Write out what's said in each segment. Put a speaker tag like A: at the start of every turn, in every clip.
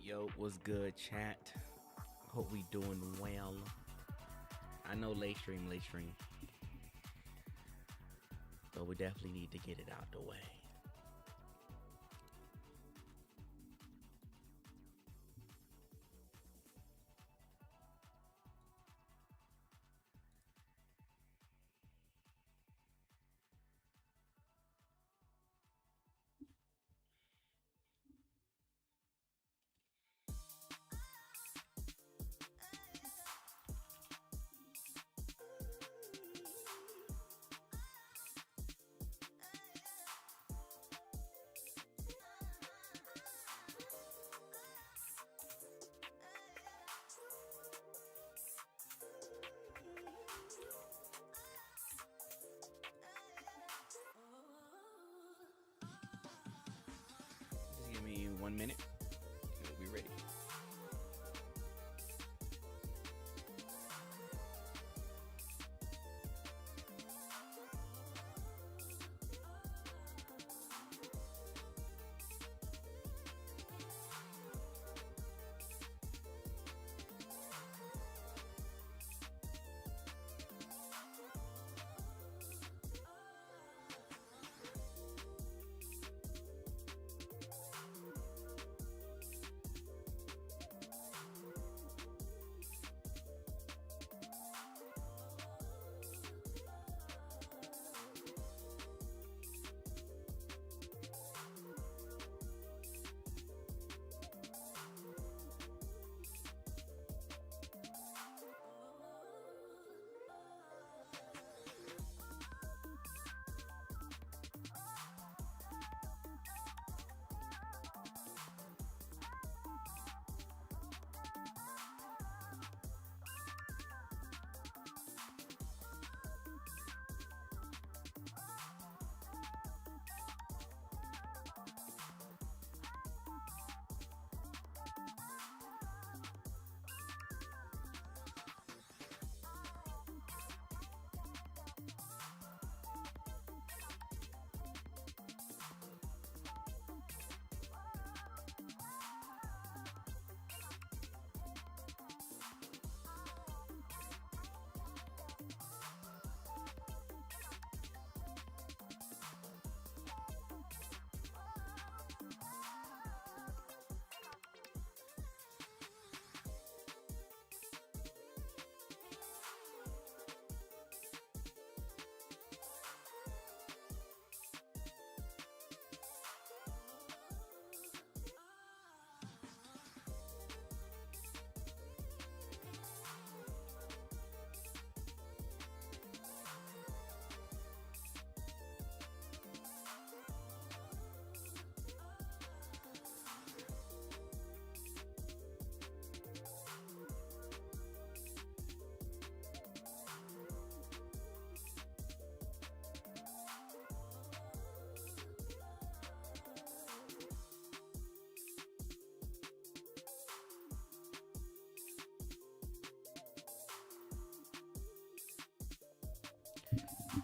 A: Yo, what's good, chat? Hope we doing well. I know late stream, but we definitely need to get it out the way. Just give me 1 minute. We'll be ready.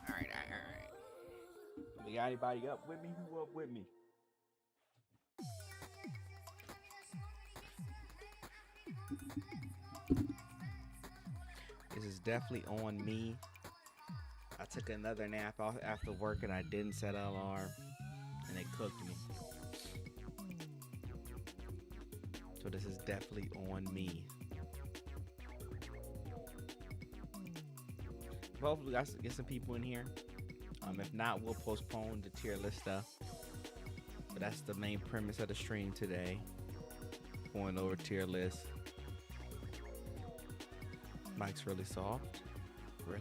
A: All right. We got anybody up with me? Who up with me? This is definitely on me. I took another nap after work and I didn't set an alarm, and it cooked me. So this is definitely on me. Hopefully, we got get some people in here. If not, we'll postpone the tier list stuff. But that's the main premise of the stream today. Going over tier list. Mic's really soft. Really?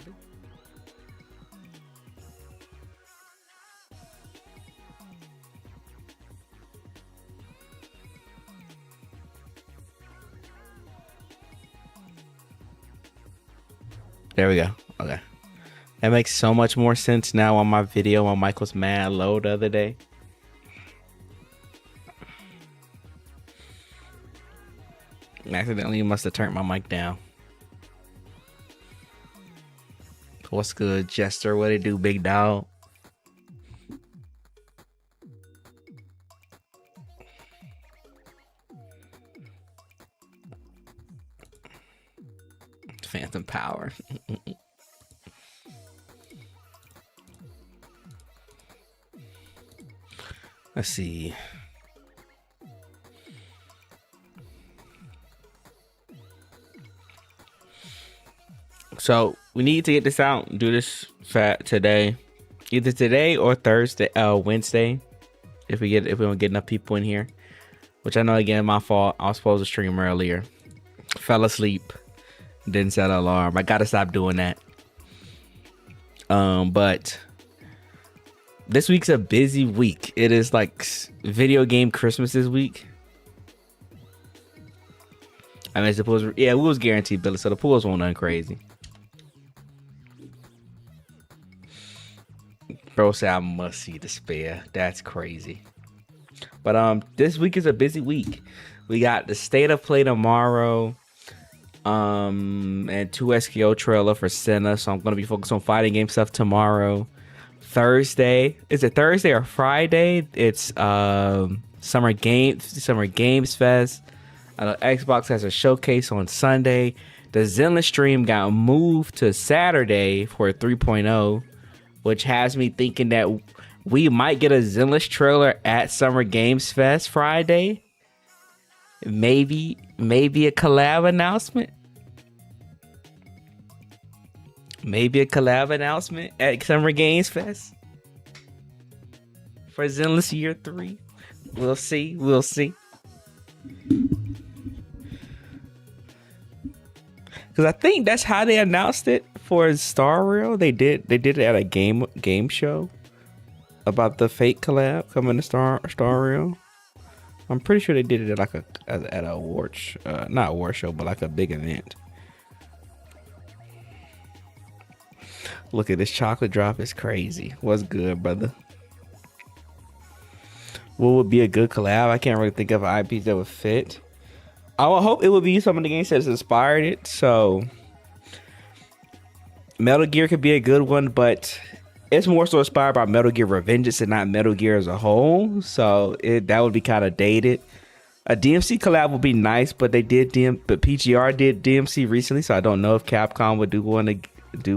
A: There we go. Okay. That makes so much more sense now on my video. My mic was mad low the other day. Accidentally must have turned my mic down. What's good, Jester? What it do, big dog? Phantom Power. Let's see. So we need to get this out and do this today, either today or Thursday, Wednesday, if we don't get enough people in here. Which I know, again, my fault. I was supposed to stream earlier, fell asleep, didn't set an alarm. I gotta stop doing that. But this week's a busy week. It is like video game Christmas this week. I mean, suppose we was guaranteed Billy, so the pools won't nothing crazy. Bro said I must see Despair. That's crazy. But this week is a busy week. We got the State of Play tomorrow. And 2 SKO trailer for Senna. So I'm gonna be focused on fighting game stuff tomorrow. Thursday. Is it Thursday or Friday? It's Summer Games Fest. Xbox has a showcase on Sunday. The Zenless stream got moved to Saturday for 3.0. Which has me thinking that we might get a Zenless trailer at Summer Games Fest Friday. Maybe a collab announcement. Maybe a collab announcement at Summer Games Fest for Zenless Year 3. We'll see. Because I think that's how they announced it for Star Rail. They did it at a game show about the Fate collab coming to Star Rail. I'm pretty sure they did it at like at a award not award show, but like a big event. Look at this chocolate drop, is crazy. What's good, brother? What would be a good collab? I can't really think of IPs that would fit. I would hope it would be some of the games that's inspired it. So Metal Gear could be a good one, but it's more so inspired by Metal Gear Revengeance and not Metal Gear as a whole. So that would be kind of dated. A DMC collab would be nice, but but PGR did DMC recently, so I don't know if Capcom would do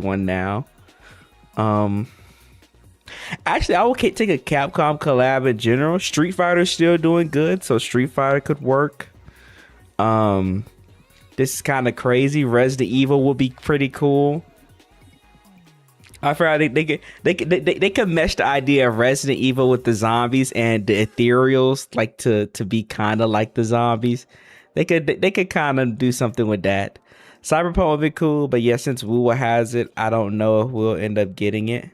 A: one now. Actually, I would take a Capcom collab in general. Street Fighter's still doing good, so Street Fighter could work. This is kind of crazy. Resident Evil would be pretty cool. I forgot they could mesh the idea of Resident Evil with the zombies and the ethereals, like to be kind of like the zombies. They could kind of do something with that. Cyberpunk would be cool, but yeah, since Wuwa has it, I don't know if we'll end up getting it.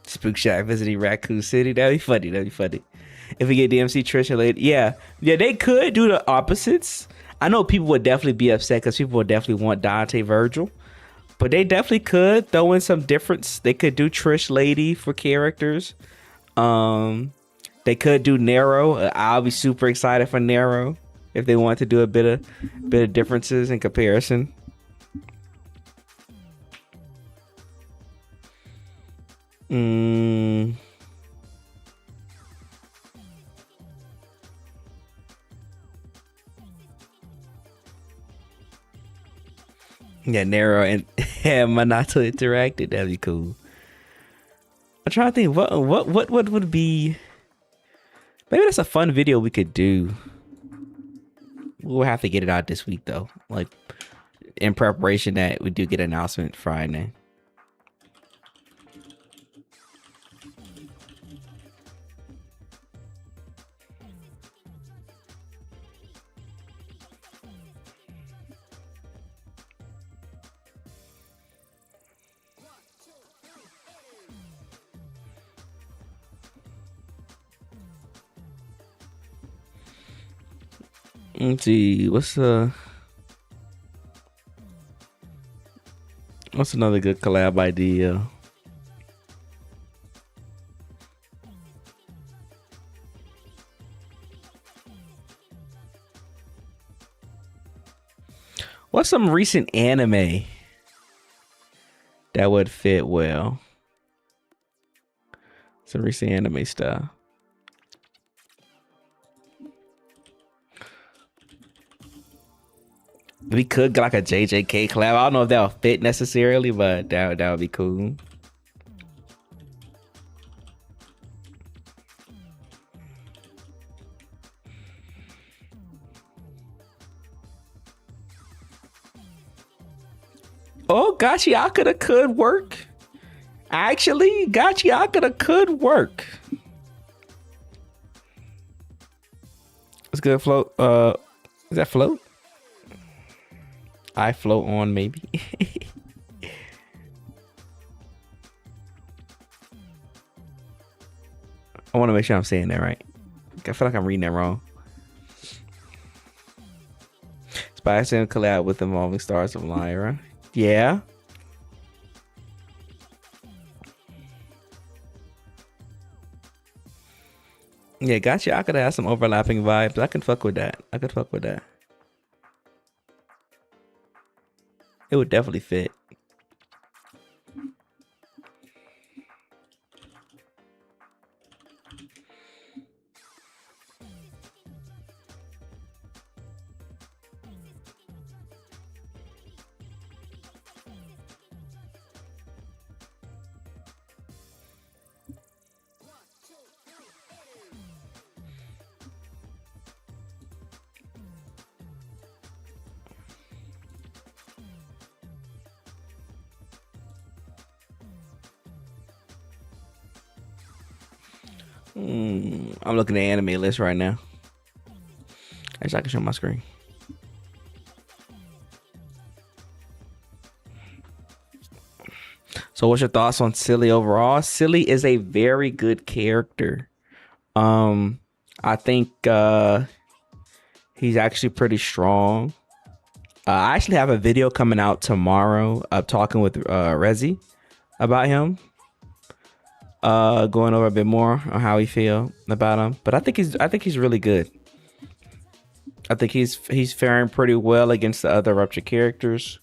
A: Spook Shack visiting Raccoon City. That'd be funny. If we get DMC Trish later, yeah, they could do the opposites. I know people would definitely be upset because people would definitely want Dante Virgil, but they definitely could throw in some difference. They could do Trish Lady for characters. They could do Nero. I'll be super excited for Nero if they want to do a bit of differences in comparison. Yeah, Nero and Minato interacted. That'd be cool. I'm trying to think what would be. Maybe that's a fun video we could do. We'll have to get it out this week though, like in preparation that we do get an announcement Friday. Let's see, what's another good collab idea? What's some recent anime that would fit well. Some recent anime stuff. We could get like a JJK collab. I don't know if that'll fit necessarily, but that would be cool. Oh, Gachiakata could work. Actually, Gachiakata could work. It's good float. Is that float? I float on maybe. I want to make sure I'm saying that right. I feel like I'm reading that wrong. Spice and collab with Evolving Stars of Lyra. Yeah. Yeah, gotcha. I could have some overlapping vibes. I can fuck with that. I could fuck with that. It would definitely fit. I'm looking at the anime list right now. Actually, I can show my screen. So what's your thoughts on Silly overall? Silly is a very good character. I think he's actually pretty strong. I actually have a video coming out tomorrow. I'm talking with Rezi about him. Going over a bit more on how we feel about him, but I think he's really good. I think he's faring pretty well against the other Rupture characters.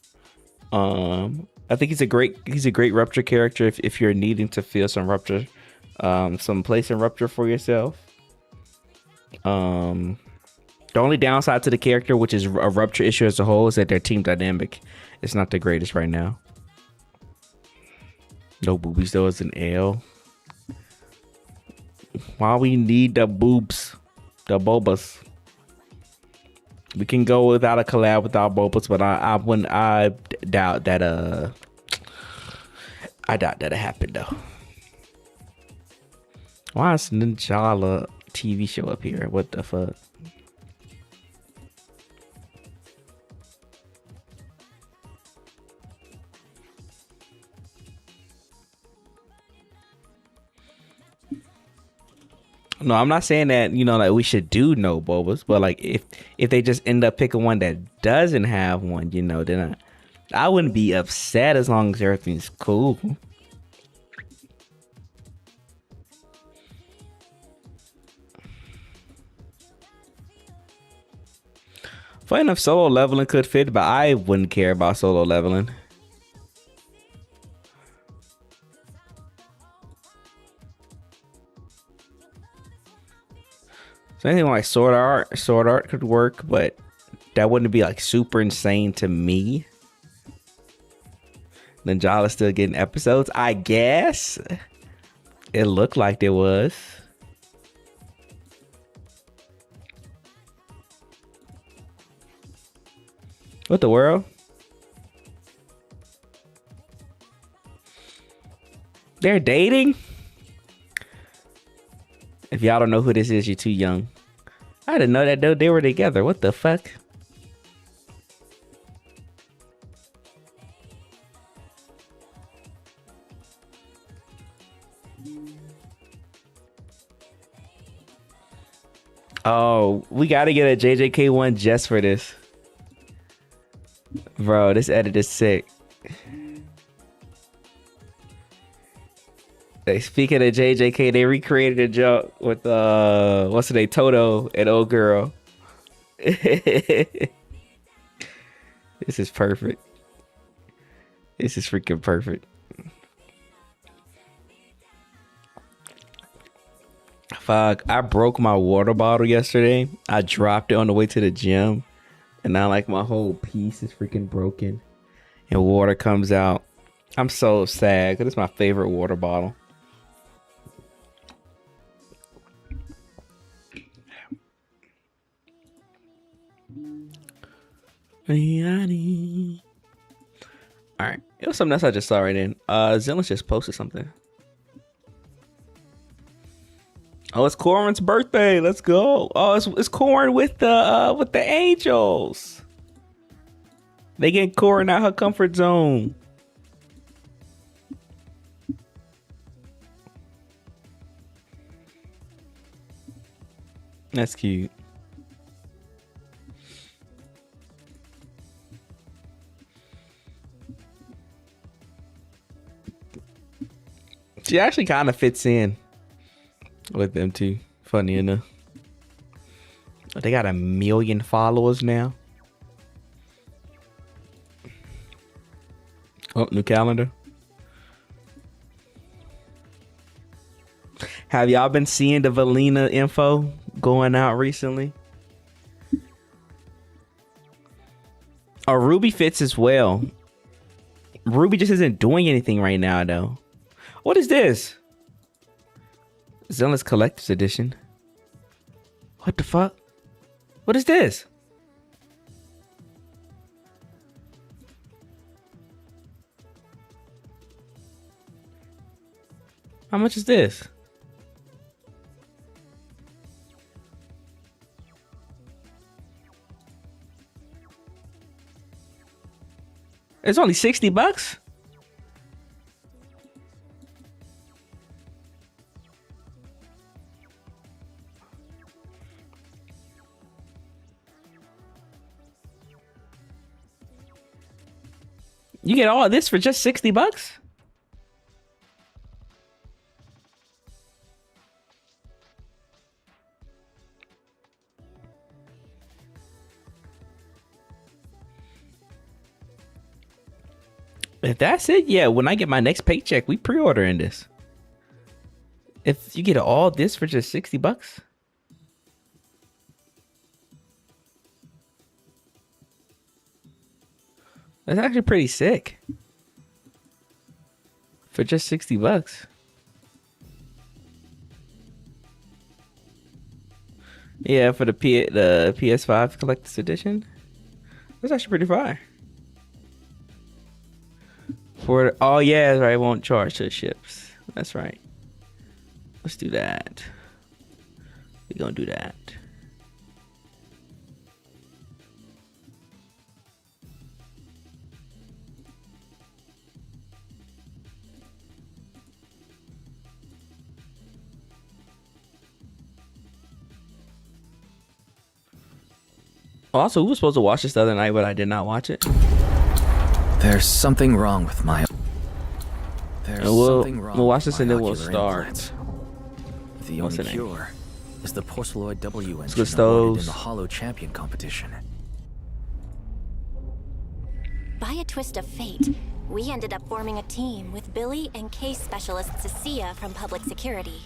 A: I think he's a great Rupture character if you're needing to feel some Rupture, some place in Rupture for yourself. The only downside to the character, which is a Rupture issue as a whole, is that their team dynamic is not the greatest right now. No boobies though is an L. Why we need the boobs, the bobas? We can go without a collab without bobas, but I doubt that I doubt that it happened though. Why is Ninjala TV show up here? What the fuck? No, I'm not saying that, like we should do no bobas, but like if they just end up picking one that doesn't have one, then I wouldn't be upset as long as everything's cool. Funny enough, solo leveling could fit, but I wouldn't care about solo leveling. So anything like sword art could work, but that wouldn't be like super insane to me. Ninjala's still getting episodes, I guess. It looked like there was. What the world? They're dating? If y'all don't know who this is, you're too young. I didn't know that they were together. What the fuck? Oh, we gotta get a JJK one just for this. Bro, this edit is sick. Speaking of JJK, they recreated a joke with what's her name, Toto and old girl. This is perfect. This is freaking perfect. Fuck, I broke my water bottle yesterday. I dropped it on the way to the gym. And now like my whole piece is freaking broken. And water comes out. I'm so sad because it's my favorite water bottle. Alright, it was something else I just saw right in. Zenless just posted something. Oh, it's Corin's birthday. Let's go. Oh, it's Corin with the angels. They get Corin out her comfort zone. That's cute. She actually kind of fits in with them too. Funny enough. They got 1 million followers now. Oh, new calendar. Have y'all been seeing the Valina info going out recently? Oh, Ruby fits as well. Ruby just isn't doing anything right now though. What is this? Zenless Collector's Edition. What the fuck? What is this? How much is this? It's only $60? You get all of this for just $60? If that's it, yeah, when I get my next paycheck, we pre-ordering this. If you get all this for just $60? That's actually pretty sick. For just $60. Yeah, for the PS5 Collector's Edition. That's actually pretty fire. Oh yeah, that's right. I won't charge to the ships. That's right. Let's do that. We're gonna do that. Also, we were supposed to watch this the other night, but I did not watch it.
B: There's something wrong with my...
A: We'll watch this and then we'll start.
B: Implant. The only cure is the Porceloid W engine
A: awarded
B: in the Hollow Champion competition.
C: By a twist of fate, we ended up forming a team with Billy and case specialist Cecilia from Public Security.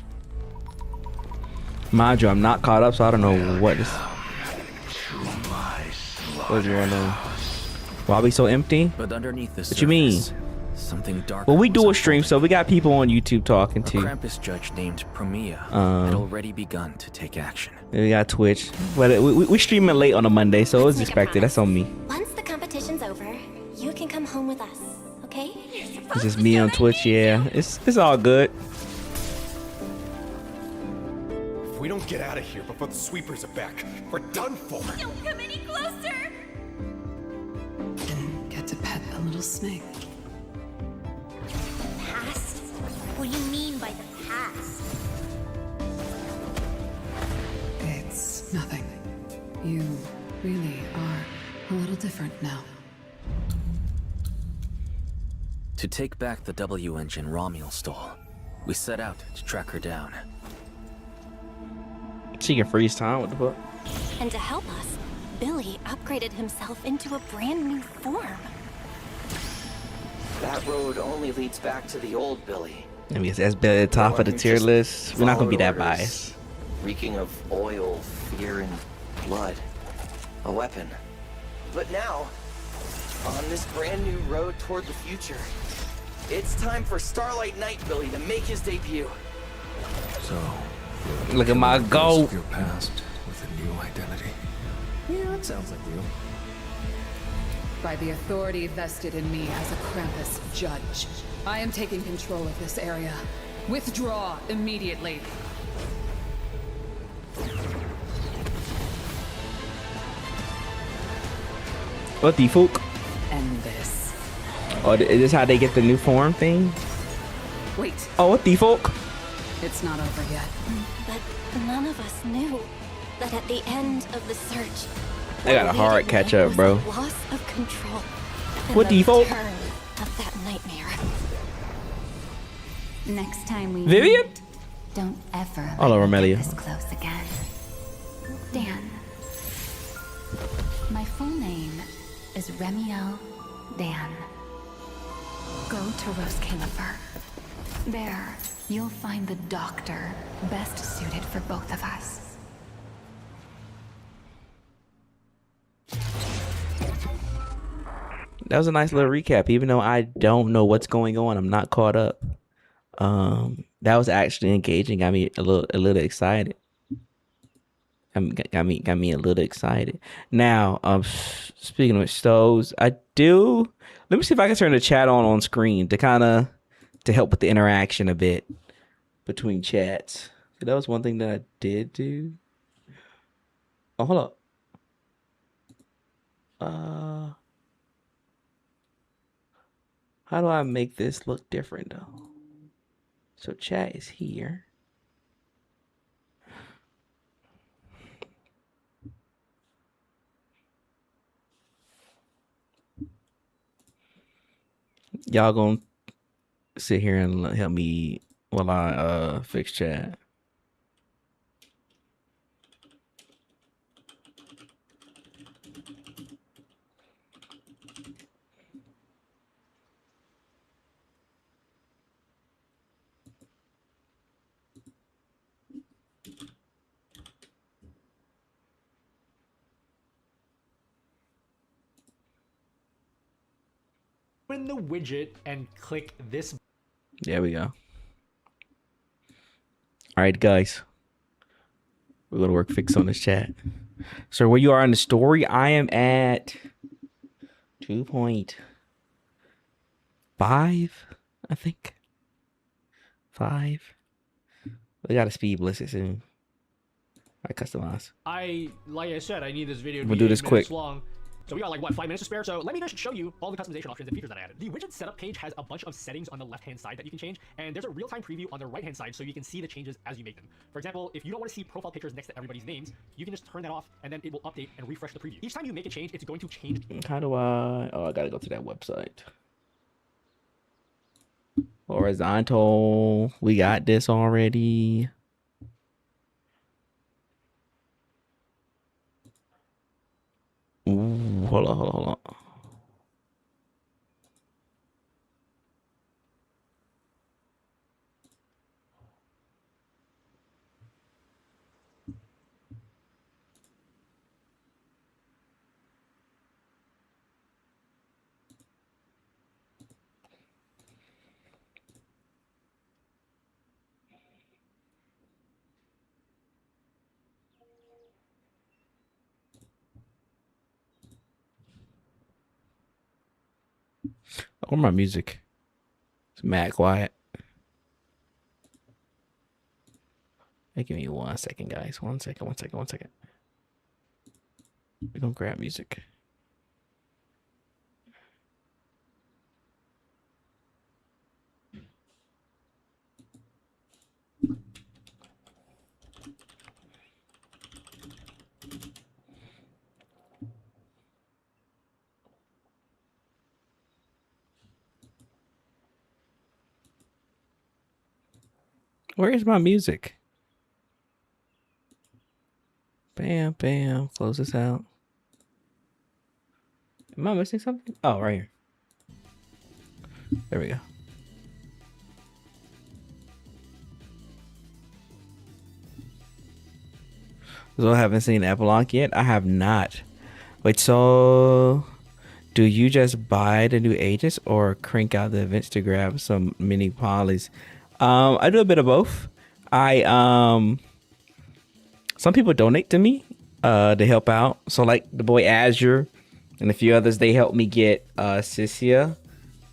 A: Mind you, I'm not caught up, so I don't know what is... What do you want to know? Why we so empty?
B: But underneath the
A: what you mean?
B: Something dark.
A: Well, we do a stream, so we got people on YouTube talking too.
B: A Krampus judge named Premia had already begun to take action.
A: We got Twitch, but we streaming late on a Monday, so it was expected. That's on me.
C: Once the competition's over, you can come home with us, okay?
A: It's just me on Twitch, yeah. It's all good.
D: If we don't get out of here before the sweepers are back, we're done for.
C: Don't come any closer.
E: Didn't get to pet the little snake.
C: Past? What do you mean by the past?
E: It's nothing. You really are a little different now.
B: To take back the W engine Romuald stole, we set out to track her down.
A: She can freeze time. What the fuck?
C: And to help us, Billy upgraded himself into a brand new form.
F: That road only leads back to the old Billy.
A: I mean, that's Billy at the top of the tier list. We're not gonna be that biased.
B: reeking of oil, fear, and blood. A weapon. But now, on this brand new road toward the future, it's time for Starlight Knight Billy to make his debut.
D: So,
A: Look at my goat.
D: your past with a new identity. Yeah, that sounds like you.
E: By the authority vested in me as a Krampus judge, I am taking control of this area. Withdraw immediately.
A: What the fuck?
E: End this.
A: Oh, is this how they get the new form thing?
E: Wait,
A: Oh, what the fuck?
E: it's not over yet.
C: But none of us knew that at the end of the search,
A: I got a hard catch up, bro.
C: Loss of control. And
A: What the fuck?
C: return of that nightmare.
F: Next time we
A: Vivian?
F: meet, don't ever
A: Hello,
F: let me
A: Romelia.
F: get this close again. Dan. My full name is Remiel Dan. Go to Roscalifer. There, you'll find the doctor best suited for both of us.
A: That was a nice little recap. Even though I don't know what's going on, I'm not caught up. That was actually engaging. Got me a little excited. Got me a little excited. Now, speaking of stoves, I do. Let me see if I can turn the chat on screen to help with the interaction a bit between chats. So that was one thing that I did do. Oh, hold up. How do I make this look different though? So chat is here. Y'all gonna sit here and help me while I fix chat.
G: Open the widget and click this.
A: There we go. All right, guys. We're gonna work fix on this chat. So where you are in the story, I am at 2.5, I think. 5. We gotta speed blitz it soon. I customize.
G: Like I said, I need this video to
A: We'll
G: be
A: do this
G: 8 minutes
A: quick.
G: long. So we got like, what, 5 minutes to spare? So let me just show you all the customization options and features that I added. The widget setup page has a bunch of settings on the left-hand side that you can change, and there's a real-time preview on the right-hand side so you can see the changes as you make them. For example, if you don't want to see profile pictures next to everybody's names, you can just turn that off, and then it will update and refresh the preview. Each time you make a change, it's going to change.
A: How do I... Oh, I gotta go to that website. Horizontal. We got this already. Ooh, hold on. Where my music? It's mad quiet. Hey, give me 1 second, guys. 1 second. We're gonna grab music. Where is my music? Bam, bam. Close this out. Am I missing something? Oh, right here. There we go. So I haven't seen Epilogue yet. I have not. Wait, so do you just buy the new agents or crank out the events to grab some mini polys? I do a bit of both. Some people donate to me to help out. So like the boy Azure and a few others, they helped me get Cisia.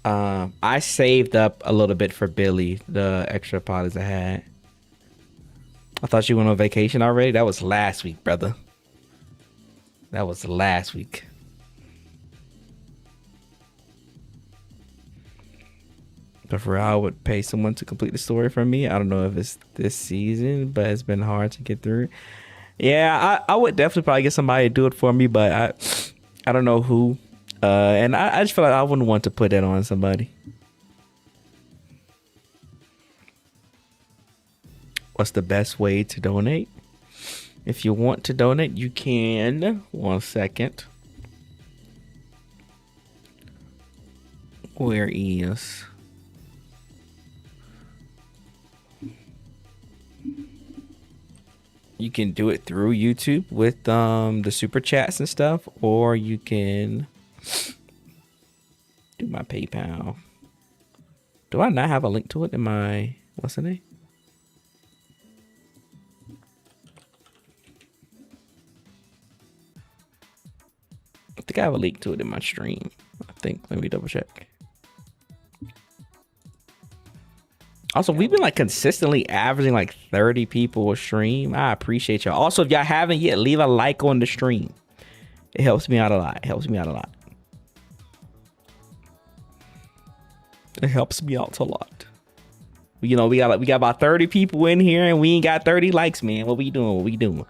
A: I saved up a little bit for Billy, the extra polys I had. I thought you went on vacation already. That was last week, brother. That was last week. But for real, I would pay someone to complete the story for me. I don't know if it's this season, but it's been hard to get through. Yeah, I would definitely probably get somebody to do it for me, but I don't know who. And I just feel like I wouldn't want to put that on somebody. What's the best way to donate? If you want to donate, you can. 1 second. Where is? You can do it through YouTube with the super chats and stuff, or you can do my PayPal. Do I not have a link to it in my, what's the name? I think I have a link to it in my stream. I think. Let me double check. Also, we've been like consistently averaging like 30 people a stream. I appreciate y'all. Also, if y'all haven't yet, leave a like on the stream. It helps me out a lot. It helps me out a lot. It helps me out a lot. You know, we got about 30 people in here and we ain't got 30 likes, man. What we doing? What we doing?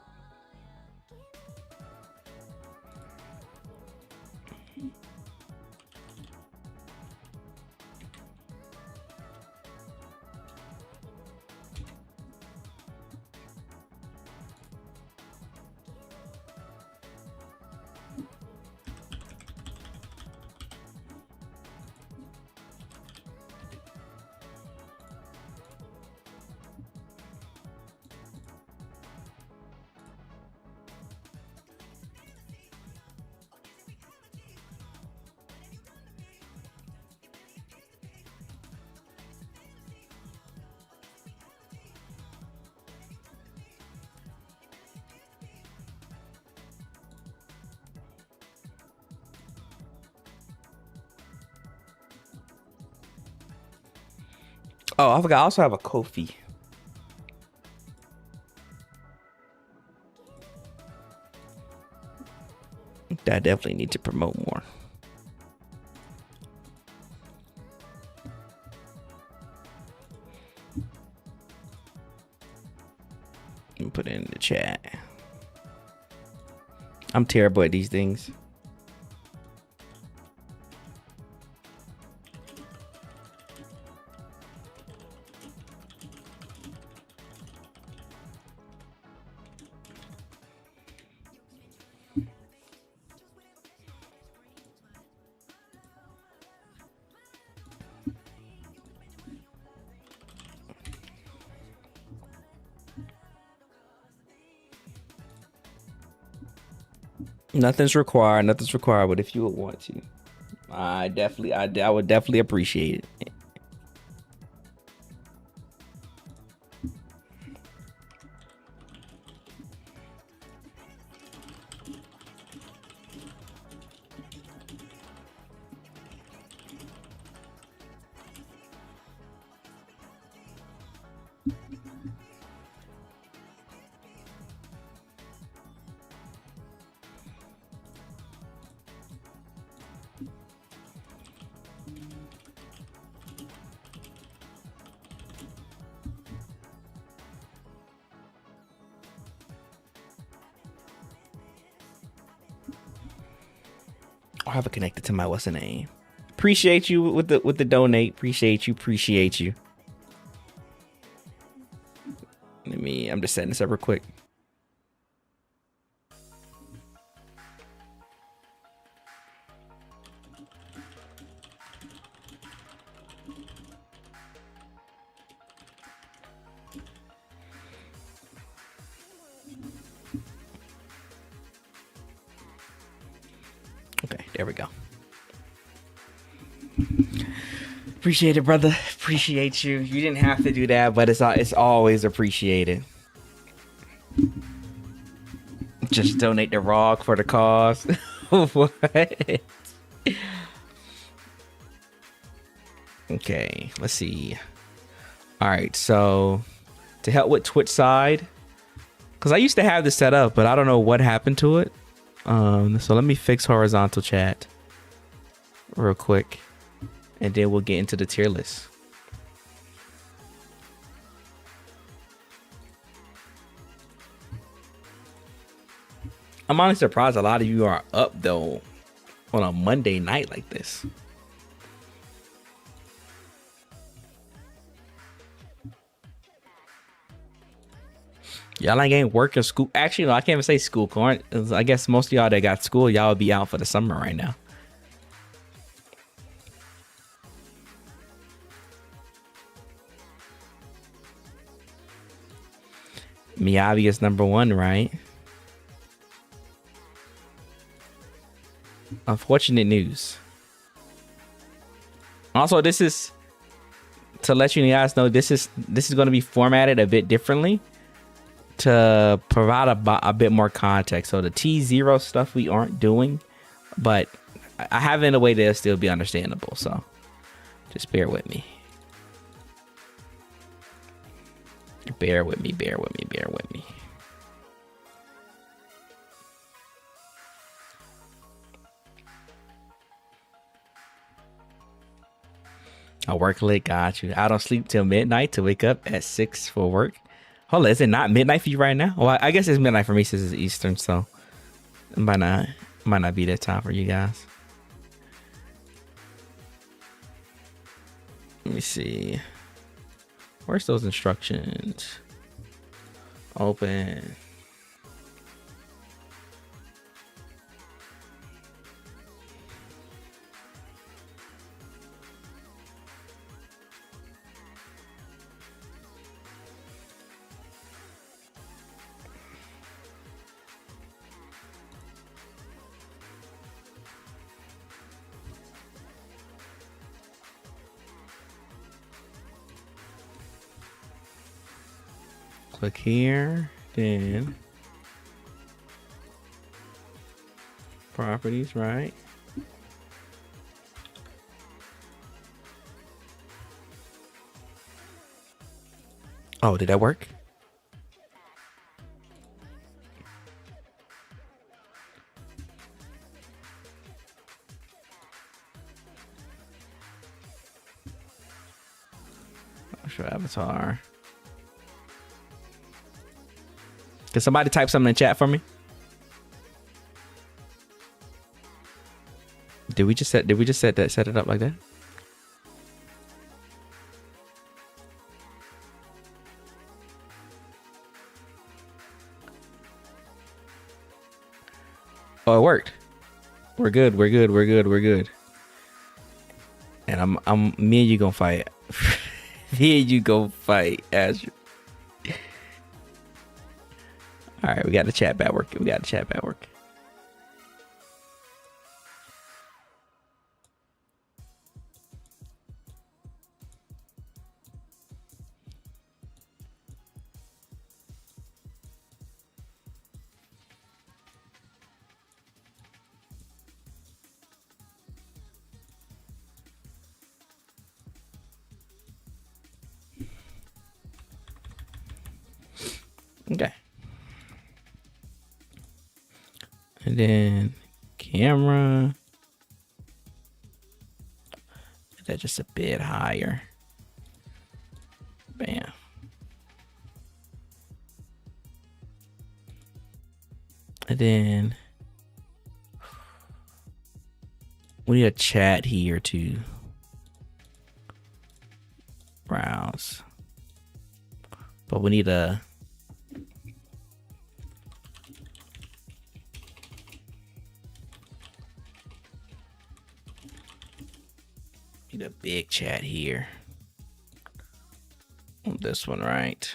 A: Oh, I forgot. I also have a Ko-fi. That I definitely need to promote more. And put it in the chat. I'm terrible at these things. Nothing's required. Nothing's required. But if you would want to, I would definitely appreciate it. I'll have it connected to my what's the name. Appreciate you with the donate. Appreciate you. I'm just setting this up real quick. Okay, there we go. Appreciate it, brother. Appreciate you. You didn't have to do that, but it's always appreciated. Just donate the ROG for the cause. What? Okay, let's see. All right, so to help with Twitch side, because I used to have this set up, but I don't know what happened to it. So let me fix horizontal chat real quick, and then we'll get into the tier list. I'm honestly surprised a lot of you are up though on a Monday night like this. Y'all like ain't working school. Actually, no, I can't even say school. I guess most of y'all that got school, y'all would be out for the summer right now. Miyavi is number 1, right? Unfortunate news. Also, this is to let you guys know this is going to be formatted a bit differently to provide a bit more context. So the T0 stuff we aren't doing, but I have it in a way that'll still be understandable. So just bear with me. Bear with me, bear with me, bear with me. I work late, got you. I don't sleep till midnight to wake up at 6 for work. Hold on, is it not midnight for you right now? Well, I guess it's midnight for me since it's Eastern, so it might not be that time for you guys. Let me see. Where's those instructions? Open. Click here, then properties, right? Oh, did that work? Show avatar. Can somebody type something in chat for me? Did we just set it up like that? Oh, it worked. We're good. We're good. We're good. We're good. And I'm me and you gonna fight. Me and you go fight, Azure. All right, we got the chat back working. We got the chat back working. Okay. And then camera. That just a bit higher. Bam. And then we need a chat here to browse. But we need a big chat here on this one, right?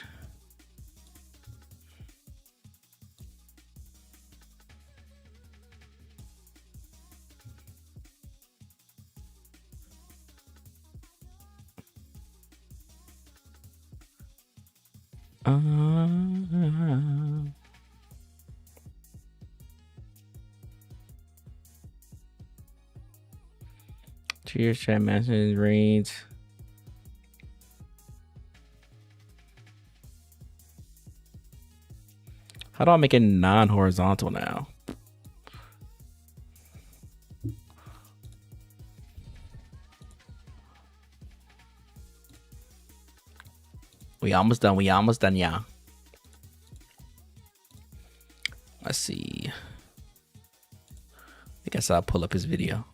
A: Cheers, chat messages, reads. How do I make it non-horizontal now? We almost done. We almost done, y'all. Let's see. I guess I'll pull up his video.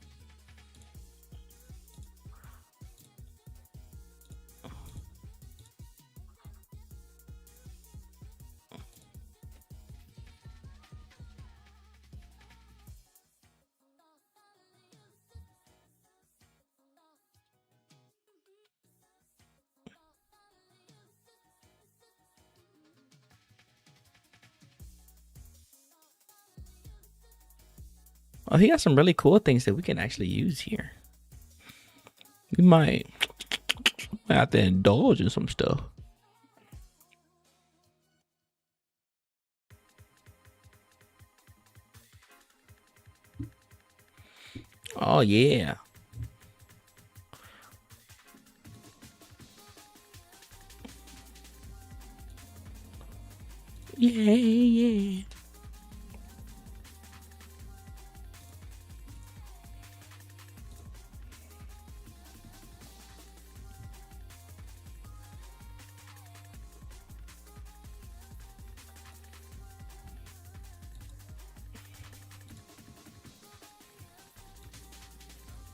A: Oh, he got some really cool things that we can actually use here. We might have to indulge in some stuff. Oh, yeah. Yeah, yeah.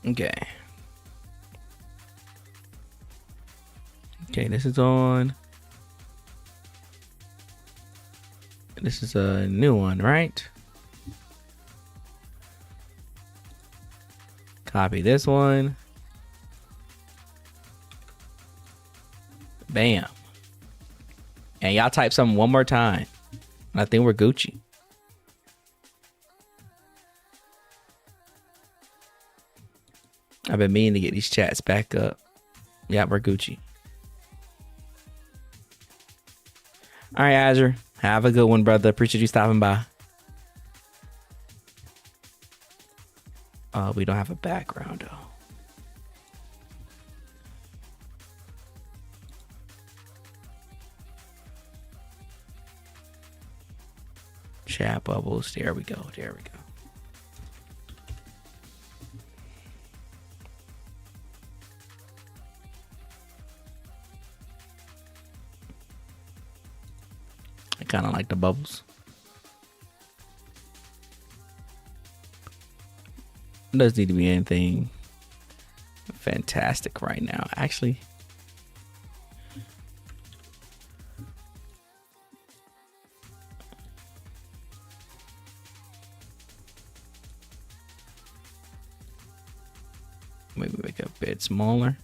A: Okay. Okay, this is on. This is a new one, right? Copy this one. Bam. And y'all type something one more time. I think we're Gucci. I've been meaning to get these chats back up. Yeah, we're Gucci. All right, Azure. Have a good one, brother. Appreciate you stopping by. We don't have a background, though. Chat bubbles. There we go. There we go. I kind of like the bubbles. It doesn't need to be anything fantastic right now. Actually, maybe make it a bit smaller.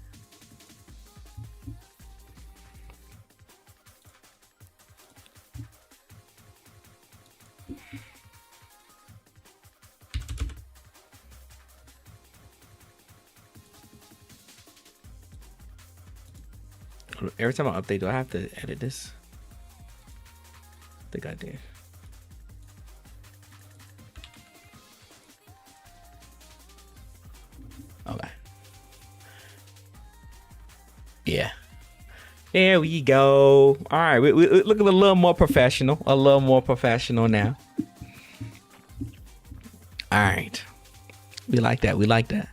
A: Every time I update, do I have to edit this? I think I did. Okay. Yeah. There we go. All right, we look a little more professional. A little more professional now. All right. We like that. We like that.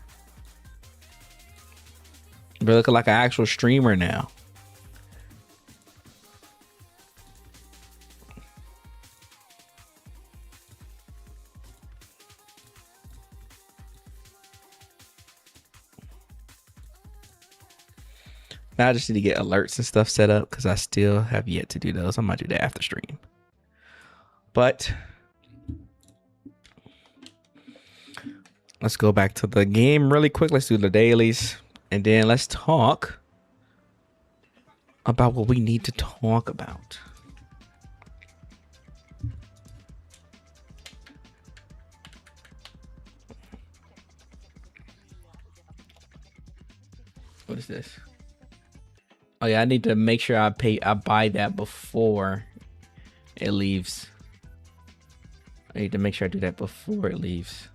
A: We're looking like an actual streamer now. Now I just need to get alerts and stuff set up because I still have yet to do those. I might do that after stream. But let's go back to the game really quick. Let's do the dailies. And then let's talk about what we need to talk about. What is this? Oh yeah, I need to make sure I buy that before it leaves. I need to make sure I do that before it leaves.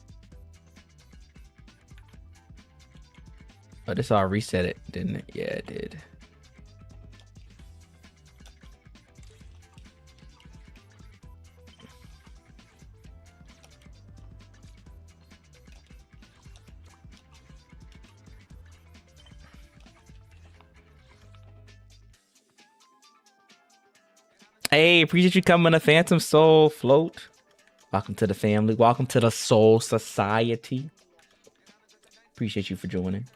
A: Oh, this all reset it, didn't it? Yeah, it did. Hey, appreciate you coming to Phantom Soul Float. Welcome to the family. Welcome to the Soul Society. Appreciate you for joining.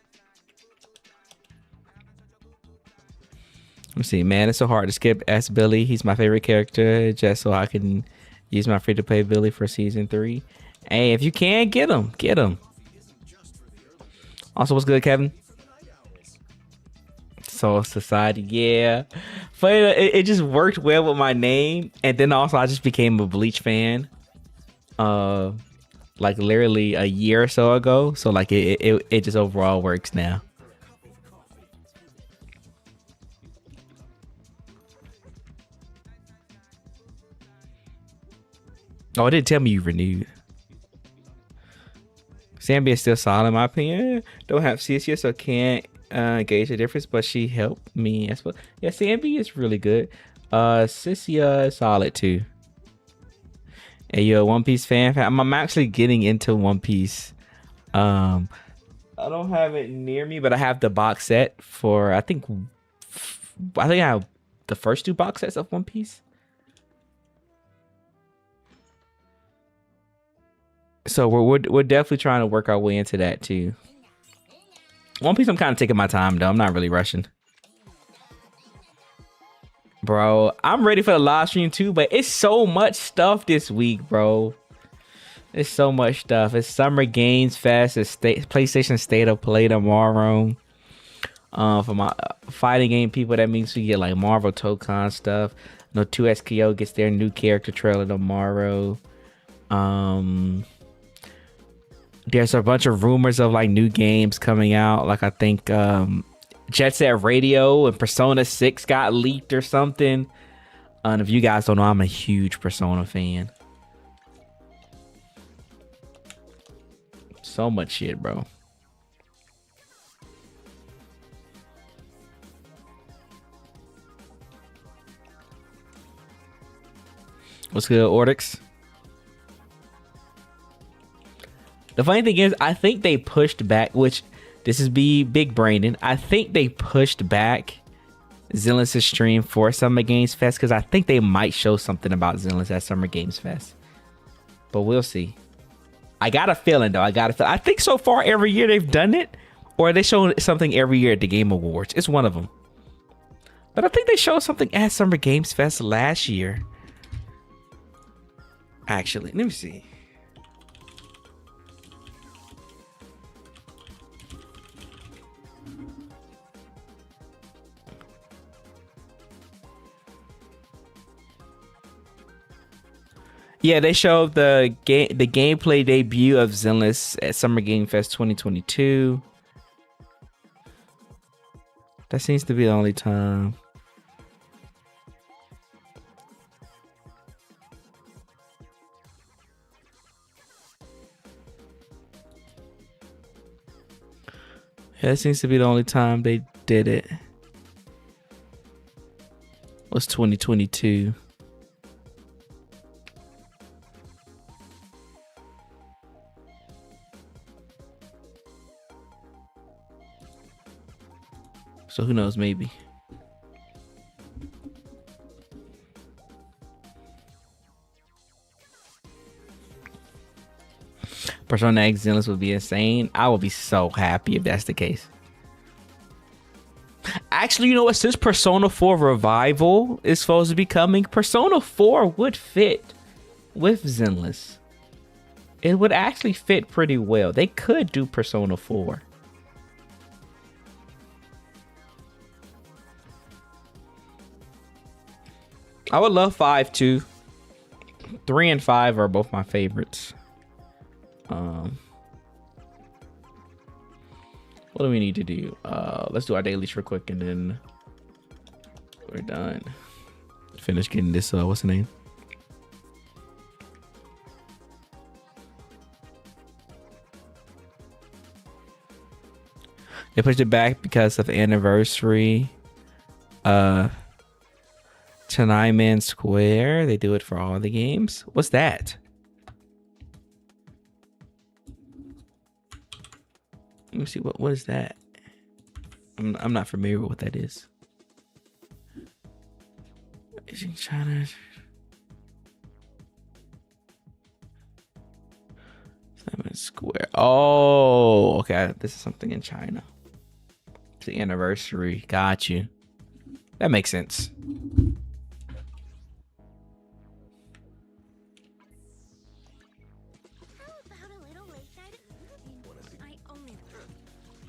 A: Let me see, man. It's so hard to skip S Billy. He's my favorite character, just so I can use my free-to-play Billy for season 3. Hey, if you can, get him. Get him. Also, what's good, Kevin? Soul Society, yeah. But it just worked well with my name, and then also I just became a Bleach fan. Like literally a year or so ago. So like it just overall works now. Oh, it didn't tell me you renewed. Zambia is still solid in my opinion. Don't have CSU, so can't gauge the difference, but she helped me as well. Yeah, Zambia is really good. Sisia is solid too. Hey, you're a One Piece fan? I'm actually getting into One Piece. I don't have it near me, but I have the box set for I think I have the first 2 box sets of One Piece. So we're definitely trying to work our way into that too. One Piece, I'm kind of taking my time though. I'm not really rushing. Bro, I'm ready for the live stream too, but it's so much stuff this week, bro. It's so much stuff. It's Summer Games Fest. It's PlayStation State of Play tomorrow. For my fighting game people, that means we get like Marvel Tokon stuff. No 2SKO gets their new character trailer tomorrow. There's a bunch of rumors of like new games coming out. Like I think Jet Set Radio and Persona 6 got leaked or something. And if you guys don't know, I'm a huge Persona fan. So much shit, bro. What's good, Ordix? The funny thing is, I think they pushed back, which this is big braining. I think they pushed back Zenless' stream for Summer Games Fest because I think they might show something about Zenless at Summer Games Fest. But we'll see. I got a feeling though. I think so far every year they've done it, or they show something every year at the Game Awards. It's one of them. But I think they showed something at Summer Games Fest last year. Actually, let me see. Yeah, they showed the gameplay debut of Zenless at Summer Game Fest 2022. That seems to be the only time. Yeah, that seems to be the only time they did it. Was 2022. So who knows, maybe. Persona X Zenless would be insane. I would be so happy if that's the case. Actually, you know what? Since Persona 4 Revival is supposed to be coming, Persona 4 would fit with Zenless. It would actually fit pretty well. They could do Persona 4. I would love 5 too. 3 and 5 are both my favorites. What do we need to do? Let's do our dailies real quick and then We're done. Finish getting this. What's the name? They pushed it back because of the anniversary. Tiananmen Square. They do it for all the games. What's that? Let me see. What is that? I'm not familiar with what that is. Is in China? Tiananmen Square. Oh, okay. This is something in China. It's the anniversary. Got you. That makes sense.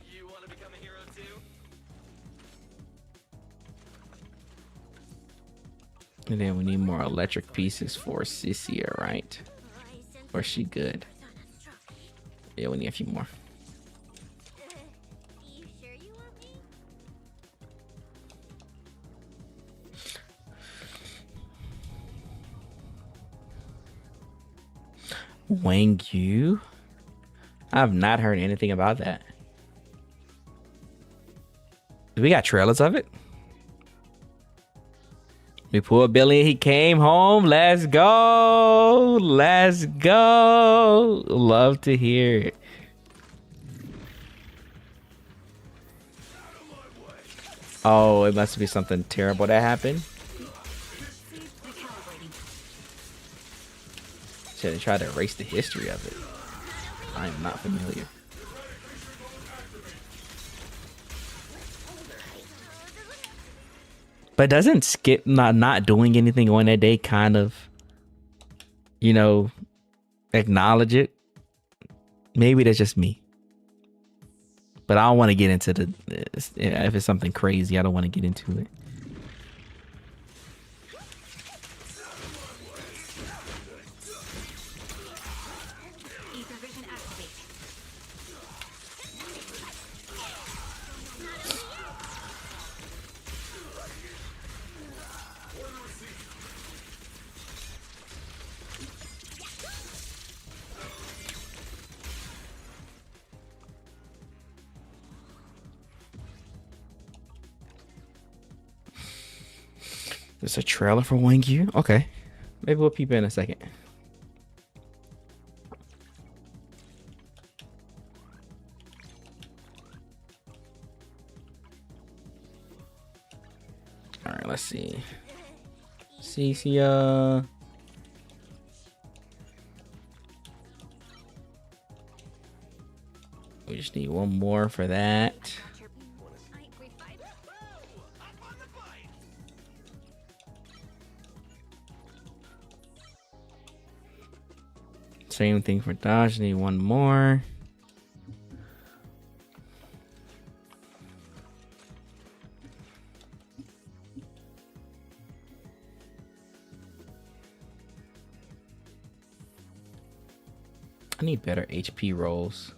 B: You want to become a hero too?
A: And then we need more electric pieces for Cecilia, right? Or is she good? Yeah, we need a few more.
C: You sure you want me?
A: Wang Yu? I have not heard anything about that. We got trailers of it. We pulled Billy. He came home. Let's go. Let's go. Love to hear it. Oh, it must be something terrible that happened. Should have tried to erase the history of it. I am not familiar. But doesn't Skip not doing anything on that day kind of, you know, acknowledge it? Maybe that's just me. But I don't want to get into the, if it's something crazy, I don't want to get into it. There's a trailer for Wang Yu? Okay. Maybe we'll peep in a second. Alright, let's see. Cecilia. We just need one more for that. Same thing for Dodge. Need one more. I need better HP rolls.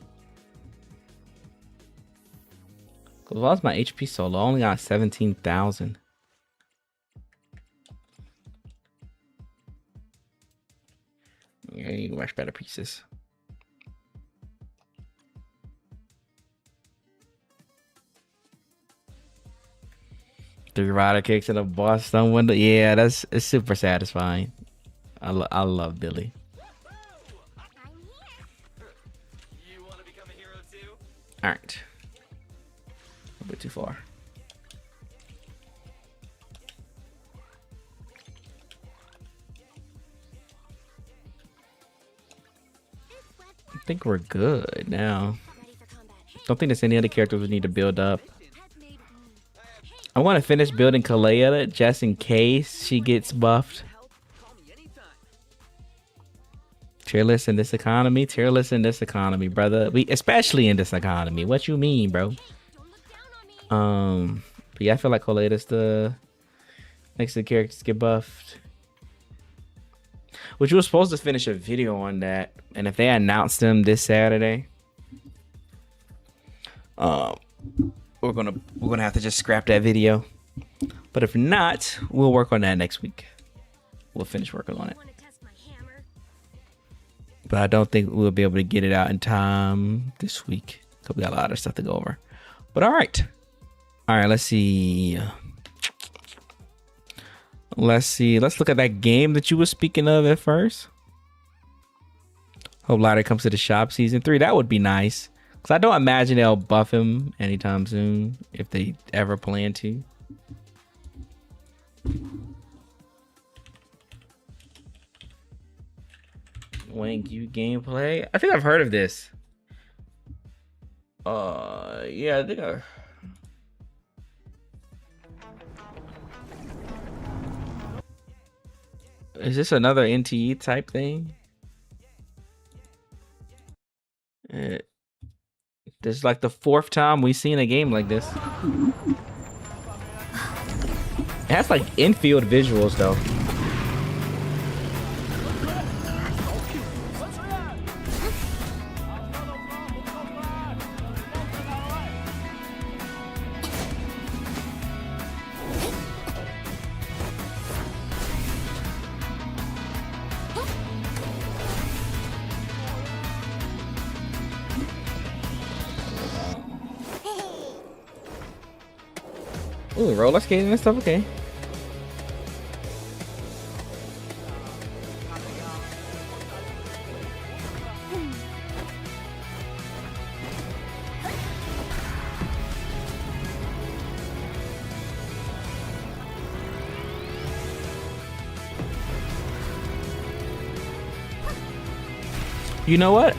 A: Cause why is my HP so low? I only got 17,000. Yeah, you need much better pieces. Three rider kicks and a boss on window. Yeah, it's super satisfying. I love Billy.
B: You want to become a hero too?
A: All right. A bit too far. I think we're good now. Don't think there's any other characters we need to build up. I want to finish building Kalea just in case she gets buffed. Tier list in this economy? Tier list in this economy, brother. Especially in this economy. What you mean, bro? But yeah, I feel like Kalea's the next to the characters get buffed. Which we were supposed to finish a video on that, and if they announced them this Saturday, we're gonna have to just scrap that video. But if not, we'll work on that next week. We'll finish working on it. But I don't think we'll be able to get it out in time this week because we got a lot of stuff to go over. But all right. Let's see. Let's look at that game that you were speaking of at first. Hope Ladder comes to the shop season 3. That would be nice. Because I don't imagine they'll buff him anytime soon if they ever plan to. Wangyu gameplay. I think I've heard of this. Yeah, I think Is this another NTE type thing? This is like the 4th time we've seen a game like this. It has like infield visuals though. Ooh, roller skating and stuff, okay. You know what?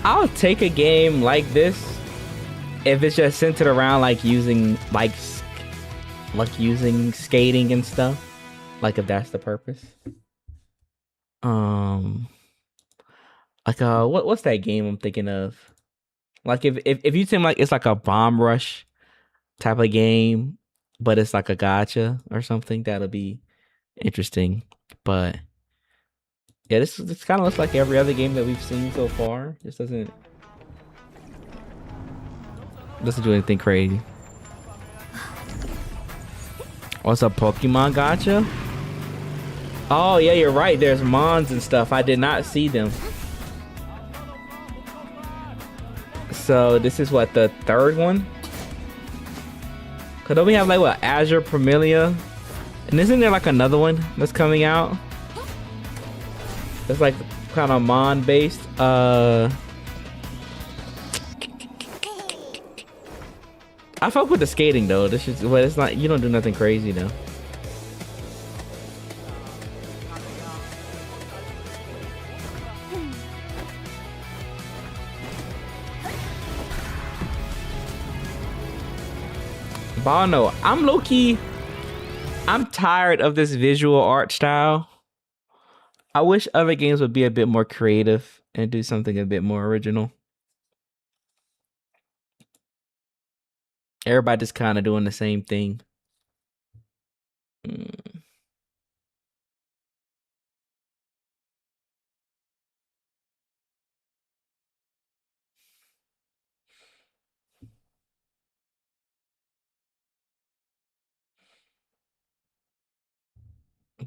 A: I'll take a game like this if it's just centered around like using using skating and stuff, like if that's the purpose. What's that game I'm thinking of? Like if you seem like it's like a bomb rush type of game, but it's like a gacha or something, that'll be interesting. But yeah, this kind of looks like every other game that we've seen so far. This doesn't do anything crazy. What's up, Pokemon Gacha? Oh yeah, you're right. There's Mons and stuff. I did not see them. So this is what, the 3rd one? Cause don't we have like what, Azure Premilia? And isn't there like another one that's coming out? That's like kind of Mon based. I fuck with the skating though. This is, but it's not. You don't do nothing crazy though. But I don't know. I'm low key. I'm tired of this visual art style. I wish other games would be a bit more creative and do something a bit more original. Everybody just kind of doing the same thing.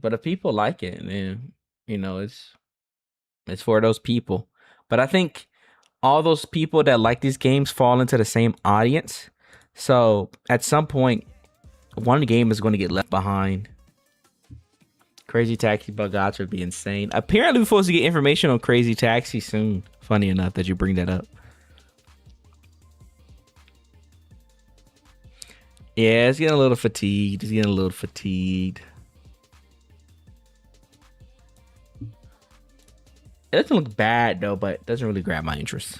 A: But if people like it, then you know it's for those people. But I think all those people that like these games fall into the same audience. So at some point, one game is going to get left behind. Crazy Taxi Bagacha would be insane. Apparently, we're supposed to get information on Crazy Taxi soon. Funny enough that you bring that up. Yeah, it's getting a little fatigued. It doesn't look bad though, but it doesn't really grab my interest.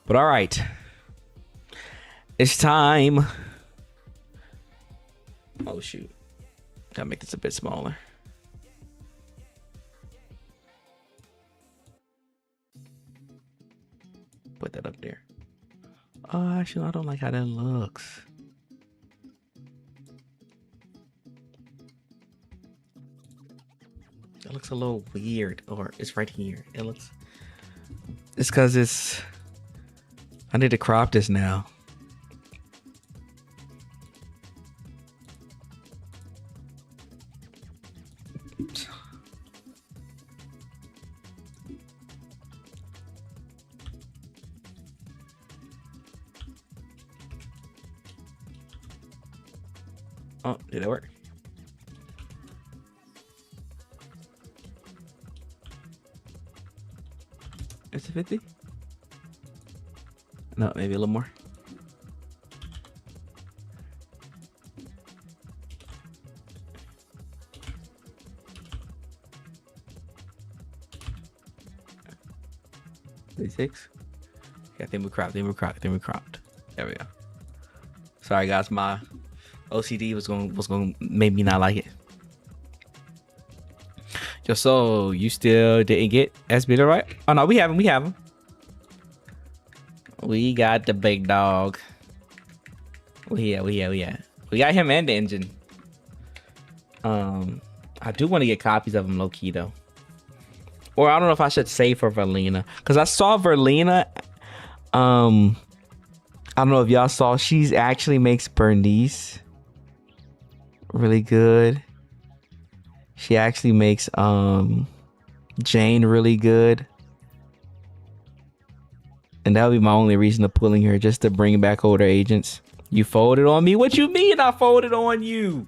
A: But all right, it's time. Oh shoot, gotta make this a bit smaller. Put that up there. Oh, actually, I don't like how that looks. It looks a little weird, or it's right here. It's because I need to crop this now. Oh, did it work? Is it 50? No, maybe a little more. Six. Yeah, I think we cropped. There we go. Sorry guys, my OCD was gonna make me not like it. Yo, so you still didn't get SB right? Oh no, we have him. We got the big dog. We got him and the engine. I do want to get copies of him low key though. Or I don't know if I should save for Verlina. Because I saw Verlina. I don't know if y'all saw. She's actually makes Bernice really good. She actually makes Jane really good. And that'll be my only reason of pulling her. Just to bring back older agents. You folded on me? What you mean I folded on you?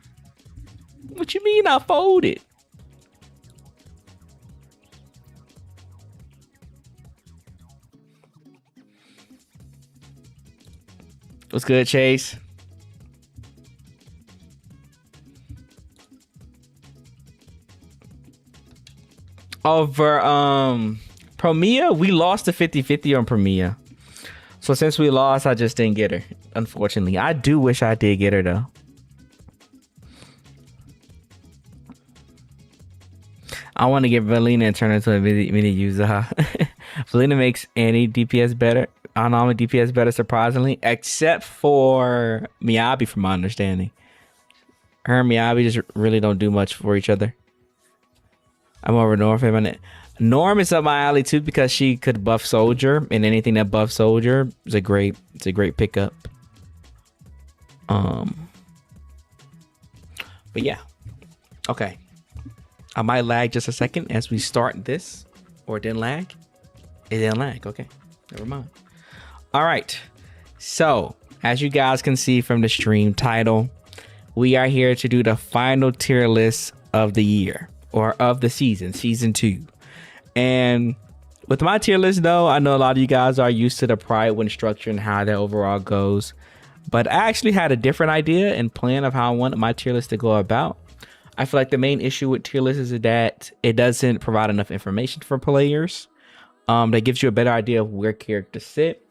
A: What you mean I folded? What's good, Chase? Over Promia, we lost to 50-50 on Promia. So since we lost, I just didn't get her. Unfortunately. I do wish I did get her though. I want to get Valina and turn her into a mini user. Valina makes any DPS better. Anomaly DPS better, surprisingly, except for Miyabi, from my understanding. Her and Miyabi just really don't do much for each other. I'm over Norm. Norm is up my alley too because she could buff Soldier, and anything that buffs Soldier is a great pickup. But yeah, okay. I might lag just a second as we start this, or it didn't lag. It didn't lag. Okay, never mind. All right, so as you guys can see from the stream title, we are here to do the final tier list of the year, or of the season 2. And with my tier list though, I know a lot of you guys are used to the Pride Win structure and how that overall goes, but I actually had a different idea and plan of how I wanted my tier list to go about. I feel like the main issue with tier lists is that it doesn't provide enough information for players that gives you a better idea of where characters sit.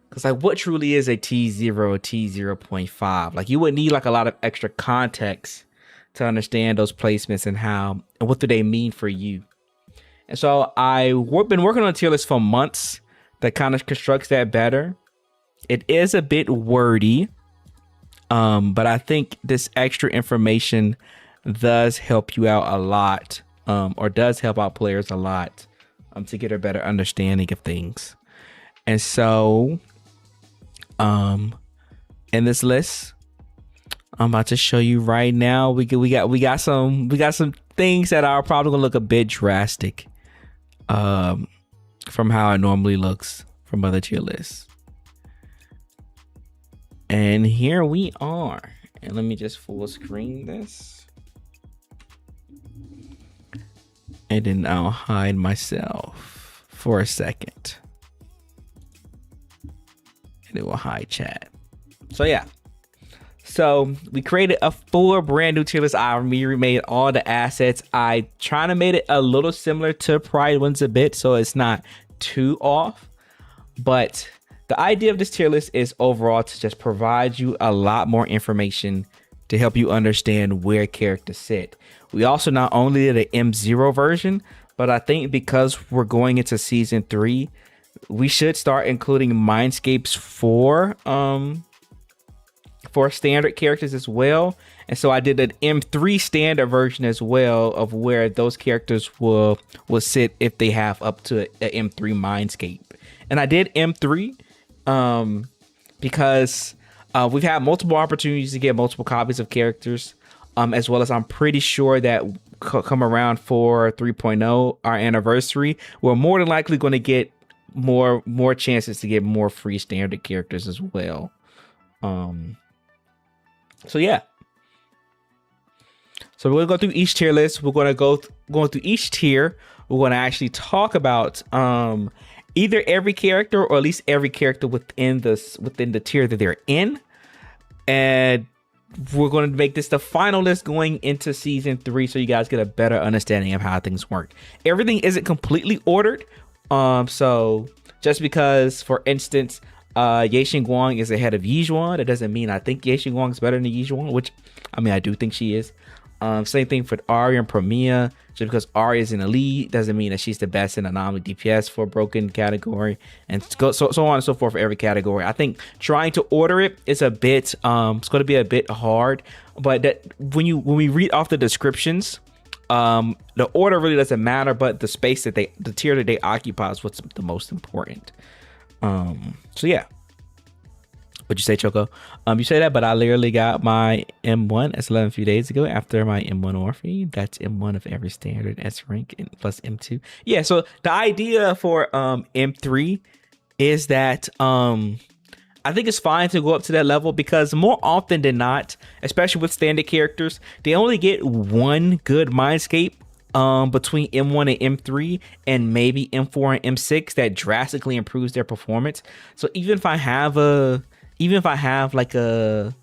A: Because like, what truly is a T0 or T0.5? Like, you would need like a lot of extra context to understand those placements and how and what do they mean for you. And so I've been working on a tier list for months that kind of constructs that better. It is a bit wordy, but I think this extra information does help you out a lot, or does help out players a lot, to get a better understanding of things. And so in this list I'm about to show you right now, we got some things that are probably gonna look a bit drastic from how it normally looks from other tier lists. And here we are, and let me just full screen this. And then I'll hide myself for a second. And it will hide chat. So yeah. So we created a full brand new tier list. I remade all the assets. I trying to make it a little similar to Pride Wins a bit, so it's not too off. But the idea of this tier list is overall to just provide you a lot more information to help you understand where characters sit. We also not only did an M0 version, but I think because we're going into season 3, we should start including mindscapes for standard characters as well. And so I did an M3 standard version as well of where those characters will sit if they have up to an M3 mindscape. And I did M3 because we've had multiple opportunities to get multiple copies of characters, as well as I'm pretty sure that come around for 3.0, our anniversary, we're more than likely going to get more chances to get more free standard characters as well. So yeah, So we're gonna go through each tier list. We're gonna going through each tier. We're gonna actually talk about either every character or at least every character within the tier that they're in, and we're going to make this the final list going into season 3, so you guys get a better understanding of how things work. Everything isn't completely ordered, so just because, for instance, Ye Xinguang is ahead of Yizhuan, that doesn't mean I think Ye Xinguang is better than Yizhuan, which I mean I do think she is. Same thing for Arya and Premia. Just because Arya is in the lead doesn't mean that she's the best in anomaly DPS for broken category, and so on and so forth for every category. I think trying to order it is a bit it's going to be a bit hard, but that when we read off the descriptions, the order really doesn't matter, but the tier that they occupy is what's the most important. So yeah. What'd you say, Choco? You say that, but I literally got my M1 S11 a few days ago after my M1 Orphe. That's M1 of every standard S rank and plus M2. Yeah, so the idea for M3 is that I think it's fine to go up to that level, because more often than not, especially with standard characters, they only get one good mindscape between M1 and M3, and maybe M4 and M6 that drastically improves their performance. So even if I have like a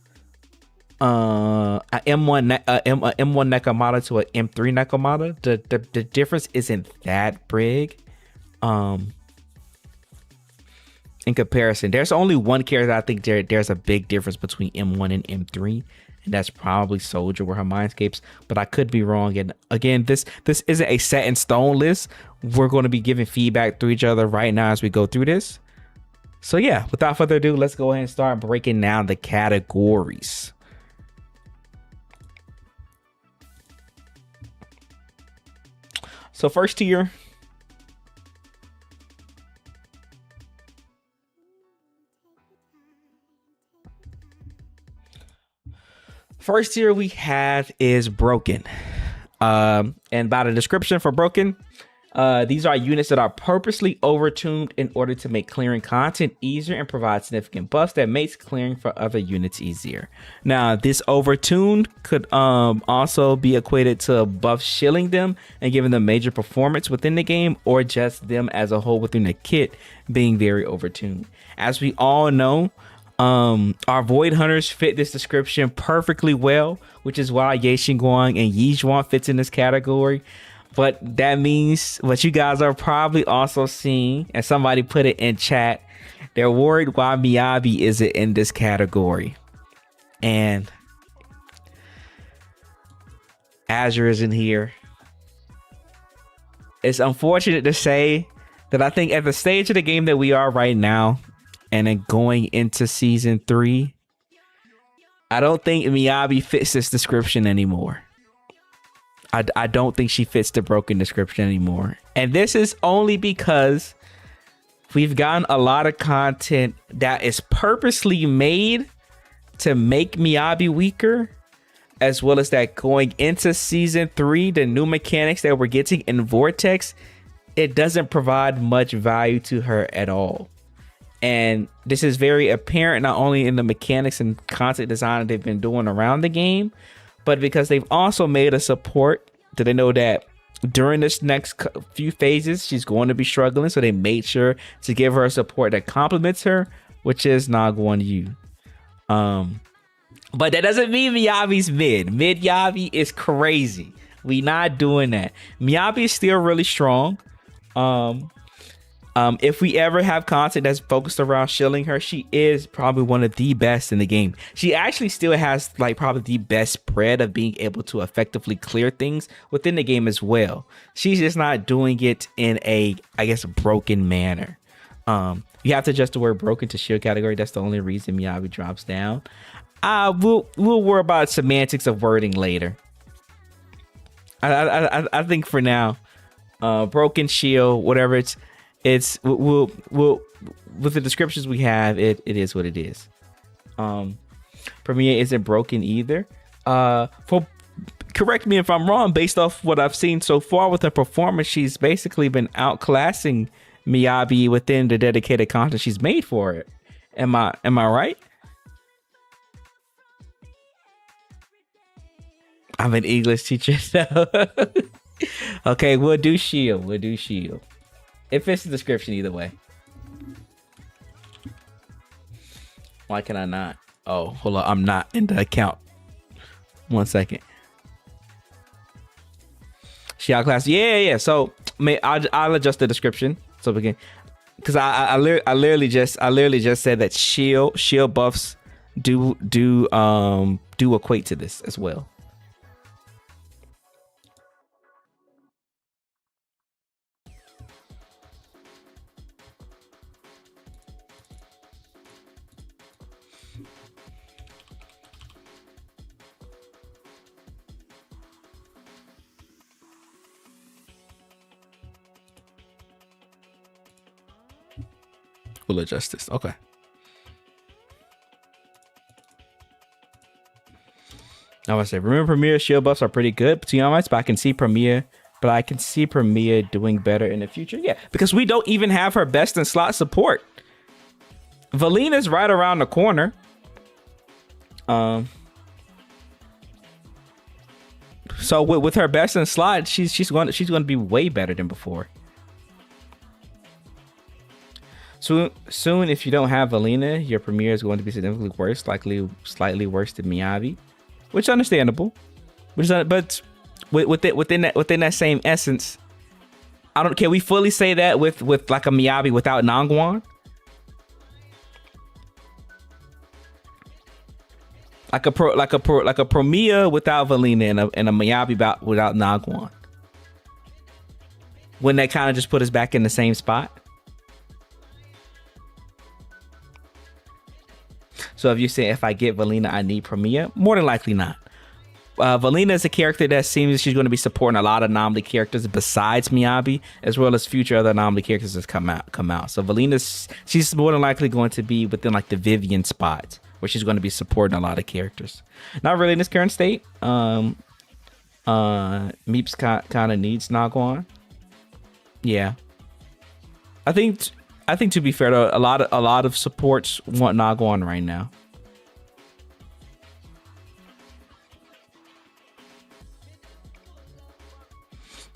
A: M1 Nekomata to a M3 Nekomata, the difference isn't that big in comparison. There's only one character I think there's a big difference between M1 and M3, and that's probably Soldier with her mindscapes, but I could be wrong. And again, this isn't a set in stone list. We're going to be giving feedback to each other right now as we go through this. So yeah, without further ado, let's go ahead and start breaking down the categories. So first tier, we have is Broken. And by the description for Broken, these are units that are purposely overtuned in order to make clearing content easier and provide significant buffs that makes clearing for other units easier. Now, this overtuned could also be equated to buff shielding them and giving them major performance within the game, or just them as a whole within the kit being very overtuned. As we all know, our Void Hunters fit this description perfectly well, which is why Ye Xinguang and Yizhuan fits in this category. But that means what you guys are probably also seeing, and somebody put it in chat, they're worried why Miyabi isn't in this category. And Azure isn't here. It's unfortunate to say that I think at the stage of the game that we are right now, and then going into season 3, I don't think Miyabi fits this description anymore. I don't think she fits the Broken description anymore. And this is only because we've gotten a lot of content that is purposely made to make Miyabi weaker, as well as that going into season 3, the new mechanics that we're getting in Vortex, it doesn't provide much value to her at all. And this is very apparent not only in the mechanics and content design that they've been doing around the game, but because they've also made a support that they know that during this next few phases, she's going to be struggling. So they made sure to give her a support that complements her, which is Nagwan Yu. But that doesn't mean Miyabi's mid. Mid Yabi is crazy. We not doing that. Miyabi is still really strong. If we ever have content that's focused around shielding her, she is probably one of the best in the game. She actually still has like probably the best spread of being able to effectively clear things within the game as well. She's just not doing it in a, I guess, broken manner. You have to adjust the word broken to shield category. That's the only reason Miyabi drops down. We'll worry about semantics of wording later. I think for now, broken shield, whatever it's we'll with the descriptions we have, it is what it is. Premiere isn't broken either. Correct me if I'm wrong, based off what I've seen so far with her performance, she's basically been outclassing Miyabi within the dedicated content she's made for it. Am I right? I'm an English teacher, so okay, we'll do shield. We'll do shield. It fits the description either way. Why can I not? Oh, hold on. I'm not in the account. 1 second. Shield class. Yeah. So I'll adjust the description so we can, because I literally just said that shield buffs do equate to this as well. We'll adjust this. Okay. I was say, remember Premiere shield buffs are pretty good, to be honest, but I can see Premiere doing better in the future. Yeah, because we don't even have her best in slot support. Valina's right around the corner. So with her best in slot, she's going to be way better than before. Soon, if you don't have Valina, your Premiere is going to be significantly worse, likely slightly worse than Miyabi, which is understandable. But within that same essence, can we fully say that with like a Miyabi without Nangwan? Like a Premiere without Valina and a Miyabi without Nangwan. Wouldn't that kind of just put us back in the same spot? So if you say, if I get Valina, I need Premiere, more than likely not. Valina is a character that seems she's going to be supporting a lot of anomaly characters besides Miyabi, as well as future other anomaly characters that come out. So she's more than likely going to be within like the Vivian spot, where she's going to be supporting a lot of characters. Not really in this current state. Meeps kind of needs Nagwan. Yeah. I think to be fair though, a lot of supports want Nagwan right now.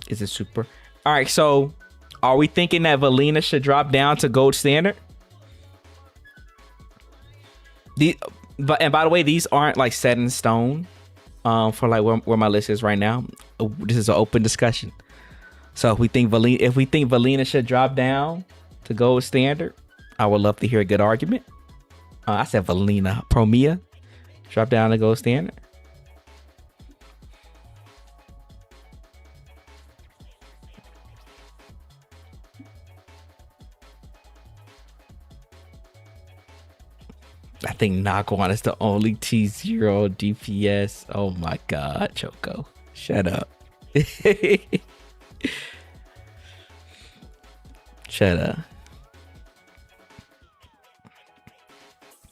A: Is it super? All right, so are we thinking that Valina should drop down to gold standard? And by the way, these aren't like set in stone for like where my list is right now. This is an open discussion. So if we think Valina should drop down to gold standard, I would love to hear a good argument. I said Valina. Premiere drop down to gold standard. I think Nagwan is the only T0 DPS. Oh my god, Choco. Shut up. Shut up.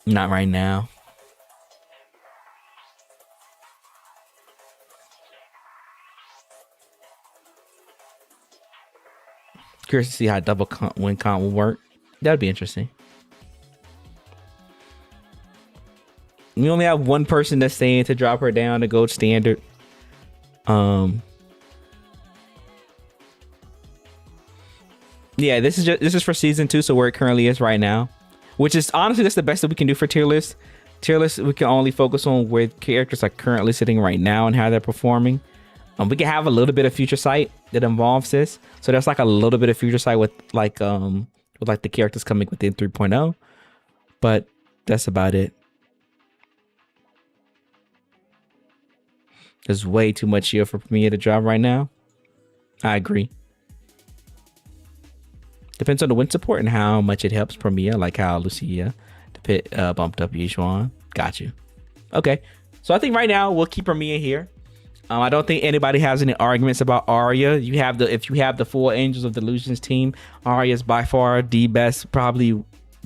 A: Not right now. Curious to see how double win count will work. That'd be interesting. We only have one person that's saying to drop her down to gold standard. Yeah, this is for season 2, so where it currently is right now, which is honestly that's the best that we can do for tier list. Tier list, we can only focus on where characters are currently sitting right now and how they're performing. We can have a little bit of future sight that involves this, so there's like a little bit of future sight with like the characters coming within 3.0, but that's about it. There's way too much here for Premiere to drop right now. I agree. Depends on the win support and how much it helps Premiere, like how Lucia bumped up Yishuan. Got you. Okay, so I think right now we'll keep Premiere here. I don't think anybody has any arguments about Arya. If you have the full Angels of Delusions team, Arya is by far the best, probably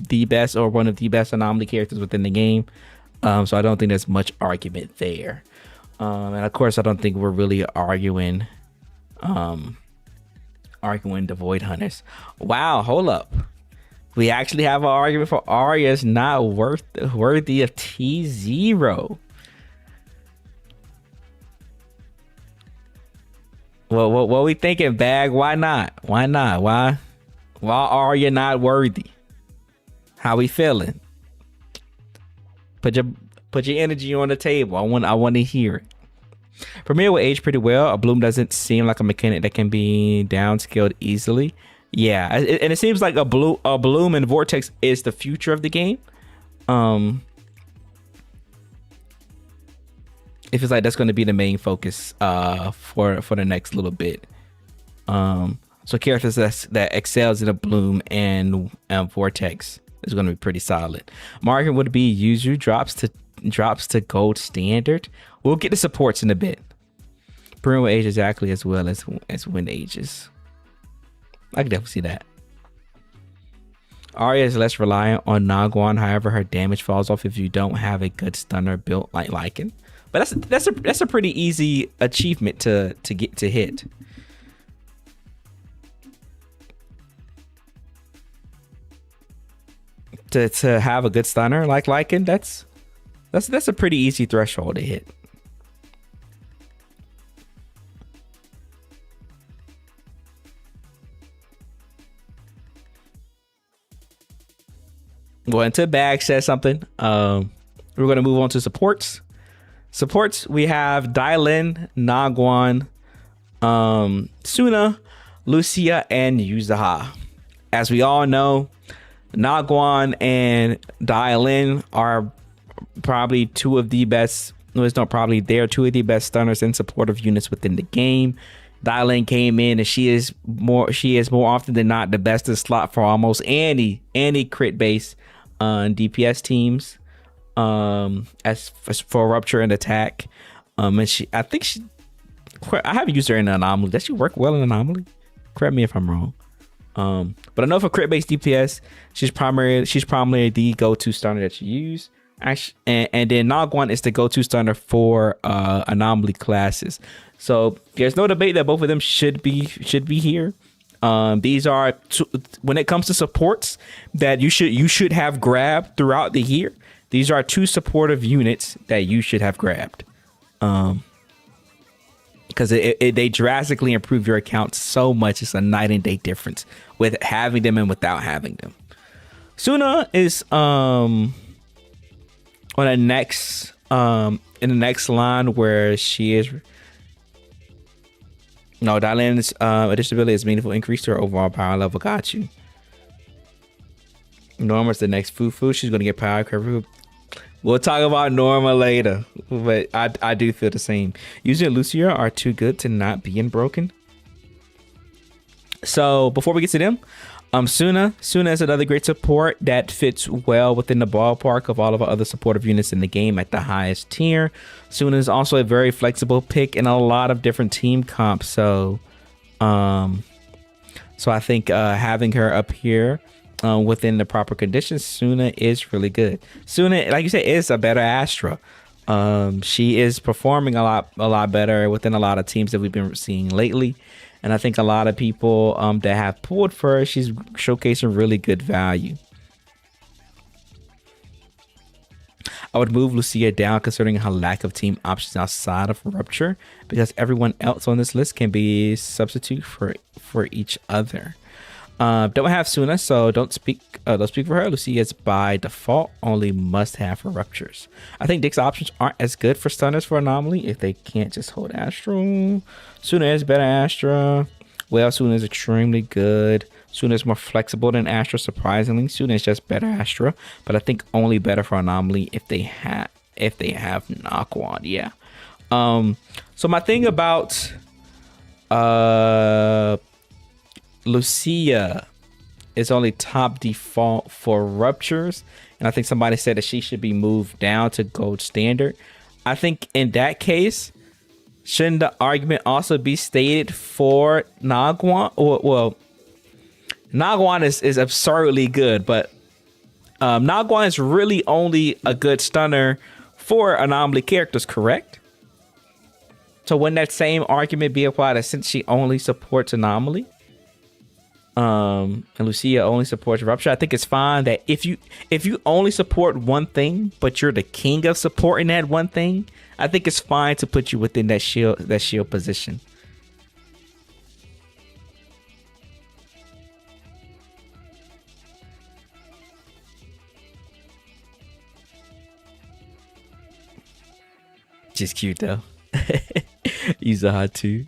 A: the best or one of the best anomaly characters within the game. So I don't think there's much argument there. And of course, I don't think we're really arguing the Void Hunters. Wow, hold up. We actually have an argument for Arya is not worthy of T0. Well, what we thinking, Bag? Why not? Why not? Why are you not worthy? How we feeling? Put your energy on the table. I want to hear it. Premier will age pretty well. A bloom doesn't seem like a mechanic that can be downscaled easily. Yeah, and it seems like a bloom and vortex is the future of the game. It feels like that's going to be the main focus for the next little bit. So characters that excels in a bloom and vortex is going to be pretty solid. Market would be user drops to gold standard. We'll get the supports in a bit. Bruin will age exactly as well as Wind ages. I can definitely see that. Arya is less reliant on Nagwan. However, her damage falls off if you don't have a good stunner built like Lycan. But that's a pretty easy achievement to get to hit. To have a good stunner like Lycan, that's a pretty easy threshold to hit. Well, until Bag says something, we're going to move on to supports. Supports, we have Dylin, Nagwan, Suna, Lucia, and Yuzaha. As we all know, Nagwan and Dylin are probably two of the best. No, it's not probably. They're two of the best stunners and supportive units within the game. Dylin came in and she is more often than not the best in slot for almost any crit base DPS teams. As for rupture and attack, and I haven't used her in Anomaly. Does she work well in Anomaly? Correct me if I'm wrong. But I know for crit based DPS, she's primarily the go-to stunner that you use. Actually, and then Nagwan is the go-to stunner for Anomaly classes. So there's no debate that both of them should be here. These are when it comes to supports that you should have grabbed throughout the year. These are two supportive units that you should have grabbed, because they drastically improve your account so much. It's a night and day difference with having them and without having them. Suna is on the next in the next line where she is. No, Dylan's additional ability is meaningful increase to her overall power level. Got you. Norma's the next Fufu. She's gonna get power curve. We'll talk about Norma later, but I do feel the same. Usually Lucia are too good to not being broken. So before we get to them, Suna is another great support that fits well within the ballpark of all of our other supportive units in the game at the highest tier. Suna is also a very flexible pick in a lot of different team comps. So I think having her up here within the proper conditions, Suna is really good. Suna, like you said, is a better Astra. She is performing a lot better within a lot of teams that we've been seeing lately. And I think a lot of people that have pulled for her, she's showcasing really good value. I would move Lucia down considering her lack of team options outside of Rupture, because everyone else on this list can be substitute for each other. Don't have Suna, so don't speak for her. Lucia is by default only must have for Ruptures. I think Dick's options aren't as good for stunners for Anomaly if they can't just hold Astro. Suna is better Astra. Well, Suna is extremely good. Suna is more flexible than Astra, surprisingly. Suna is just better Astra, but I think only better for Anomaly if they have Nagwan. Yeah. So my thing about Lucia is only top default for Ruptures, and I think somebody said that she should be moved down to gold standard. I think in that case, shouldn't the argument also be stated for Nagwan? Well, Nagwan is absurdly good, but Nagwan is really only a good stunner for Anomaly characters, correct? So wouldn't that same argument be applied since she only supports Anomaly? And Lucia only supports Rupture? I think it's fine that if you only support one thing, but you're the king of supporting that one thing, I think it's fine to put you within that shield position. Just cute though. Yuzaha too.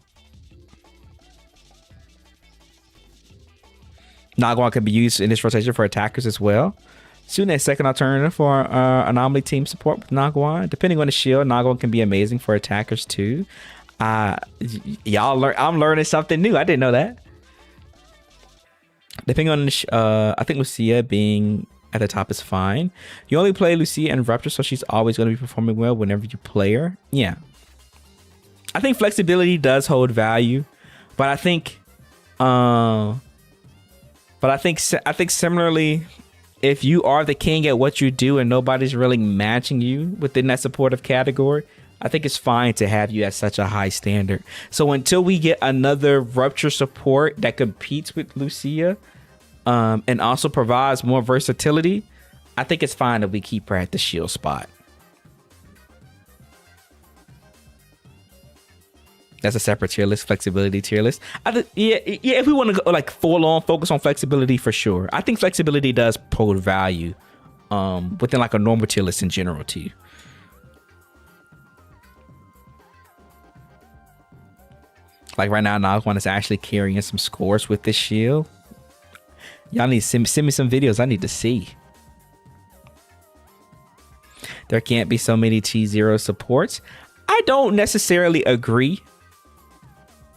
A: Nagwan can be used in this rotation for attackers as well. Soon a second alternative for anomaly team support with Nagwan. Depending on the shield, Nagwan can be amazing for attackers too. Y'all learn. I'm learning something new. I didn't know that. Depending on the I think Lucia being at the top is fine. You only play Lucia and Rupture, so she's always going to be performing well whenever you play her. Yeah. I think flexibility does hold value, but I think similarly, if you are the king at what you do and nobody's really matching you within that supportive category, I think it's fine to have you at such a high standard. So until we get another Rupture support that competes with Lucia, and also provides more versatility, I think it's fine that we keep her at the shield spot. That's a separate tier list, flexibility tier list. Yeah, if we want to go like full on focus on flexibility, for sure. I think flexibility does hold value within like a normal tier list in general too. Like right now, Nagwan is actually carrying some scores with this shield. Y'all need to send me some videos I need to see. There can't be so many T0 supports. I don't necessarily agree,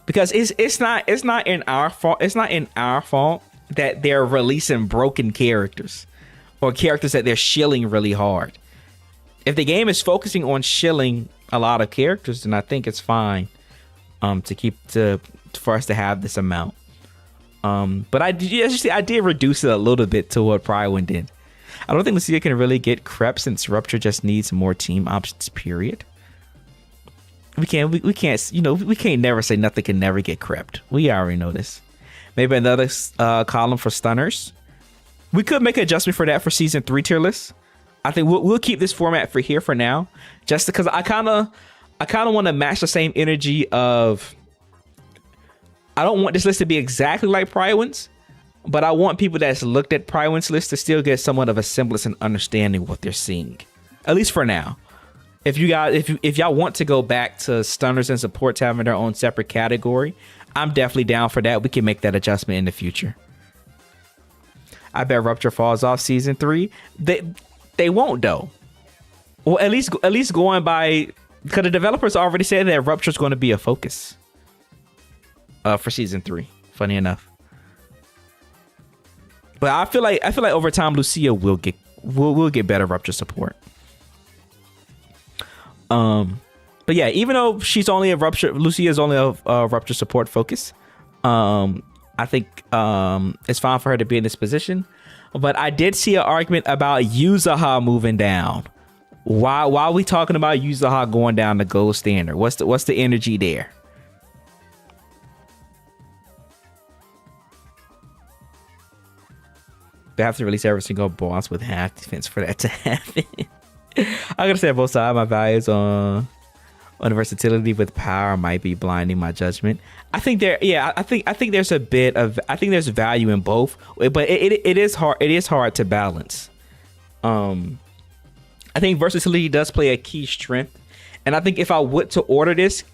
A: because it's not in our fault. It's not in our fault that they're releasing broken characters or characters that they're shilling really hard. If the game is focusing on shilling a lot of characters, then I think it's fine for us to have this amount. But I did reduce it a little bit to what prior one did. I don't think Lucia can really get crept since Rupture just needs more team options, period. We can't, you know, we can't never say nothing can never get crept. We already know this. Maybe another column for stunners. We could make an adjustment for that for season 3 tier list. I think we'll keep this format for here for now, just because I kind of want to match the same energy of. I don't want this list to be exactly like prior ones, but I want people that's looked at prior ones list to still get somewhat of a semblance and understanding what they're seeing, at least for now. If y'all want to go back to stunners and supports having their own separate category, I'm definitely down for that. We can make that adjustment in the future. I bet Rupture falls off season 3. They won't though. Well, at least going by, because the developers already said that Rupture is going to be a focus. For season 3, funny enough. But I feel like over time Lucia will get better Rupture support. But yeah, even though she's only Lucia is only a Rupture support focus. I think it's fine for her to be in this position. But I did see an argument about Yuzaha moving down. Why are we talking about Yuzaha going down to gold standard? What's the energy there? They have to release every single boss with half defense for that to happen. I'm gonna say both sides. My values on versatility with power might be blinding my judgment. I think I think there's a bit of, I think there's value in both, but it is hard. It is hard to balance. I think versatility does play a key strength, and I think if I would to order this,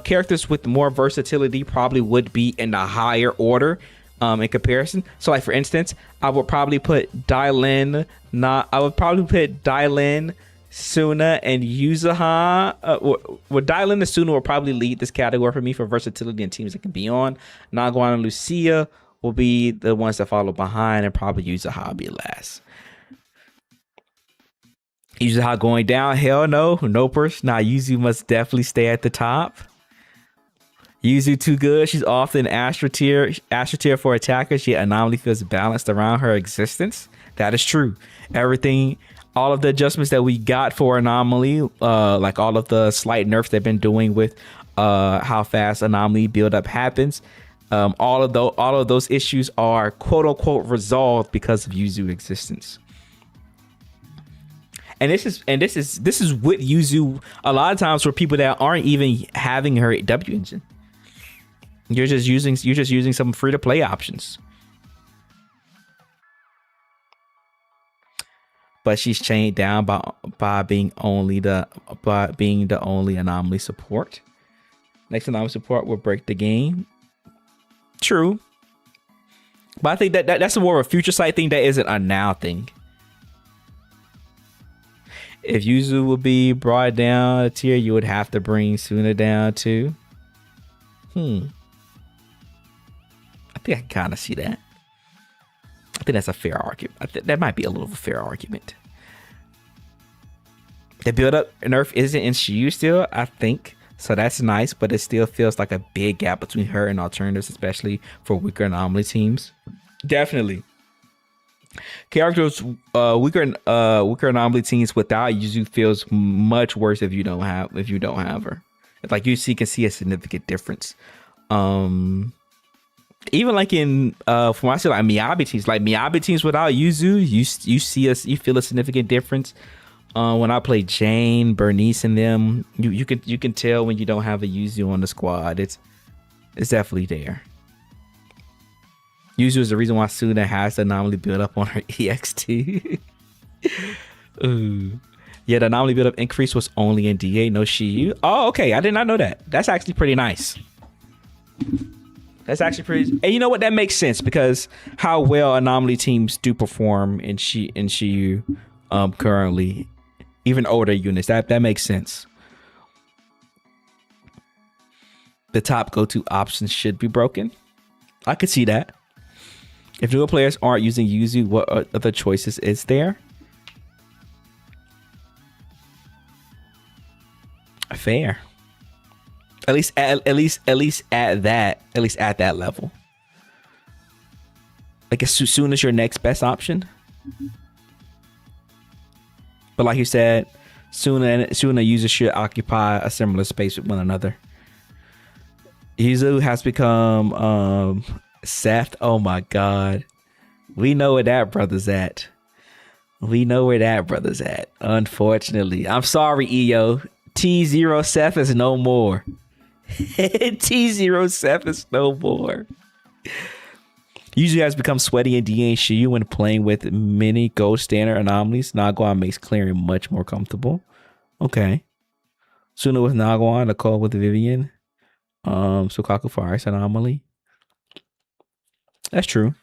A: characters with more versatility probably would be in the higher order in comparison. So like for instance, I would probably put Dylan, Suna, and Yuzaha. Dylan and Suna will probably lead this category for me for versatility and teams that can be on. Nagwan and Lucia will be the ones that follow behind, and probably Yuzaha will be last. Yuzaha going down? Hell no. Nopers. Nah, Yuzu must definitely stay at the top. Yuzu too good. She's often Astro tier for attackers, yet Anomaly feels balanced around her existence. That is true. Everything, all of the adjustments that we got for Anomaly, like all of the slight nerfs they've been doing with how fast Anomaly build up happens, all of those issues are quote unquote resolved because of Yuzu existence. And this is with Yuzu a lot of times for people that aren't even having her W engine. You're just using some free to play options. but she's chained down by being the only anomaly support. Next anomaly support will break the game. True, but I think that's more of a future sight thing. That isn't a now thing. If Yuzu would be brought down a tier, you would have to bring Suna down too. I think I can kind of see that. I think that's a fair argument. That might be a little of a fair argument. The build up nerf isn't in Shiyu still, I think. So that's nice, but it still feels like a big gap between her and alternatives, especially for weaker anomaly teams. Definitely. Characters weaker anomaly teams without Yuzu feels much worse if you don't have her. Like you can see a significant difference. Even like in from what I see, like Miyabi teams without Yuzu, you feel a significant difference. When I play Jane, Bernice, and them, you can tell when you don't have a Yuzu on the squad. It's definitely there. Yuzu is the reason why Suna has the anomaly build up on her EXT. Ooh. Yeah, the anomaly build up increase was only in DA, no Shiyu. Oh, okay, I did not know that. That's actually pretty nice. That's actually pretty. And you know what? That makes sense because how well anomaly teams do perform in Shiyu currently, even older units. That makes sense. The top go-to options should be broken. I could see that. If newer players aren't using Yuzu, what other choices is there? Fair. At least at that level. Like as soon as your next best option. But like you said, Suna users should occupy a similar space with one another. Yuzu has become Seth. Oh my god. We know where that brother's at. Unfortunately. I'm sorry, EO. T0 Seth is no more. T0 Seth is no more. Yuzu has become sweaty in DA and Shiyu when playing with many gold standard anomalies. Nagwan makes clearing much more comfortable. Okay. Suna with Nagwan, Nicole with Vivian. Sukaku for Ice Anomaly. That's true.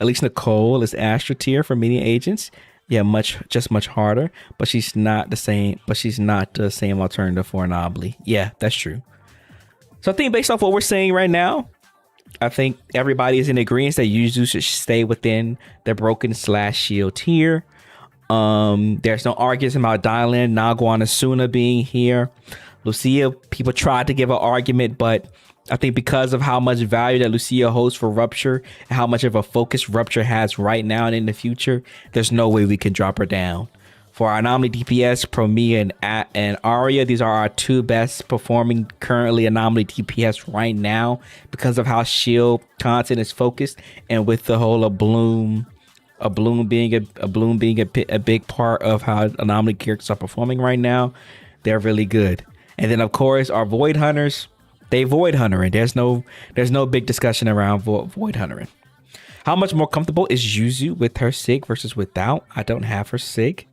A: At least Nicole is Astra tier for media agents. Yeah, much harder, but she's not the same alternative for Anomaly. Yeah, that's true. So I think based off what we're saying right now, I think everybody is in agreement that Yuzu should stay within the broken/shield tier. There's no arguments about Dylan, Nagwan, and Suna being here. Lucia, people tried to give an argument, but I think because of how much value that Lucia holds for Rupture and how much of a focus Rupture has right now and in the future, there's no way we can drop her down. For our Anomaly DPS, Promia and Arya, these are our two best performing currently Anomaly DPS right now because of how Shield content is focused, and with the whole Bloom being a big part of how Anomaly characters are performing right now, they're really good. And then of course our Void Hunters, they Void Huntering. There's no big discussion around Void Huntering. How much more comfortable is Yuzu with her Sig versus without? I don't have her Sig.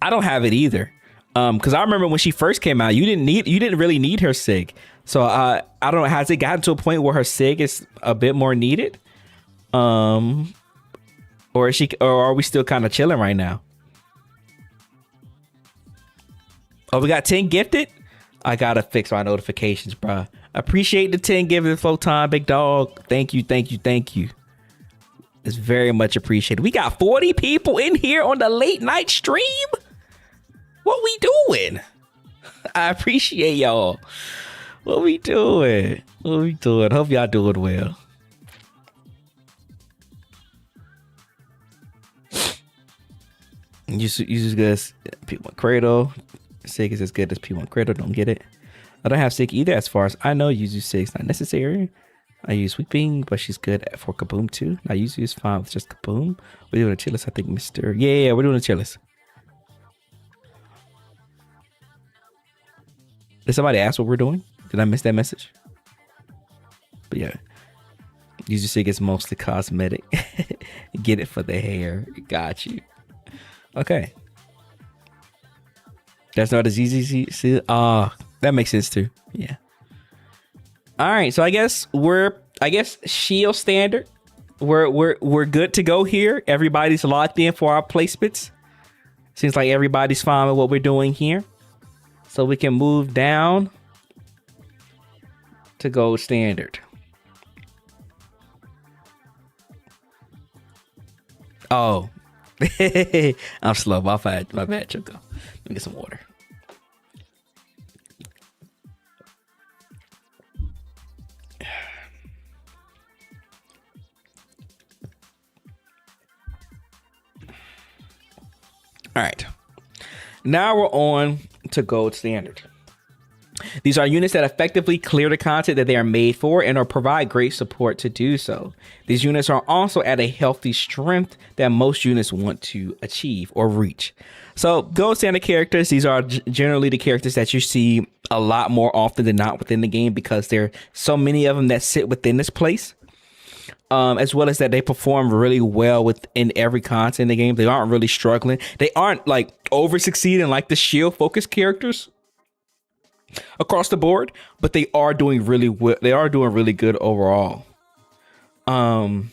A: I don't have it either. Because I remember when she first came out, you didn't really need her Sig. So I don't know, has it gotten to a point where her Sig is a bit more needed? Or are we still kind of chilling right now? Oh, we got 10 gifted? I gotta fix my notifications, bruh. Appreciate the 10 gifted Photon, big dog. Thank you. It's very much appreciated. We got 40 people in here on the late night stream. What we doing? I appreciate y'all. What we doing? Hope y'all doing well. You just guys P1 Cradle. Sig is as good as P1 Cradle. Don't get it. I don't have Sig either. As far as I know, Yuzu Sig is not necessary. I use Sweeping, but she's good for Kaboom too. Now Yuzu is fine with just Kaboom. We're doing a chill list, I think, Mr. Yeah, we're doing a chill list. Did somebody ask what we're doing? Did I miss that message? But yeah. You just think it's mostly cosmetic. Get it for the hair. Got you. Okay. That's not as easy. See, that makes sense too. Yeah. All right. So I guess shield standard. We're good to go here. Everybody's locked in for our placements. Seems like everybody's fine with what we're doing here. So we can move down to gold standard. Oh, I'm slow. My bad, Choco. Let me get some water. All right. Now we're on to gold standard. These are units that effectively clear the content that they are made for and or provide great support to do so. These units are also at a healthy strength that most units want to achieve or reach. So gold standard characters, these are generally the characters that you see a lot more often than not within the game because there are so many of them that sit within this place. As well as that they perform really well within every content in the game. They aren't really struggling. They aren't like over succeeding like the shield focused characters across the board, but they are doing really well. They are doing really good overall. And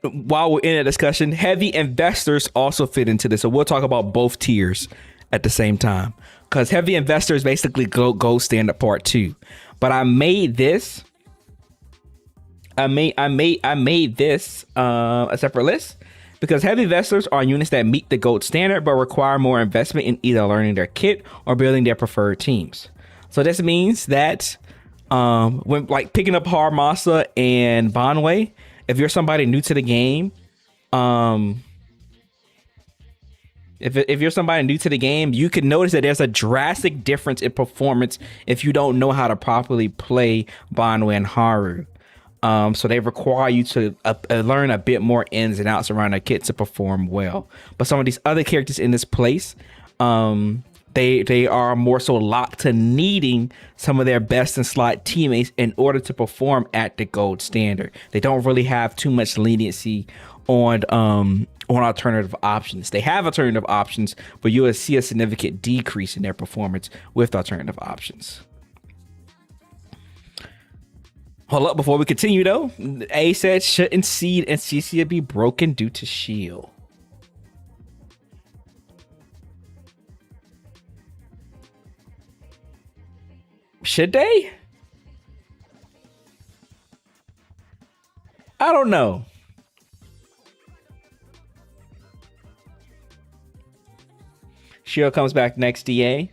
A: while we're in a discussion, heavy investors also fit into this. So we'll talk about both tiers at the same time because heavy investors basically go stand up part 2. But I made this. I made this a separate list because heavy investors are units that meet the gold standard but require more investment in either learning their kit or building their preferred teams. So this means that when like picking up Haramasa and Banwei, if you're somebody new to the game, if you're somebody new to the game, you can notice that there's a drastic difference in performance if you don't know how to properly play Banwei and Haru. So they require you to learn a bit more ins and outs around their kit to perform well. But some of these other characters in this place, they are more so locked to needing some of their best in slot teammates in order to perform at the gold standard. They don't really have too much leniency on alternative options. They have alternative options, but you will see a significant decrease in their performance with alternative options. Hold up, before we continue though, A said shouldn't Seed and Cecia be broken due to shield? Should they? I don't know. Shield comes back next DA.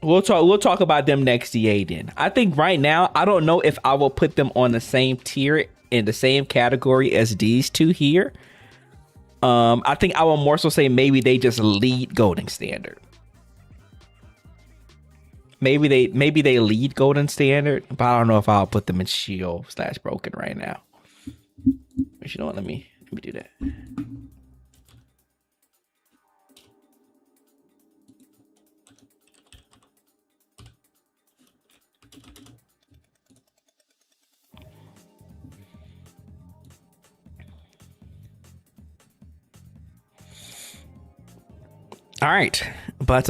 A: We'll talk about them next DA then. I think right now, I don't know if I will put them on the same tier in the same category as these two here. I think I will more so say maybe they just lead Golden Standard. Maybe they lead Golden Standard, but I don't know if I'll put them in Shield / Broken right now. But you know what? Let me do that. All right, but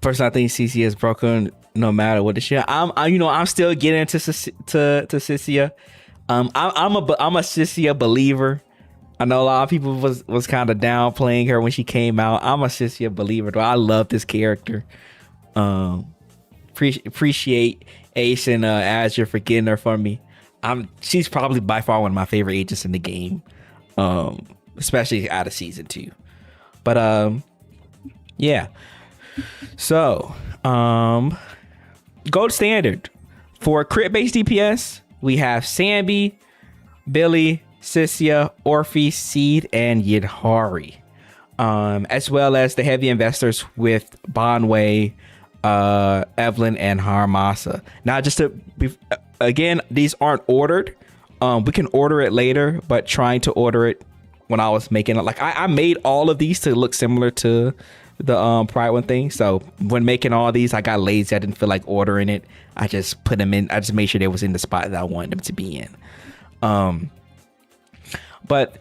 A: first I think CC is broken no matter what the shit. I'm still getting into Cecia. I'm a Cecia believer. I know a lot of people was kind of downplaying her when she came out. I'm a Cecia believer though. I love this character. Appreciate Ace and Azure for getting her for me. She's probably by far one of my favorite agents in the game, especially out of season 2. But yeah. So gold standard for crit based DPS, we have Sambi, Billy, Cecia, Orphe, Seed, and Yidhari, as well as the heavy investors with Banwei, Evelyn, and Haramasa. Now, just to again, these aren't ordered. We can order it later, but trying to order it when I was making it, like I made all of these to look similar to Pride one thing. So when making all these, I got lazy. I didn't feel like ordering it. I just put them in. I just made sure they was in the spot that I wanted them to be in. But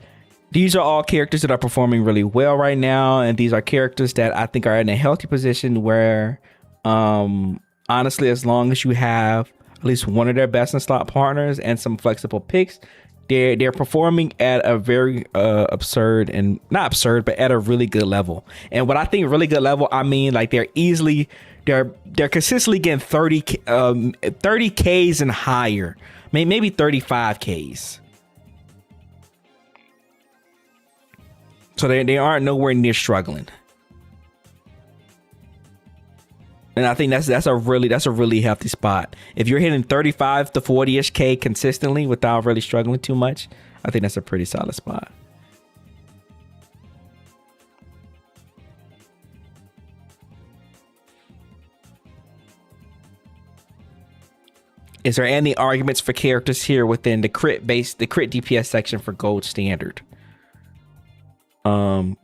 A: these are all characters that are performing really well right now, and these are characters that I think are in a healthy position where, honestly, as long as you have at least one of their best in slot partners and some flexible picks, they're performing at a very absurd, and not absurd, but at a really good level. And what I think really good level, I mean like they're consistently getting 30 Ks and higher, maybe 35 Ks. So they aren't nowhere near struggling. And I think that's a really healthy spot. If you're hitting 35 to 40-ish K consistently without really struggling too much, I think that's a pretty solid spot. Is there any arguments for characters here within the crit DPS section for gold standard?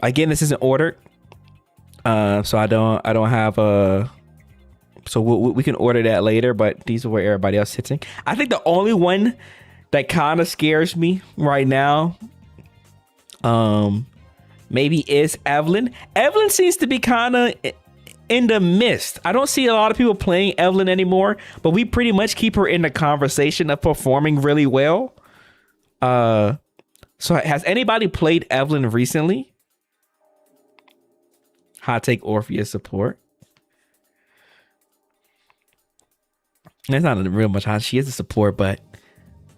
A: Again, this isn't ordered, so I don't have a. So we can order that later, but these are where everybody else sits in. I think the only one that kind of scares me right now, maybe is Evelyn. Evelyn seems to be kind of in the mist. I don't see a lot of people playing Evelyn anymore, but we pretty much keep her in the conversation of performing really well. So has anybody played Evelyn recently? Hot take Orpheus support. That's not real much hot. She is a support, but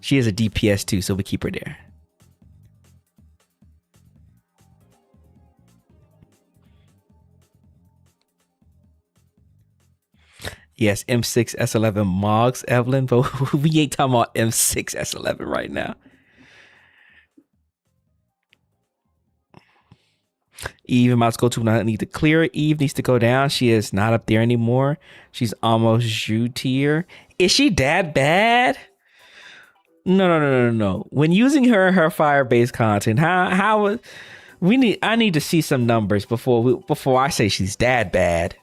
A: she is a DPS too, so we keep her there. Yes, M6 S11 Mogs Evelyn, but we ain't talking about M6 S11 right now. Eve might go to not need to clear. Eve needs to go down. She is not up there anymore. She's almost Jué tier. Is she that bad? No. When using her fire-based content, I need to see some numbers before I say she's that bad.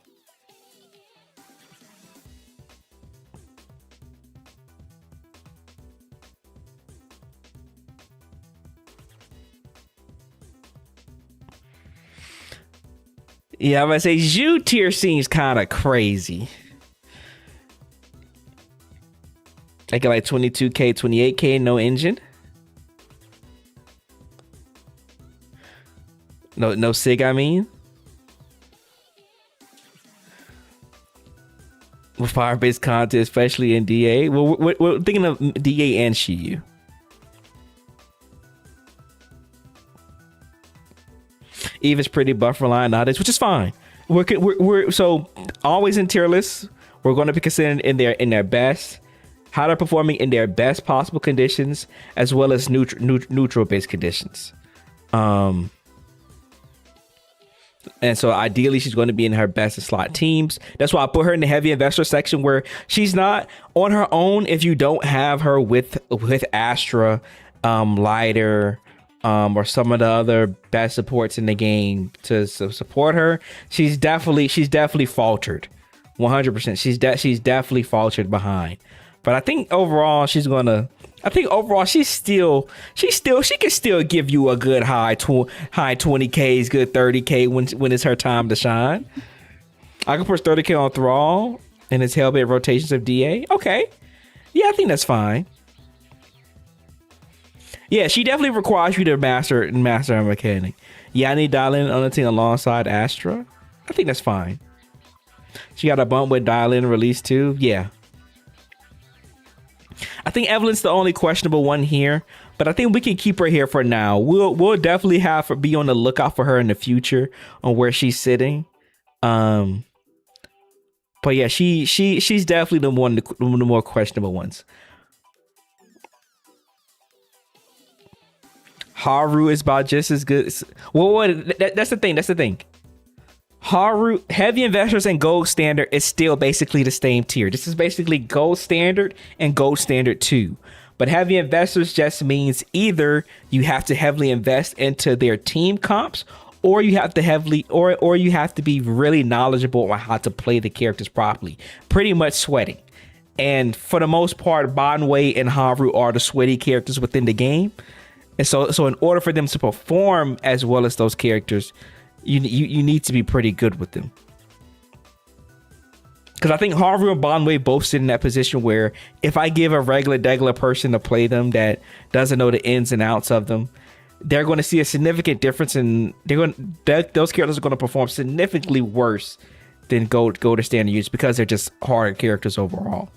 A: Yeah, I'm gonna say Jué tier seems kind of crazy. I get like 22K, 28K, no engine. No SIG, I mean. With fire-based content, especially in DA. Well, we're thinking of DA and Shiyu. Eve is pretty buffer line nowadays, which is fine. We're so always in tier lists. We're going to be considered in their best, how they're performing in their best possible conditions, as well as neutral based conditions. And so ideally she's going to be in her best slot teams. That's why I put her in the heavy investor section, where she's not on her own. If you don't have her with Astra, Lighter, or some of the other best supports in the game to support her, she's definitely faltered. 100%. She's definitely faltered behind. But I think overall she can still give you a good high 20Ks, good 30K when it's her time to shine. I can push 30K on Thrall and his Hellbait rotations of DA. Okay. Yeah, I think that's fine. Yeah, she definitely requires you to master her mechanic. Yeah, I need Dial-In on the team alongside Astra. I think that's fine. She got a bump with Dial-In release too. Yeah. I think Evelyn's the only questionable one here, but I think we can keep her here for now. We'll definitely have her be on the lookout for her in the future on where she's sitting. But yeah, she's definitely one of the more questionable ones. Haru is about just as good. Well, that's the thing. Haru, heavy investors, and gold standard is still basically the same tier. This is basically gold standard and gold standard 2. But heavy investors just means either you have to heavily invest into their team comps, or you have to heavily, or you have to be really knowledgeable on how to play the characters properly. Pretty much sweating. And for the most part, Banwei and Haru are the sweaty characters within the game. And so in order for them to perform as well as those characters, you need to be pretty good with them. Because I think Haru and Banwei both sit in that position where if I give a regular person to play them that doesn't know the ins and outs of them, they're going to see a significant difference in those characters are going to perform significantly worse than go to standard use because they're just harder characters overall.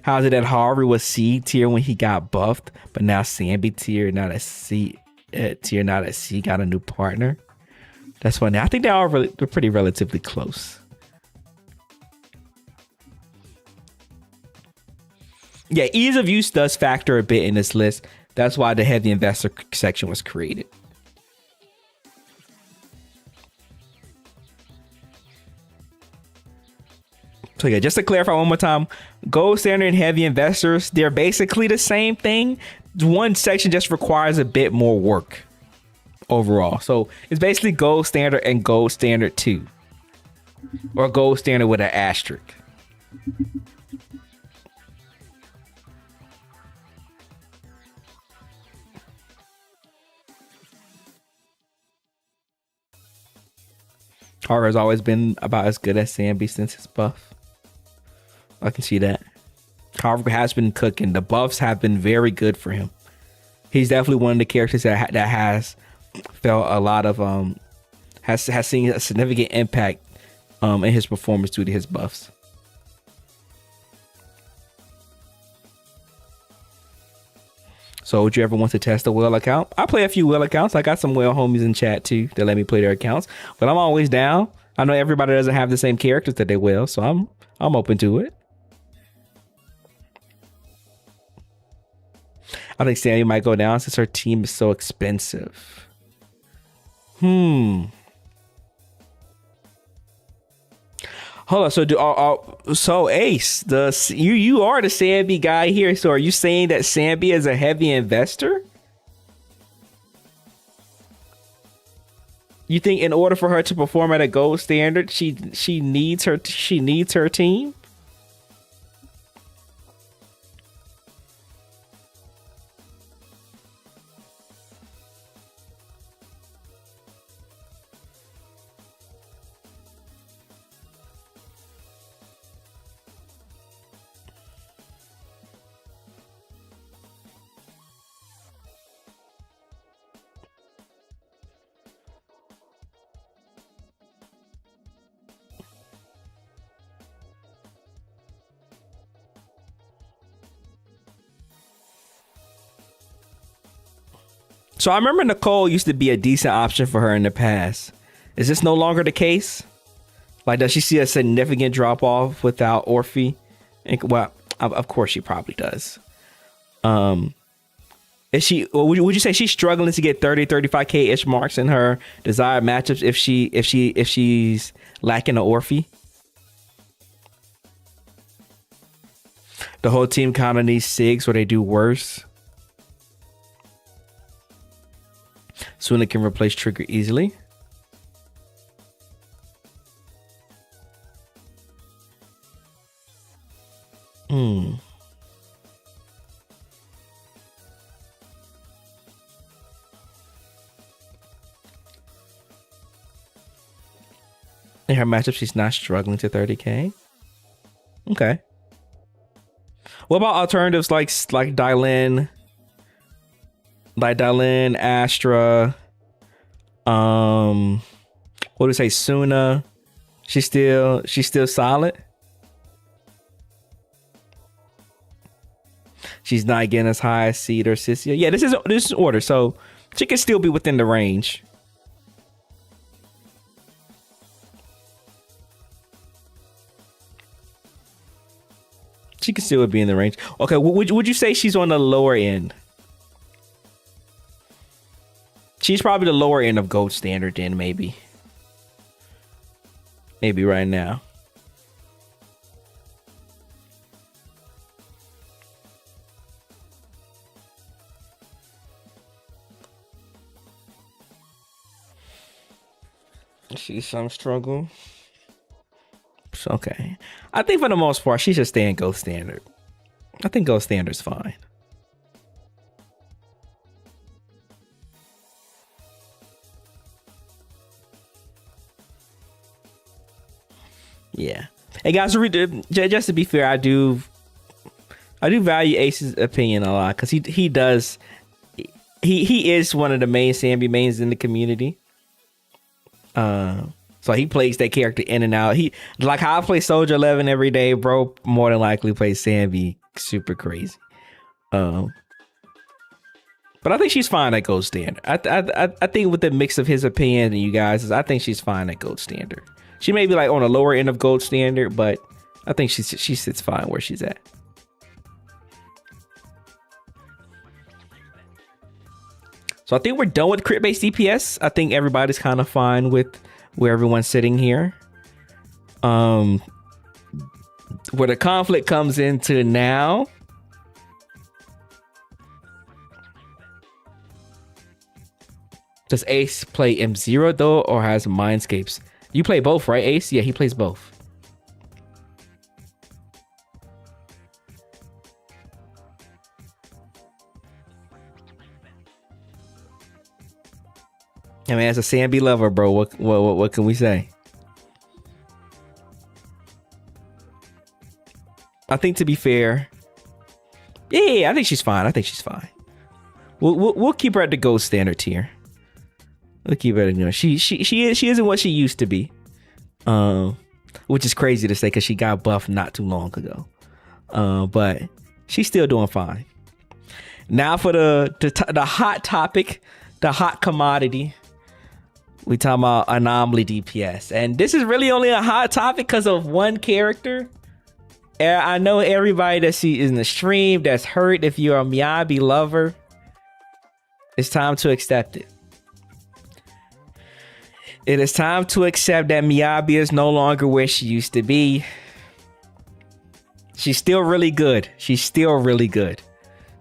A: How's it that Haru was C tier when he got buffed, but now Sambi tier, now that C tier, now that C got a new partner? That's funny. I think they're pretty relatively close. Yeah, ease of use does factor a bit in this list. That's why the heavy investor section was created. So yeah, just to clarify one more time, gold standard and heavy investors, they're basically the same thing. One section just requires a bit more work overall. So it's basically gold standard and gold standard 2, or gold standard with an asterisk. Haru has always been about as good as Sambi since his buff. I can see that. Haru has been cooking. The buffs have been very good for him. He's definitely one of the characters that has felt a lot of has seen a significant impact in his performance due to his buffs. So would you ever want to test a whale account? I play a few whale accounts. I got some whale homies in chat too that let me play their accounts, but I'm always down. I know everybody doesn't have the same characters that they will, so I'm open to it. I think Sammy might go down since her team is so expensive. Hold on. So Ace, you are the Sambi guy here. So are you saying that Sambi is a heavy investor? You think in order for her to perform at a gold standard, she needs her team? So I remember Nicole used to be a decent option for her in the past. Is this no longer the case? Like, does she see a significant drop off without Orphe? Well, of course she probably does. Is she? Would you say she's struggling to get 35k ish marks in her desired matchups if she's lacking an Orphe? The whole team kind of needs SIGs where they do worse. Suna can replace Trigger easily. And her matchup, she's not struggling to 30k. Okay. What about alternatives like Dylan? Like Dylan, Astra, what do we say, Suna? She's still solid. She's not getting as high as Seed or Sissia. Yeah, this is order, so she can still be within the range. She can still be in the range. Okay, would you say she's on the lower end? She's probably the lower end of gold standard then, maybe. Maybe right now. See some struggle. It's okay. I think for the most part, she should stay in Gold Standard. I think Gold Standard's fine. Yeah. Hey guys, just to be fair, I do value Ace's opinion a lot because he is one of the main Sambi mains in the community. So he plays that character in and out. He like how I play Soldier 11 every day, bro. More than likely plays Sambi super crazy. But I think she's fine at Gold Standard. I think with the mix of his opinion and you guys, I think she's fine at Gold Standard. She may be like on the lower end of Gold Standard, but I think she sits fine where she's at. So I think we're done with crit-based DPS. I think everybody's kind of fine with where everyone's sitting here. Where the conflict comes into now. Does Ace play M0 though, or has Mindscapes? You play both, right, Ace? Yeah, he plays both. I mean, as a Sambi lover, bro, what can we say? I think to be fair, yeah, I think she's fine. I think she's fine. We'll keep her at the Gold Standard tier. We'll keep her at, you know, she isn't what she used to be, which is crazy to say because she got buffed not too long ago. But she's still doing fine. Now for the hot topic, the hot commodity. We talking about anomaly DPS, and this is really only a hot topic because of one character. I know everybody that sees in the stream that's hurt. If you're a Miyabi lover, it's time to accept it. It is time to accept that Miyabi is no longer where she used to be. She's still really good. She's still really good.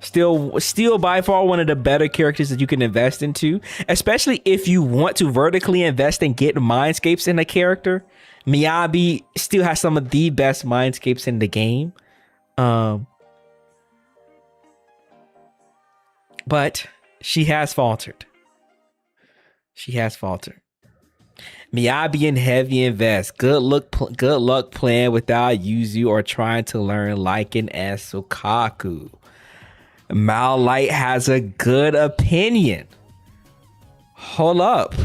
A: Still by far one of the better characters that you can invest into, especially if you want to vertically invest and get mindscapes in a character. Miyabi still has some of the best mindscapes in the game. But she has faltered. Miyabi and heavy invest. Good luck playing without Yuzu or trying to learn Lycan as Sukaku. Light has a good opinion. Hold up.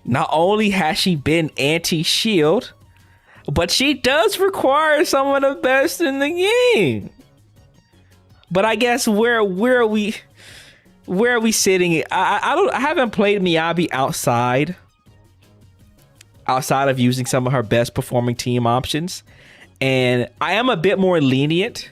A: Not only has she been anti-shield, but she does require some of the best in the game. But I guess where are we sitting? I haven't played Miyabi outside of using some of her best performing team options, and I am a bit more lenient.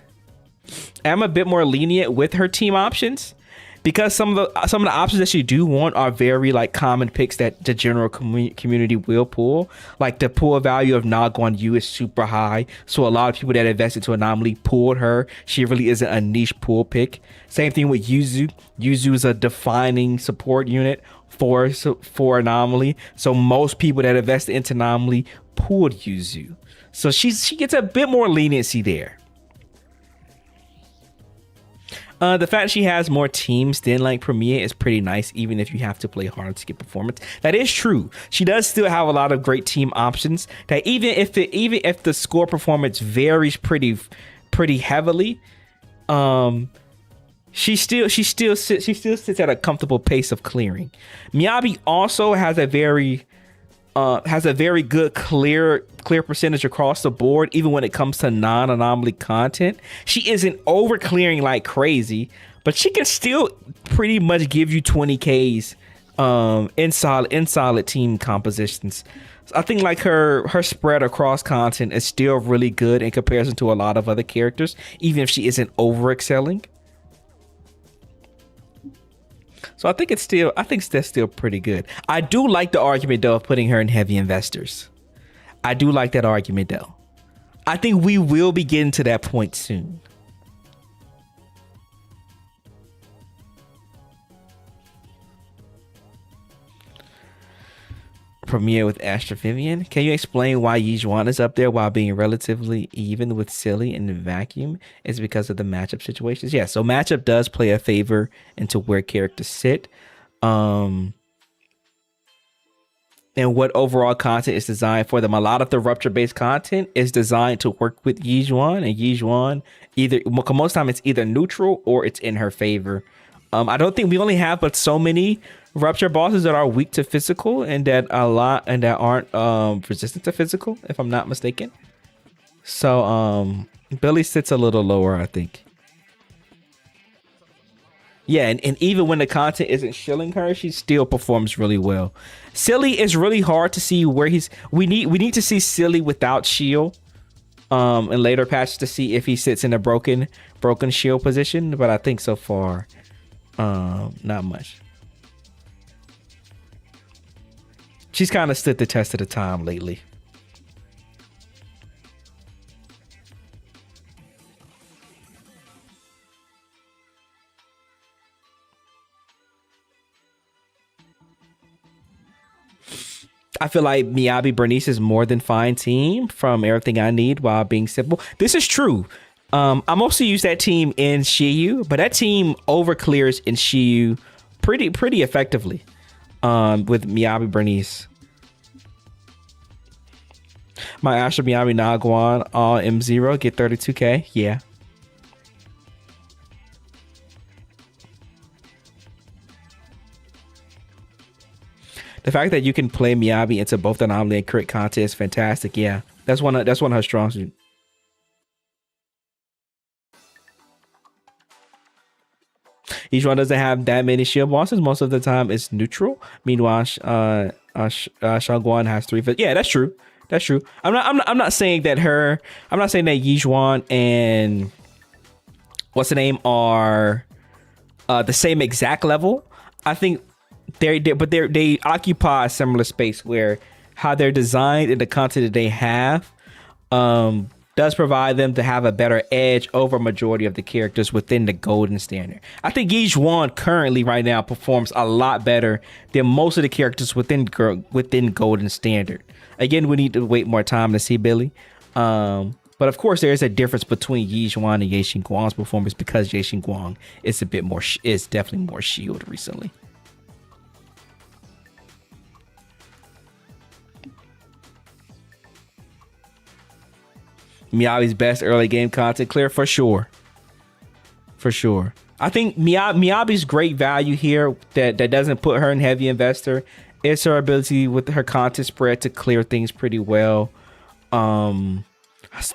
A: With her team options because some of the options that you do want are very like common picks that the general community will pull. Like the pull value of Nagwan Yu is super high, so a lot of people that invest into Anomaly pulled her. She really isn't a niche pull pick. Same thing with Yuzu. Yuzu is a defining support unit for Anomaly, so most people that invest into Anomaly pulled Yuzu. So she gets a bit more leniency there. The fact she has more teams than like Premier is pretty nice, even if you have to play hard to get performance. That is true. She does still have a lot of great team options that even if the score performance varies pretty heavily, she still sits at a comfortable pace of clearing. Miyabi also has a very good clear percentage across the board, even when it comes to non-anomaly content. She isn't over clearing like crazy, but she can still pretty much give you 20Ks in solid team compositions. So I think like her spread across content is still really good in comparison to a lot of other characters, even if she isn't over excelling. So I think that's still pretty good. I do like the argument though of putting her in heavy investors. I do like that argument though. I think we will be getting to that point soon. premiere with Astra Vivian. Can you explain why Yijuan is up there while being relatively even with Silly and Vacuum? Is it because of the matchup situations? Yeah, so matchup does play a favor into where characters sit. And what overall content is designed for them. A lot of the Rupture-based content is designed to work with Yijuan, and Yijuan most time it's either neutral or it's in her favor. I don't think we only have but so many Rupture bosses that are weak to physical and that aren't resistant to physical, if I'm not mistaken. So Billy sits a little lower, I think. Yeah, and even when the content isn't shilling her, she still performs really well. Silly is really hard to see where we need to see Silly without shield in later patches to see if he sits in a broken shield position, but I think so far not much. She's kind of stood the test of the time lately. I feel like Miyabi Bernice is more than fine team from everything I need while being simple. This is true. I mostly use that team in Shiyu, but that team over clears in Shiyu pretty effectively with Miyabi Bernice. My Astra Miyabi Nagwan all M0 get 32k. Yeah. The fact that you can play Miyabi into both the anomaly and crit content is fantastic. Yeah, that's one of her strong suits. Each one doesn't have that many shield bosses. Most of the time, it's neutral. Meanwhile, Shangguan has 3. Yeah, that's true. That's true. I'm not saying that I'm not saying that Yijuan and what's the name are the same exact level. I think they occupy a similar space where how they're designed and the content that they have does provide them to have a better edge over a majority of the characters within the golden standard. I think Yijuan currently right now performs a lot better than most of the characters within golden standard. Again, we need to wait more time to see Billy. But of course, there is a difference between Yijuan and Yexin Guang's performance because Yexin Guang is definitely more shield recently. Miyabi's best early game content clear for sure. For sure. I think Miyabi's great value here that doesn't put her in heavy investor is her ability with her content spread to clear things pretty well. The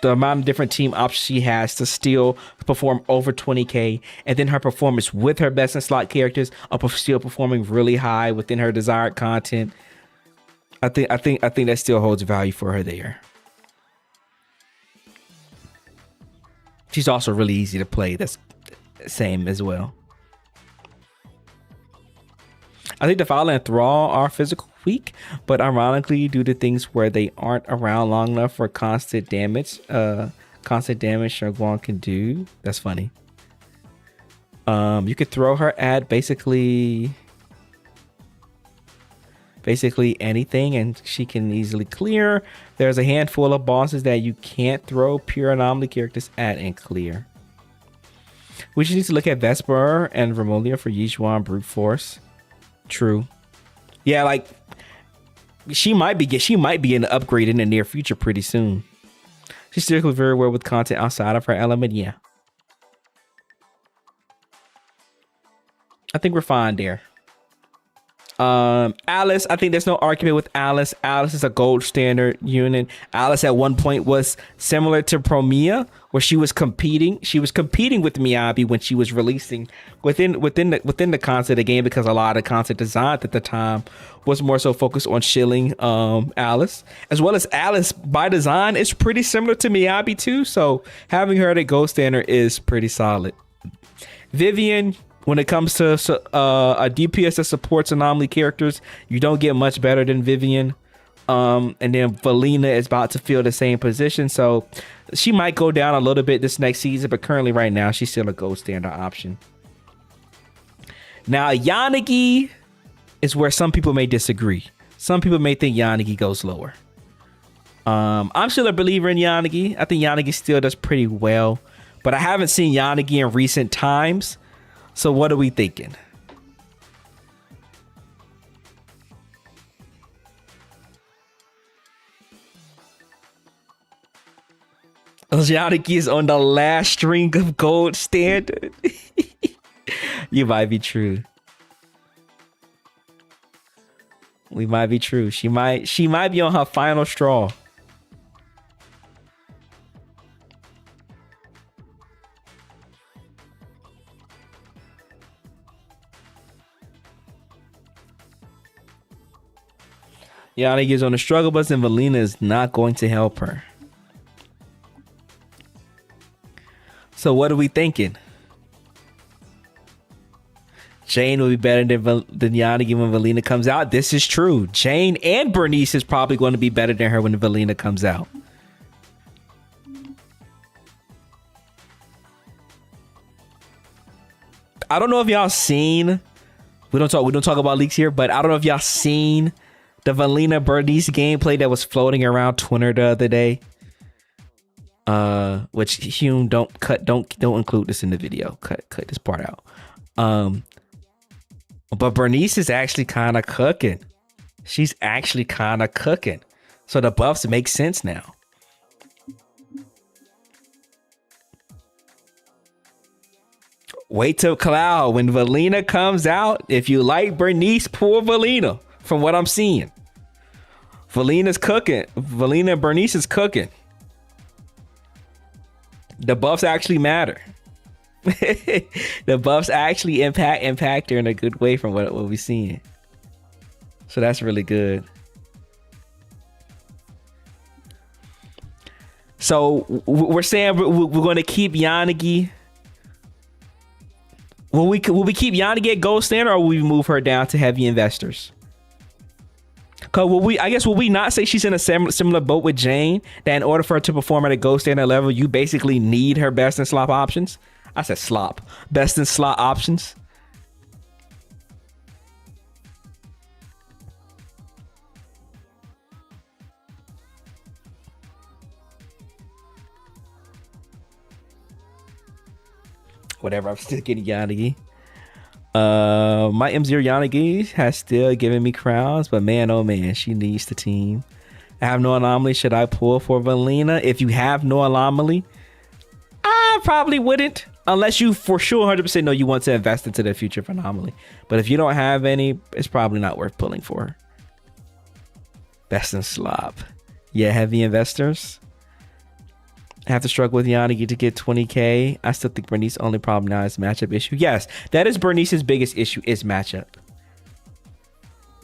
A: amount of different team options she has to still perform over 20k, and then her performance with her best in slot characters are still performing really high within her desired content. I think that still holds value for her there. She's also really easy to play. That's same as well. I think Defiler and Thrall are physical weak, but ironically, due to things where they aren't around long enough for constant damage Shangguan can do. That's funny. You could throw her at basically anything and she can easily clear. There's a handful of bosses that you can't throw pure anomaly characters at and clear. We just need to look at Vesper and Remolia for Yijuan brute force. True. Yeah, like she might be an upgrade in the near future pretty soon. She's still very well with content outside of her element. Yeah. I think we're fine there. Alice, I think there's no argument with Alice. Alice is a gold standard unit. Alice at one point was similar to Promia, where she was competing with Miyabi when she was releasing within the concept of the game, because a lot of the concept designed at the time was more so focused on shilling Alice, as well as Alice by design is pretty similar to Miyabi too. So having her at a gold standard is pretty solid. Vivian, when it comes to a DPS that supports anomaly characters, you don't get much better than Vivian. And then Valina is about to fill the same position, so she might go down a little bit this next season, but currently right now she's still a gold standard option. Now Yanagi is where some people may disagree. Some people may think Yanagi goes lower. I'm still a believer in Yanagi. I think Yanagi still does pretty well, but I haven't seen Yanagi in recent times. So what are we thinking? Yanagi is on the last string of gold standard. You might be true. We might be true. She might be on her final straw. Yanagi is on the struggle bus and Valina is not going to help her. So what are we thinking? Jane will be better than Yanagi when Valina comes out. This is true. Jane and Bernice is probably going to be better than her when Valina comes out. I don't know if y'all seen. We don't talk about leaks here, but I don't know if y'all seen the Valina Bernice gameplay that was floating around Twitter the other day. Which Hume don't include this in the video. Cut this part out. But Bernice is actually kind of cooking. She's actually kind of cooking. So the buffs make sense now. Wait till Cloud. When Valina comes out, if you like Bernice, pull Valina from what I'm seeing. Valina's cooking. Valina and Bernice is cooking. The buffs actually matter. The buffs actually impact her in a good way from what we're seeing. So that's really good. So we're saying we're going to keep Yanagi. Will we keep Yanagi at gold standard, or will we move her down to heavy investors? Cause will we not say she's in a similar boat with Jane, that in order for her to perform at a gold standard level, you basically need her best in slop options? I said slop. Best in slot options. Whatever, I'm still getting Yanagi. My M0 Yanagi has still given me crowns, but man, oh man, she needs the team. I have no anomaly. Should I pull for Valina? If you have no anomaly, I probably wouldn't, unless you for sure 100% know you want to invest into the future for anomaly. But if you don't have any, it's probably not worth pulling for. Best in slop. Yeah, heavy investors. I have to struggle with Yanagi to get 20k. I still think Bernice's only problem now is matchup issue. Yes, that is Bernice's biggest issue, is matchup.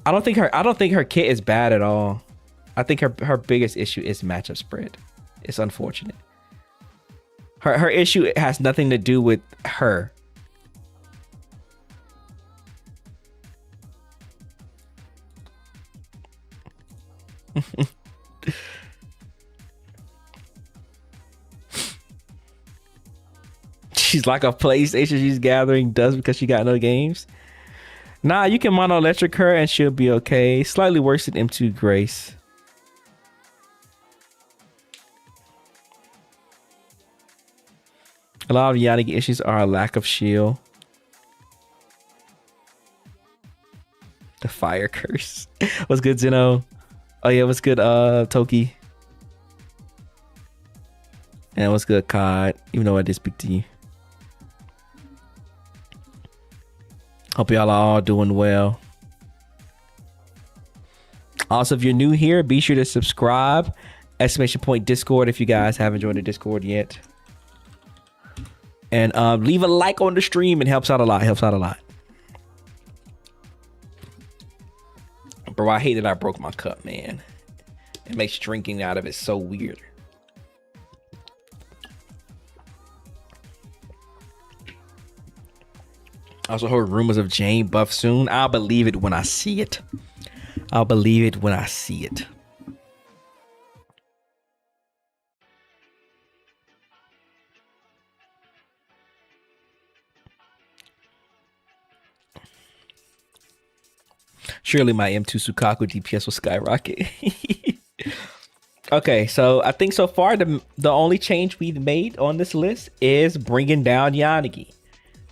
A: I don't think her kit is bad at all. I think her biggest issue is matchup spread. It's unfortunate. Her issue has nothing to do with her. She's like a PlayStation she's gathering dust because she got no games. Nah, you can mono electric her and she'll be okay. Slightly worse than M2 Grace. A lot of Yanagi issues are a lack of shield. The fire curse. What's good, Zeno? Oh yeah, what's good, Toki? And what's good, Cod? Even though I did speak to you. Hope y'all are all doing well. Also, if you're new here, be sure to subscribe. Exclamation point Discord if you guys haven't joined the Discord yet. And leave a like on the stream. It helps out a lot. Bro, I hate that I broke my cup, man. It makes drinking out of it so weird. I also heard rumors of Jane buff soon. I'll believe it when I see it. Surely my M2 Sukaku DPS will skyrocket. Okay, so I think so far the only change we've made on this list is bringing down Yanagi.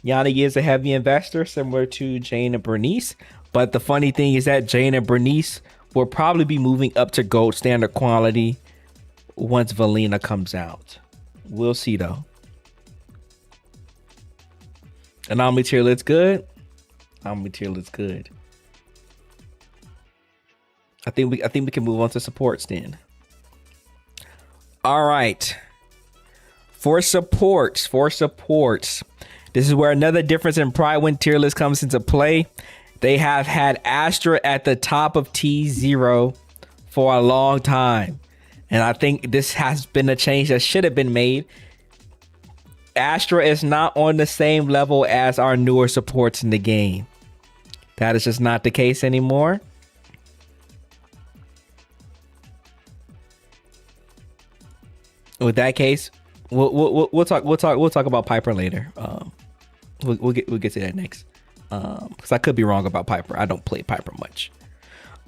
A: Yanagi is a heavy investor similar to Jane and Bernice, but the funny thing is that Jane and Bernice will probably be moving up to gold standard quality once Valina comes out. We'll see though. Anomaly tier list good. Anomaly tier list good. I think we can move on to supports then. All right. For supports, this is where another difference in Pride Win tier list comes into play. They have had Astra at the top of T0 for a long time. And I think this has been a change that should have been made. Astra is not on the same level as our newer supports in the game. That is just not the case anymore. With that case, we'll talk about Piper later. We'll get to that next. Because I could be wrong about Piper. I don't play Piper much.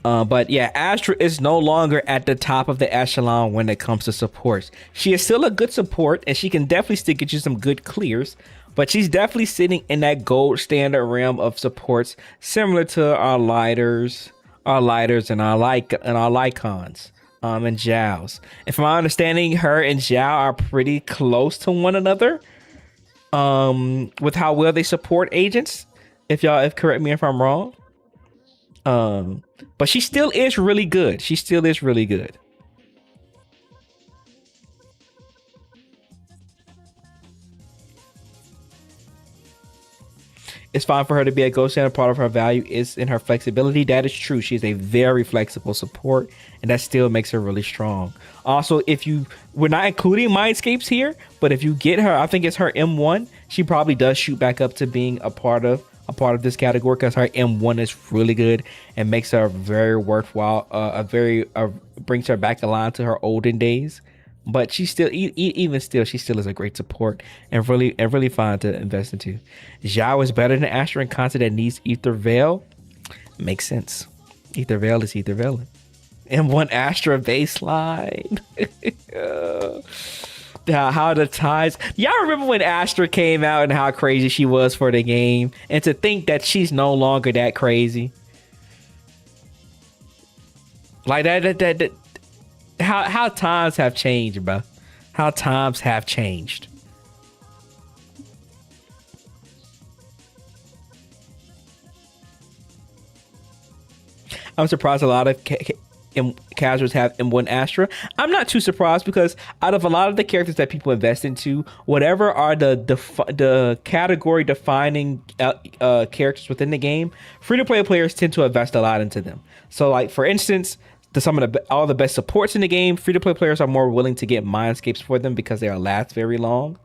A: But yeah, Astra is no longer at the top of the echelon when it comes to supports. She is still a good support, and she can definitely still get you some good clears. But she's definitely sitting in that gold standard realm of supports, similar to our lighters and our Lycons. And Zhao's. And from my understanding, her and Zhao are pretty close to one another. With how well they support agents. If correct me if I'm wrong. But she still is really good. It's fine for her to be a gold standard. Part of her value is in her flexibility. That is true. She's a very flexible support, and that still makes her really strong. Also, we're not including Mindscapes here, but if you get her, I think it's her M1, she probably does shoot back up to being a part of this category, because her M1 is really good and makes her very worthwhile. Brings her back aligned to her olden days. But she still, even still, she still is a great support and really fun to invest into. Zhao is better than Astra in content that needs Ether Veil. Makes sense. Ether Veil is Ether Veil. M1 Astra baseline. How the ties. Y'all remember when Astra came out and how crazy she was for the game? And to think that she's no longer that crazy. Like that how times have changed, bro. How times have changed. I'm surprised a lot of casuals have M1 Astra. I'm not too surprised, because out of a lot of the characters that people invest into, whatever are the category defining characters within the game, free-to-play players tend to invest a lot into them. So like, for instance, all the best supports in the game, free-to-play players are more willing to get Mindscapes for them because they'll last very long.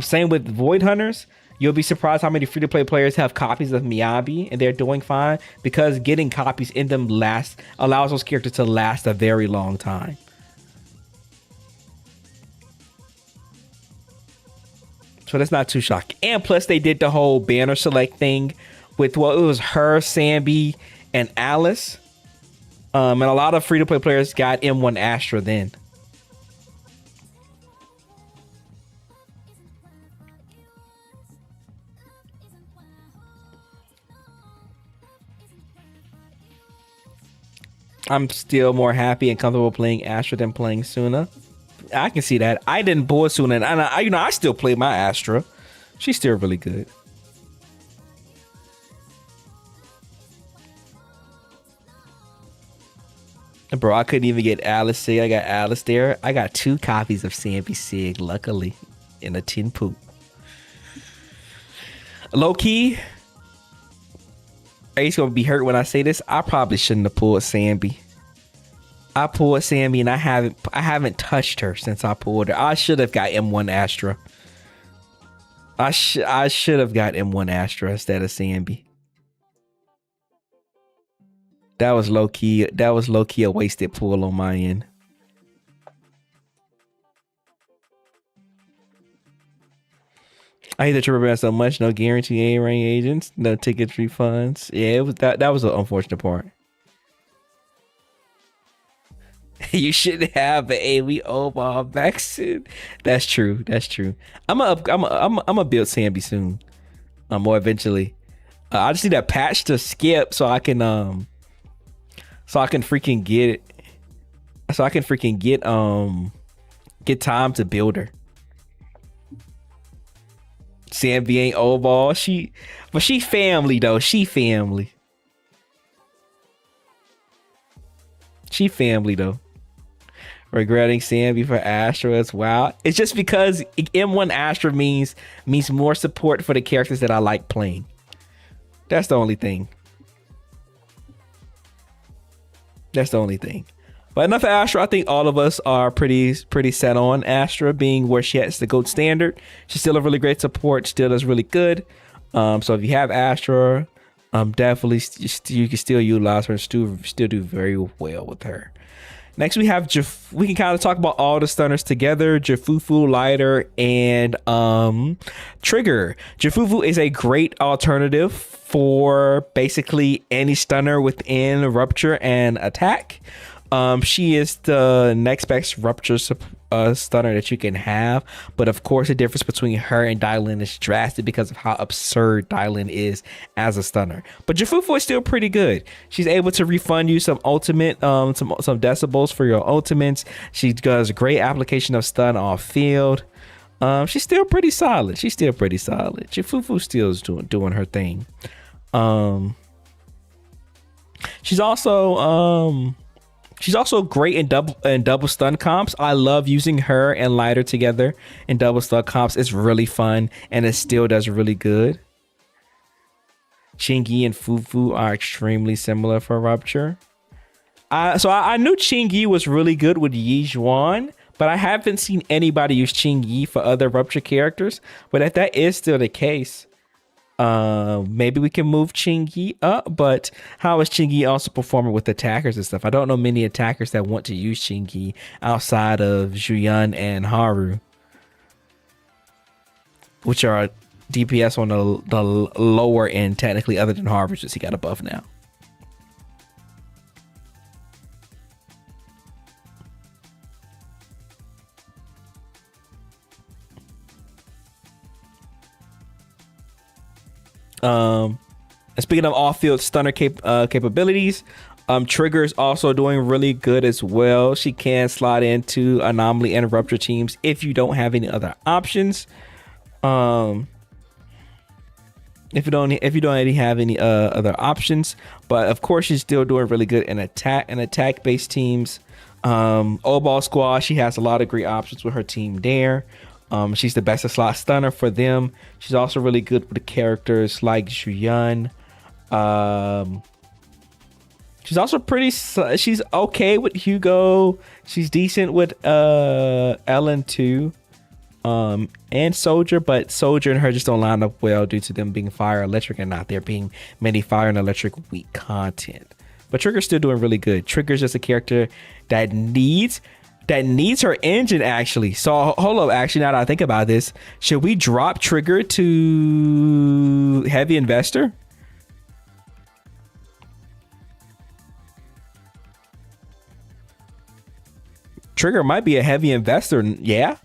A: Same with Void Hunters. You'll be surprised how many free-to-play players have copies of Miyabi, and they're doing fine because getting copies in them allows those characters to last a very long time. So that's not too shocking. And plus, they did the whole banner select thing with, well, it was her, Sambi, and Alice. And a lot of free-to-play players got M1 Astra then. I'm still more happy and comfortable playing Astra than playing Suna. I can see that. I didn't board Suna, and I still play my Astra. She's still really good. Bro, I couldn't even get Alice Sig. I got Alice there. I got 2 copies of Sambi Sig, luckily, in a tin poop. Low key, Ace gonna be hurt when I say this. I probably shouldn't have pulled Sambi. I pulled Sambi, and I haven't touched her since I pulled her. I should have got M1 Astra. I should have got M1 Astra instead of Sambi. That was low key a wasted pull on my end. I hate the triple ban so much. No guarantee A rank agents, no tickets refunds. Yeah, it was that was an unfortunate part. You shouldn't have an AoE Oball back soon. That's true. That's true. I'm a build Sambi soon. Or eventually. I just need that patch to skip so I can freaking get it. So I can freaking get time to build her. Sambi ain't Oball. She family though. She family. She family though. Regretting Sambi for Astra as well. It's just because M1 Astra means more support for the characters that I like playing. That's the only thing. That's the only thing. But enough of Astra. I think all of us are pretty set on Astra being where she has the gold standard. She's still a really great support. Still does really good. So if you have Astra, definitely you can still utilize her and still do very well with her. Next we have we can kind of talk about all the stunners together. Jifufu, Lighter, and Trigger. Jifufu is a great alternative for basically any stunner within Rupture and Attack. She is the next best Rupture stunner that you can have, but of course the difference between her and Dylan is drastic because of how absurd Dylan is as a stunner. But Jifufu is still pretty good. She's able to refund you some ultimate, some decibels for your ultimates. She does a great application of stun off field. She's still pretty solid. Jifufu still is doing her thing. She's also great in double stun comps. I love using her and Lighter together in double stun comps. It's really fun and it still does really good. Chingy and Fufu are extremely similar for Rupture. So I knew Chingy was really good with Yi Zhuan, but I haven't seen anybody use Chingy for other Rupture characters. But if that is still the case, maybe we can move Chingy up. But how is Chingy also performing with attackers and stuff? I don't know many attackers that want to use Chingy outside of Zhuyan and Haru, which are DPS on the lower end technically, other than Haru, since he got a buff now. And speaking of off-field stunner capabilities, Trigger is also doing really good as well. She can slide into Anomaly and Rupture teams if you don't have any other options. If you don't already have any other options, but of course she's still doing really good in attack-based teams. Oball Squad, she has a lot of great options with her team there. She's the best of slot stunner for them. She's also really good with the characters like Zhuyan. She's also she's okay with Hugo. She's decent with Ellen too. And Soldier, but Soldier and her just don't line up well due to them being fire electric and not there being many fire and electric weak content. But Trigger's still doing really good. Trigger's just a character that needs her engine, actually. So hold up, actually, now that I think about this, should we drop Trigger to Heavy Investor? Trigger might be a Heavy Investor, yeah.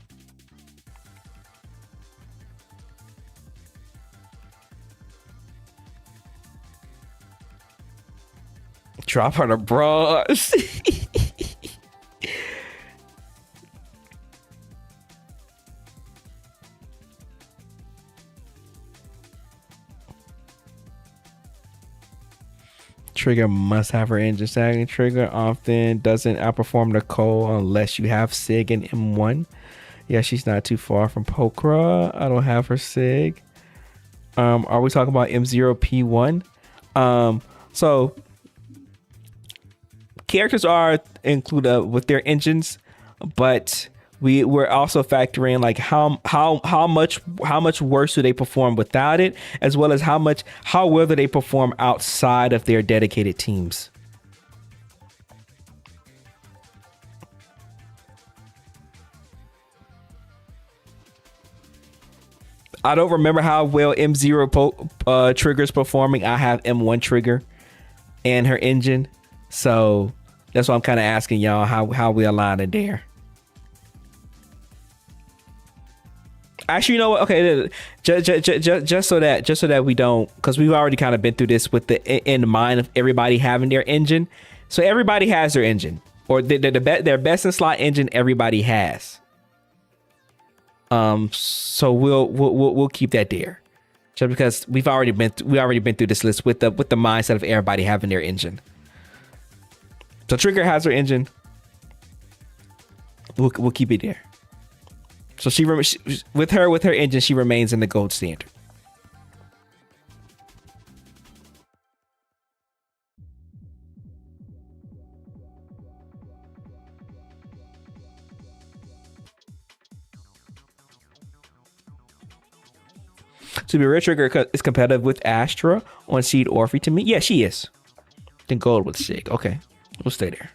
A: Drop her to bronze. Trigger must have her engine sagging. Trigger often doesn't outperform Nicole unless you have Sig and M1. Yeah, she's not too far from Pokra. I don't have her Sig. Are we talking about M0 P1? So characters are included with their engines, but we're also factoring like how much worse do they perform without it, as well as how well do they perform outside of their dedicated teams. I don't remember how well M0 Trigger's performing. I have M1 Trigger and her engine, so That's why I'm kind of asking y'all how we align it there. Actually, you know what? Okay, just so that we don't, because we've already kind of been through this with the in mind of everybody having their engine. So everybody has their engine, or their best in slot engine. Everybody has. So we'll keep that there, just because we've already been through this list with the mindset of everybody having their engine. So Trigger has her engine. We'll keep it there. So with her engine, she remains in the gold standard. To be real, Trigger is competitive with Astra on Seed Orphe to me. Yeah, she is. Then gold with Sig. Okay, we'll stay there.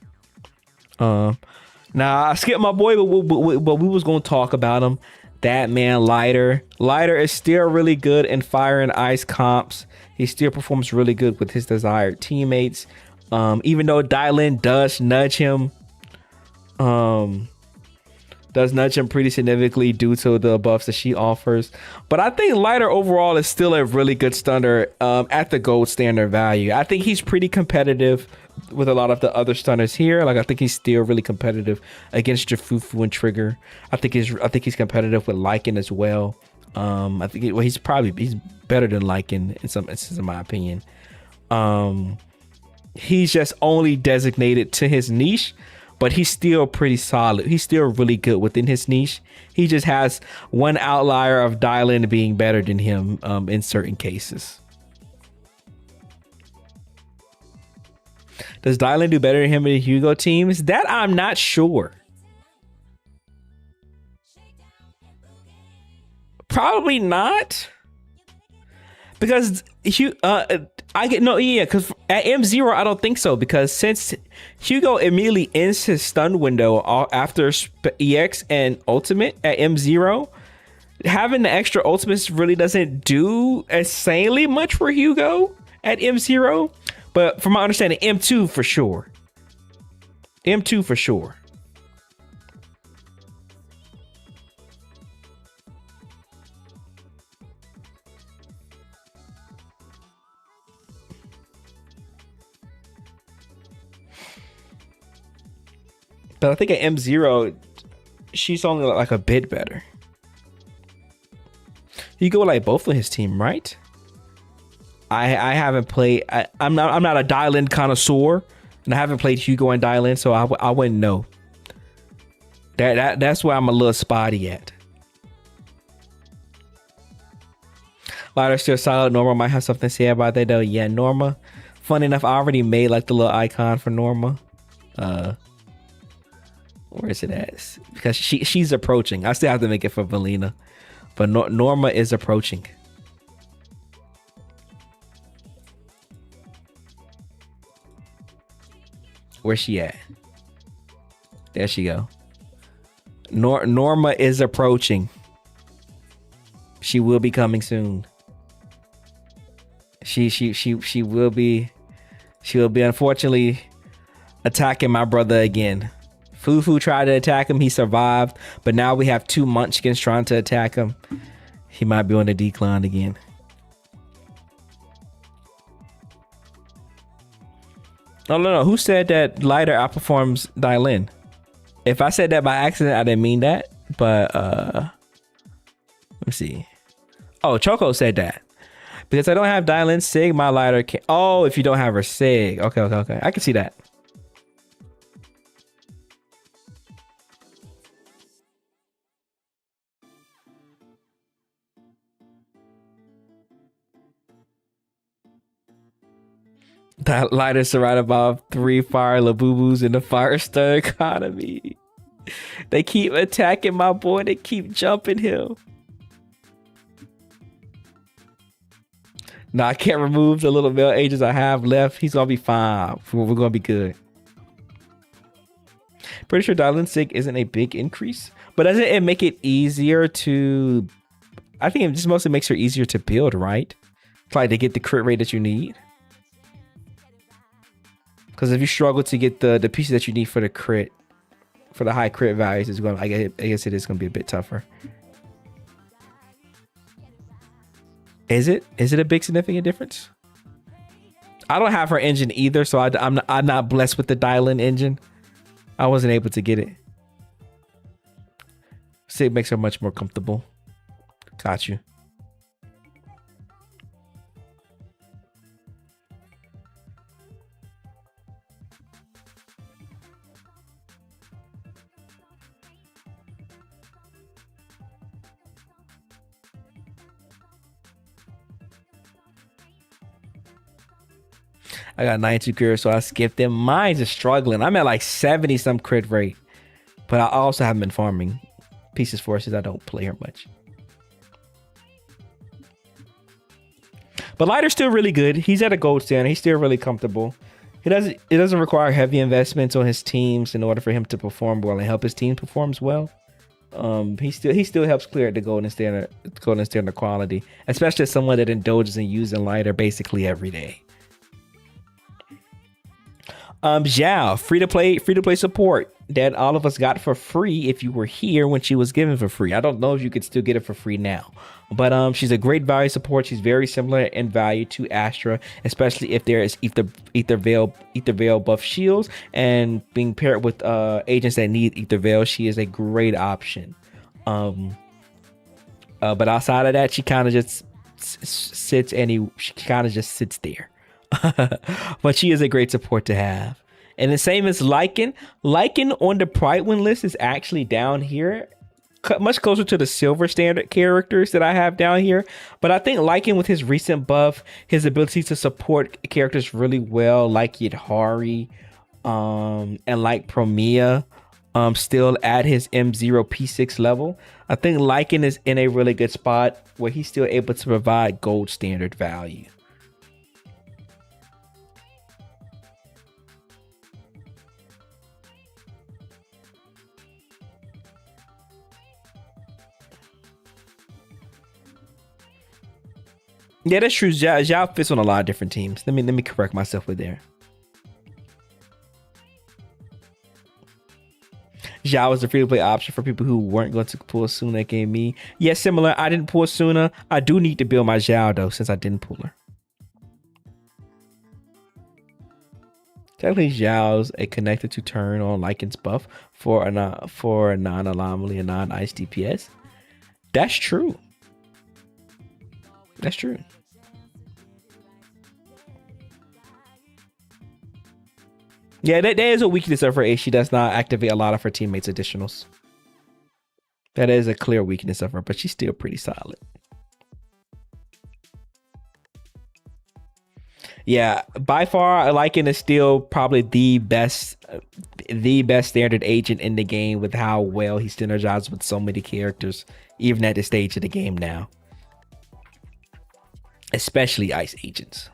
A: Now I skipped my boy, but we was gonna talk about him. That man, Lighter. Lighter is still really good in fire and ice comps. He still performs really good with his desired teammates. Even though Dylan does nudge him. Does nudge him pretty significantly due to the buffs that she offers. But I think Lighter overall is still a really good stunner at the gold standard value. I think he's pretty competitive with a lot of the other stunners here. Like, I think he's still really competitive against Jafufu and Trigger. I think he's competitive with Lycan as well. I think he's better than Lycan in some instances, in my opinion. He's just only designated to his niche, but he's still pretty solid. He's still really good within his niche. He just has one outlier of Dylan being better than him in certain cases. Does Dylan do better than him in the Hugo teams? That I'm not sure. Probably not. Because because at M0 I don't think so, because since Hugo immediately ends his stun window after EX and Ultimate at M0, having the extra ultimates really doesn't do insanely much for Hugo at M0. But from my understanding, M2 for sure. M2 for sure. But I think at M0, she's only like a bit better. You go like both of his team, right? I haven't played. I'm not a Dylan connoisseur, and I haven't played Hugo and Dylan, so I wouldn't know. That's where I'm a little spotty at. Lighter still solid. Norma might have something to say about that though. Yeah, Norma. Funny enough, I already made like the little icon for Norma. Where is it at? Because she's approaching. I still have to make it for Valina, but Norma is approaching. Where's she at? There she go. Norma is approaching. She will be coming soon. She will be unfortunately attacking my brother again. Fufu tried to attack him, he survived, but now we have 2 munchkins trying to attack him. He might be on the decline again. No. Who said that Lighter outperforms Dylan? If I said that by accident, I didn't mean that. But let me see. Oh, Choco said that. Because I don't have Dylan Sig, my Lighter can. Oh, if you don't have her Sig. Okay. I can see that. That Lighter's surrounded about 3 fire Labubus in the fire star economy. They keep attacking my boy. They keep jumping him. Now I can't remove the little male agents I have left. He's gonna be fine. We're gonna be good. Pretty sure Dylan Sig isn't a big increase, but doesn't it make it easier to? I think it just mostly makes her easier to build, right? It's like to get the crit rate that you need. Because if you struggle to get the pieces that you need for the crit, for the high crit values, it's going. I guess it is going to be a bit tougher. Is it? Is it a big significant difference? I don't have her engine either, so I'm not blessed with the dial-in engine. I wasn't able to get it. See, it makes her much more comfortable. Got you. I got 92 crit, so I skipped them. Mine's just struggling. I'm at like 70 some crit rate, but I also haven't been farming pieces for her since I don't play her much. But Lighter's still really good. He's at a gold standard. He's still really comfortable. It doesn't require heavy investments on his teams in order for him to perform well and help his team performs well. He still helps clear the golden standard quality, especially as someone that indulges in using Lighter basically every day. Zhao, free to play support that all of us got for free if you were here when she was given for free. I don't know if you could still get it for free now, but she's a great value support. She's very similar in value to Astra, especially if there is ether veil buff shields, and being paired with agents that need ether veil, she is a great option. But outside of that, she kind of just sits there. But she is a great support to have. And the same as Lycan. Lycan on the Pride list is actually down here, much closer to the silver standard characters that I have down here. But I think Lycan, with his recent buff, his ability to support characters really well, like Yidhari, and like Promia, still at his M0 P6 level. I think Lycan is in a really good spot where he's still able to provide gold standard value. Yeah, that's true. Zhao fits on a lot of different teams. Let me correct myself with there. Zhao is the free-to-play option for people who weren't going to pull Suna aka me. Yeah, similar. I didn't pull Suna. I do need to build my Zhao though, since I didn't pull her. Technically, Zhao's a connected to turn on Lycan's buff for a non-anomaly and non-ice DPS. That's true. That's true. Yeah, that is a weakness of her ace. She does not activate a lot of her teammates' additionals. That is a clear weakness of her, but she's still pretty solid. Yeah, by far, Lycan is still probably the best standard agent in the game with how well he synergizes with so many characters, even at this stage of the game now. Especially ice agents.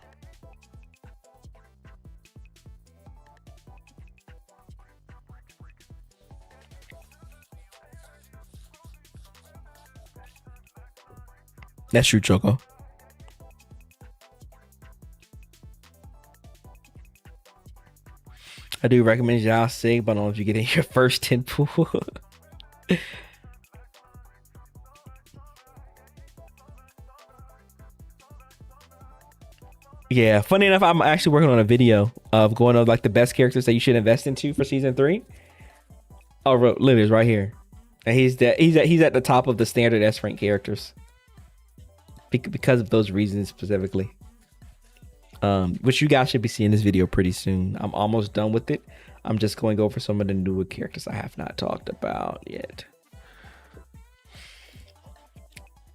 A: That's true, Choco. I do recommend Zhao Sig, but I don't know if you get in your first 10 pool. Yeah, funny enough, I'm actually working on a video of going over like the best characters that you should invest into for season 3. Oh, literally is right here, and he's at the top of the standard S rank characters because of those reasons specifically. Which you guys should be seeing this video pretty soon. I'm almost done with it. I'm just going over some of the newer characters I have not talked about yet.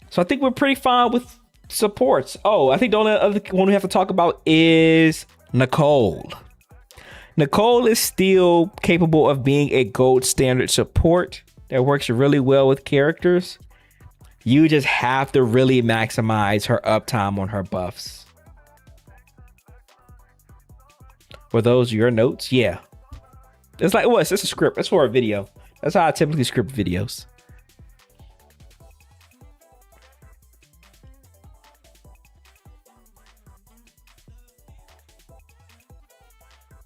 A: So I think we're pretty fine with supports. Oh, I think the only other one we have to talk about is Nicole. Nicole is still capable of being a gold standard support that works really well with characters. You just have to really maximize her uptime on her buffs. Were those your notes? Yeah. It's like, what? It's a script. It's for a video. That's how I typically script videos.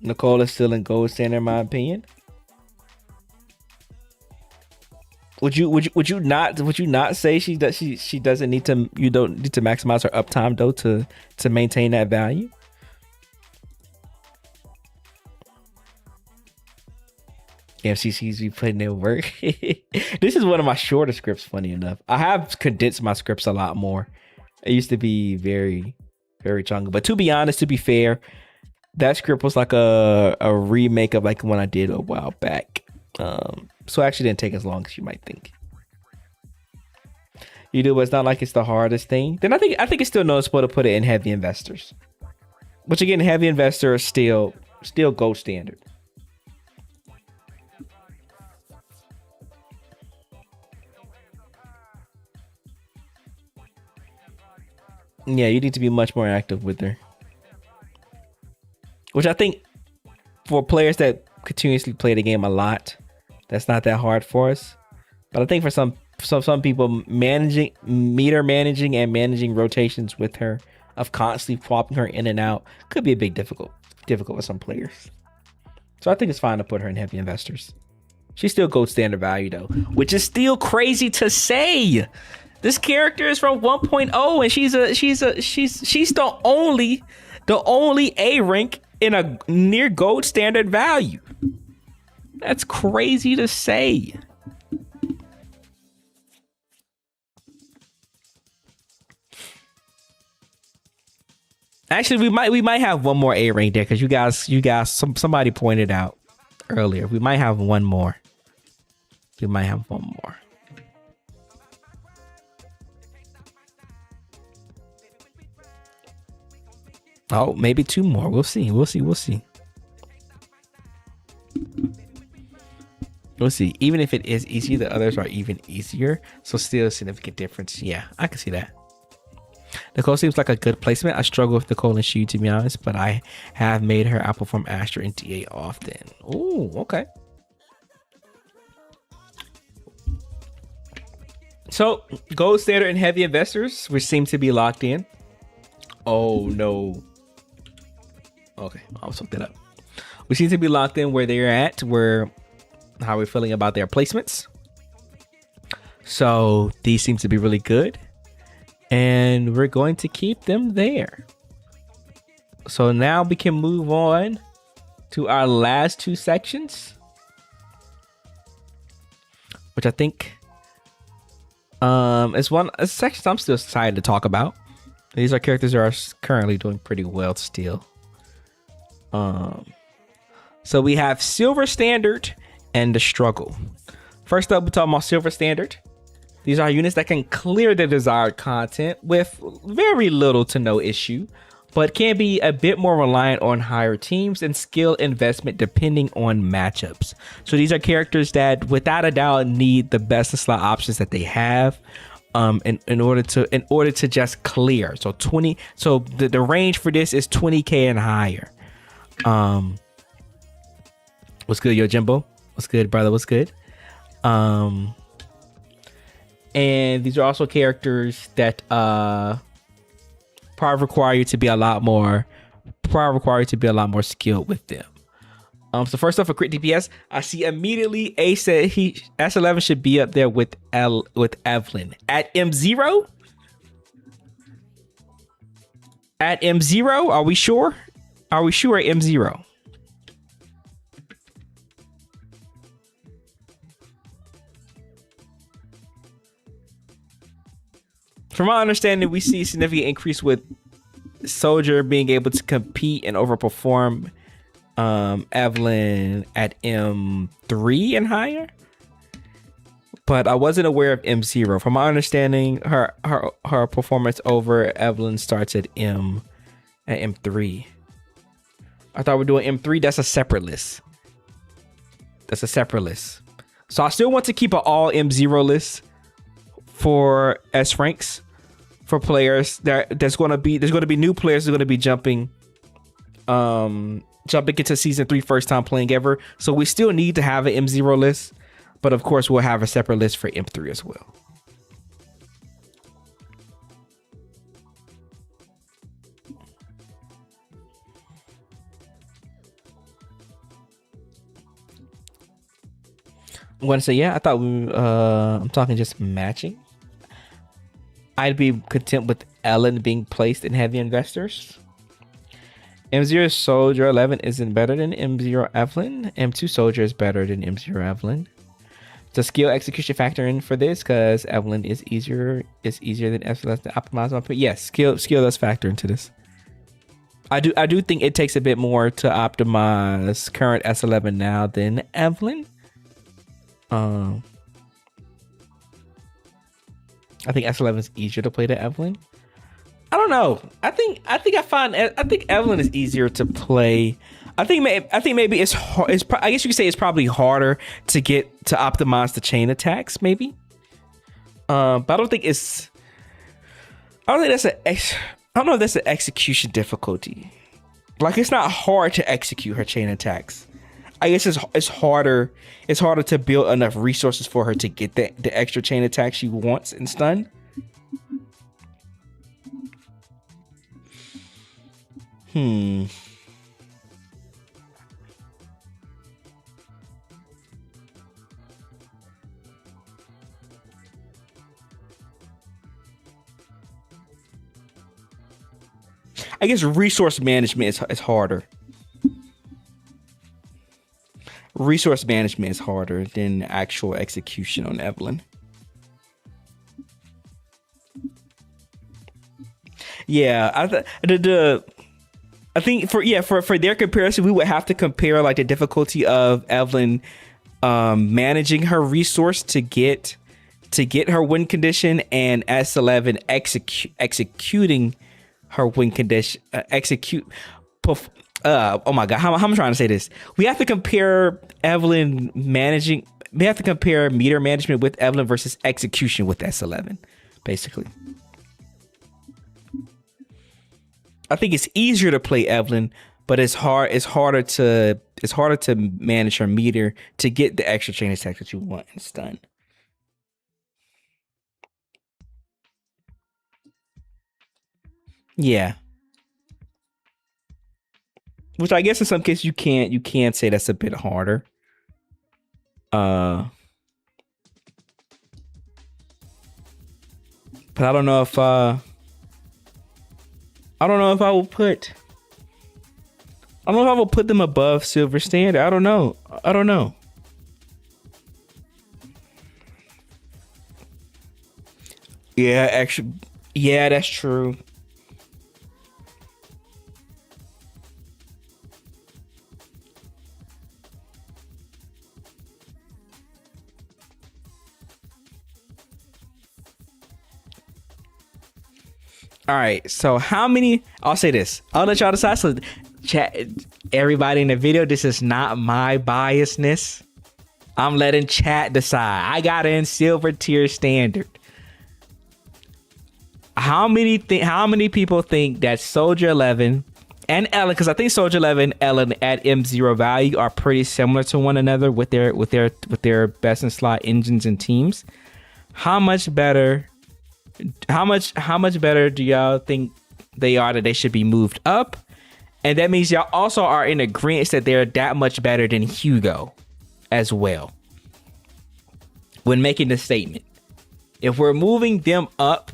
A: Nicole is still in gold standard, in my opinion. Would you not say she doesn't need to, you don't need to maximize her uptime though to maintain that value? Yeah, she sees me putting in work. This is one of my shorter scripts, funny enough. I have condensed my scripts a lot more. It used to be very, very chunky. But to be honest, to be fair, that script was like a remake of like one I did a while back. So it actually didn't take as long as you might think. You do, but it's not like it's the hardest thing. Then I think it's still noticeable to put it in heavy investors. Which again, heavy investor is still gold standard. Yeah, you need to be much more active with her. Which I think for players that continuously play the game a lot, that's not that hard for us. But I think for some people, managing and managing rotations with her, of constantly swapping her in and out, could be a bit difficult with some players. So I think it's fine to put her in heavy investors. She's still gold standard value though, which is still crazy to say. This character is from 1.0 and she's the only A rank in a near gold standard value. That's crazy to say. Actually, we might have one more A rank there because you guys somebody pointed out earlier. We might have one more. We might have one more. Oh, maybe two more. We'll see. We'll see. Even if it is easy, the others are even easier. So still a significant difference. Yeah, I can see that. Nicole seems like a good placement. I struggle with Nicole and Shu, to be honest, but I have made her outperform Astra and DA often. Oh, okay. So gold standard and heavy investors, which seem to be locked in. Oh no. Okay, I'll look that up. We seem to be locked in where they're at, how we're feeling about their placements. So these seem to be really good. And we're going to keep them there. So now we can move on to our last two sections, which I think is a section I'm still excited to talk about. These are characters that are currently doing pretty well still. So we have Silver Standard and the Struggle. First up, we're talking about Silver Standard. These are units that can clear the desired content with very little to no issue, but can be a bit more reliant on higher teams and skill investment depending on matchups. So these are characters that without a doubt need the best of slot options that they have in order to just clear. So the range for this is 20k and higher. What's good, Yo Jimbo? What's good, brother? What's good? And these are also characters that probably require you to be a lot more skilled with them. So first off, for crit DPS, I see immediately Ace said S11 should be up there with Evelyn at M0. At M0, are we sure? Are we sure at M0? From my understanding, we see a significant increase with Soldier being able to compete and overperform Evelyn at M3 and higher. But I wasn't aware of M0. From my understanding, her performance over Evelyn starts at M3. I thought we were doing M3. That's a separate list. So I still want to keep an all M0 list for S ranks for players. There's going to be new players who are going to be jumping into season 3 first time playing ever. So we still need to have an M0 list, but of course we'll have a separate list for M3 as well. I'm gonna say yeah. I thought I'm talking just matching. I'd be content with Ellen being placed in heavy investors. M0 Soldier 11 isn't better than M0 Evelyn. M2 Soldier is better than M0 Evelyn. The skill execution factor in for this because Evelyn is easier than SLS to optimize on. Yes, skill does factor into this. I do think it takes a bit more to optimize current S11 now than Evelyn. I think S11 is easier to play than Evelyn. I don't know. I think Evelyn is easier to play. I think maybe it's I guess you could say it's probably harder to get to optimize the chain attacks maybe. But I don't think that's an execution difficulty. Like it's not hard to execute her chain attacks. I guess it's harder to build enough resources for her to get the extra chain attack she wants in stun. I guess resource management is harder. Resource management is harder than actual execution on Evelyn. Yeah, I think for their comparison, we would have to compare like the difficulty of Evelyn managing her resource to get her win condition and S11 executing her win condition. Oh my god, how am I trying to say this? We have to compare meter management with Evelyn versus execution with S11, basically. I think it's easier to play Evelyn, but it's harder to manage her meter to get the extra chain attack that you want in stun. Yeah. Which I guess in some cases you can say that's a bit harder. But I don't know if I will put them above Silver Standard. I don't know. Yeah, actually, yeah, that's true. All right, so how many? I'll say this. I'll let y'all decide. So, chat, everybody in the video, this is not my biasness. I'm letting chat decide. I got in Silver Tier Standard. How many people think that Soldier 11 and Ellen? Because I think Soldier 11 and Ellen at M0 value are pretty similar to one another with their best in slot engines and teams. How much better do y'all think they are that they should be moved up? And that means y'all also are in agreement that they're that much better than Hugo as well. When making the statement, if we're moving them up,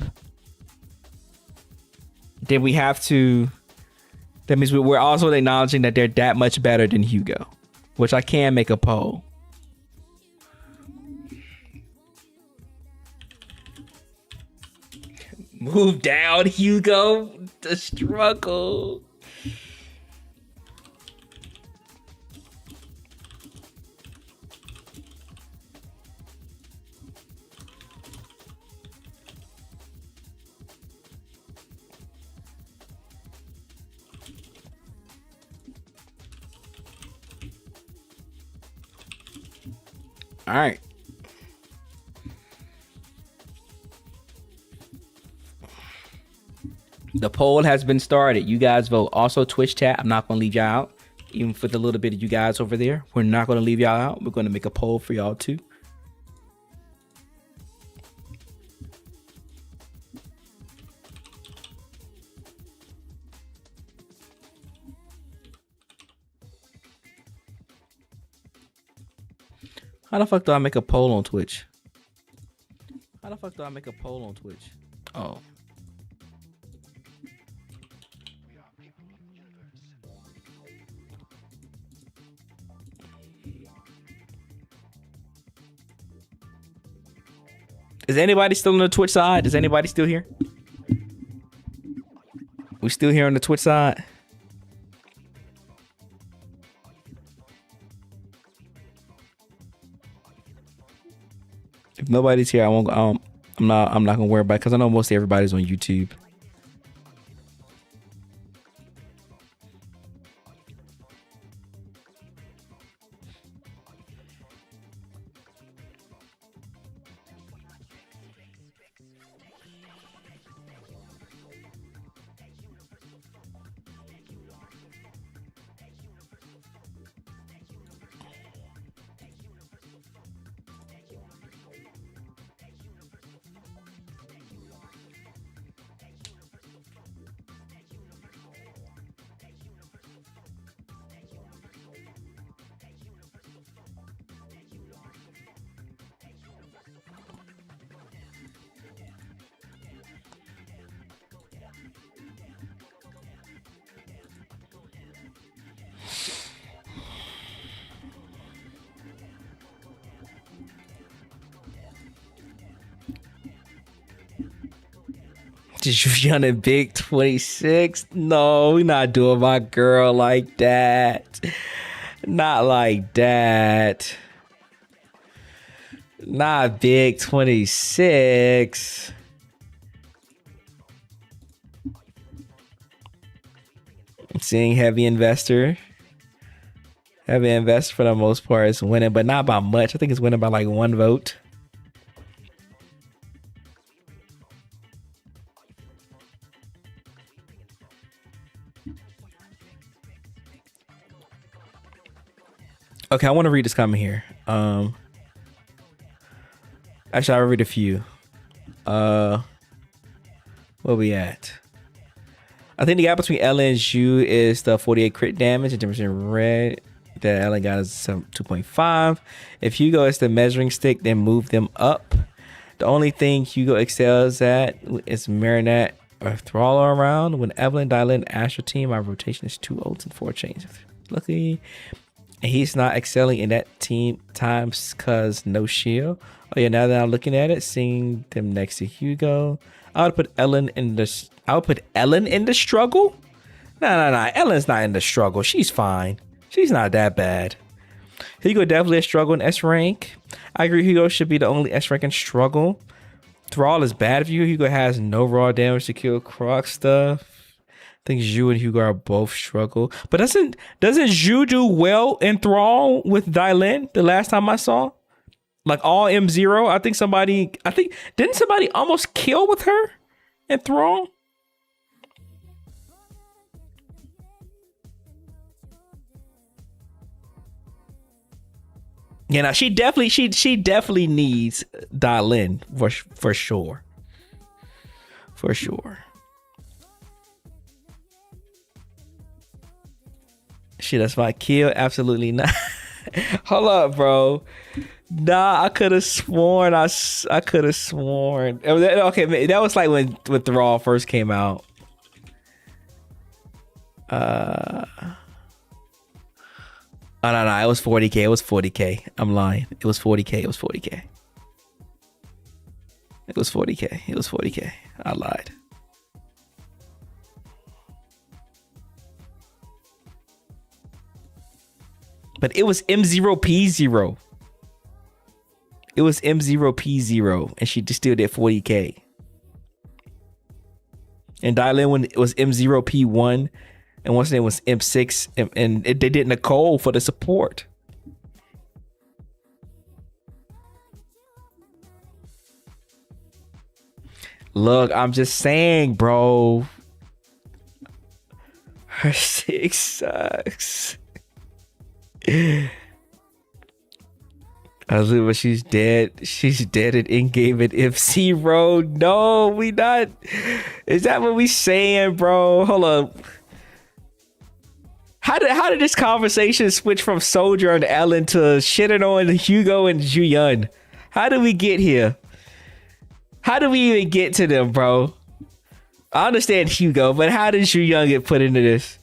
A: then that means we're also acknowledging that they're that much better than Hugo, which I can make a poll. Move down, Hugo. The struggle. All right. The poll has been started. You guys vote. Also, Twitch chat. I'm not going to leave y'all out. Even for the little bit of you guys over there. We're not going to leave y'all out. We're going to make a poll for y'all too. How the fuck do I make a poll on Twitch? How the fuck do I make a poll on Twitch? Oh. Is anybody still on the Twitch side? Is anybody still here? We still here on the Twitch side? If nobody's here, I won't. I'm not gonna worry about it because I know mostly everybody's on YouTube. Just young and big 26. No, we not doing my girl like that. Not like that. Not big 26. Seeing heavy investor. Heavy investor for the most part is winning, but not by much. I think it's winning by like 1 vote. Okay, I want to read this comment here. Actually, I'll read a few. Where we at? I think the gap between Ellen and Jué is the 48 crit damage. The difference in red that Ellen got is 2.5. If Hugo is the measuring stick, then move them up. The only thing Hugo excels at is Marinette or Thrall around. When Evelyn, Dylan, Astro team, my rotation is 2 ults and 4 chains. Luckily, he's not excelling in that team times because no shield. Oh yeah, now that I'm looking at it, seeing them next to Hugo, I would put Ellen in the. I would put Ellen in the struggle. No. Ellen's not in the struggle. She's fine. She's not that bad. Hugo definitely a struggle in S rank. I agree. Hugo should be the only S rank in struggle. Thrall is bad for you. Hugo has no raw damage to kill Croc stuff. I think Jué and Hugo are both struggle. But doesn't Jué do well in Thrall with Dylan the last time I saw? Like all M0? I think didn't somebody almost kill with her in Thrall? Yeah, now she definitely needs Dylan for sure. For sure. Shit, that's my kill. Absolutely not. Hold up, bro. Nah, I could have sworn. I could have sworn. Okay, that was like when Thrall first came out. Oh, no. It was 40k. It was 40k. I'm lying. It was 40k. It was 40k. It was 40k. It was 40k. I lied. But it was M0P0. It was M0P0, and she just still did 40k. And Dylan when it was M0P1, and what's name was M6, and they did Nicole for the support. Look, I'm just saying, bro. Her 6 sucks. I was like, but she's dead. She's dead at in-game at F0. No, we not. Is that what we saying, bro? Hold up. How did this conversation switch from Soldier and Ellen to shitting on Hugo and Juyun? How did we get here? How did we even get to them, bro? I understand Hugo, but how did Juyun get put into this?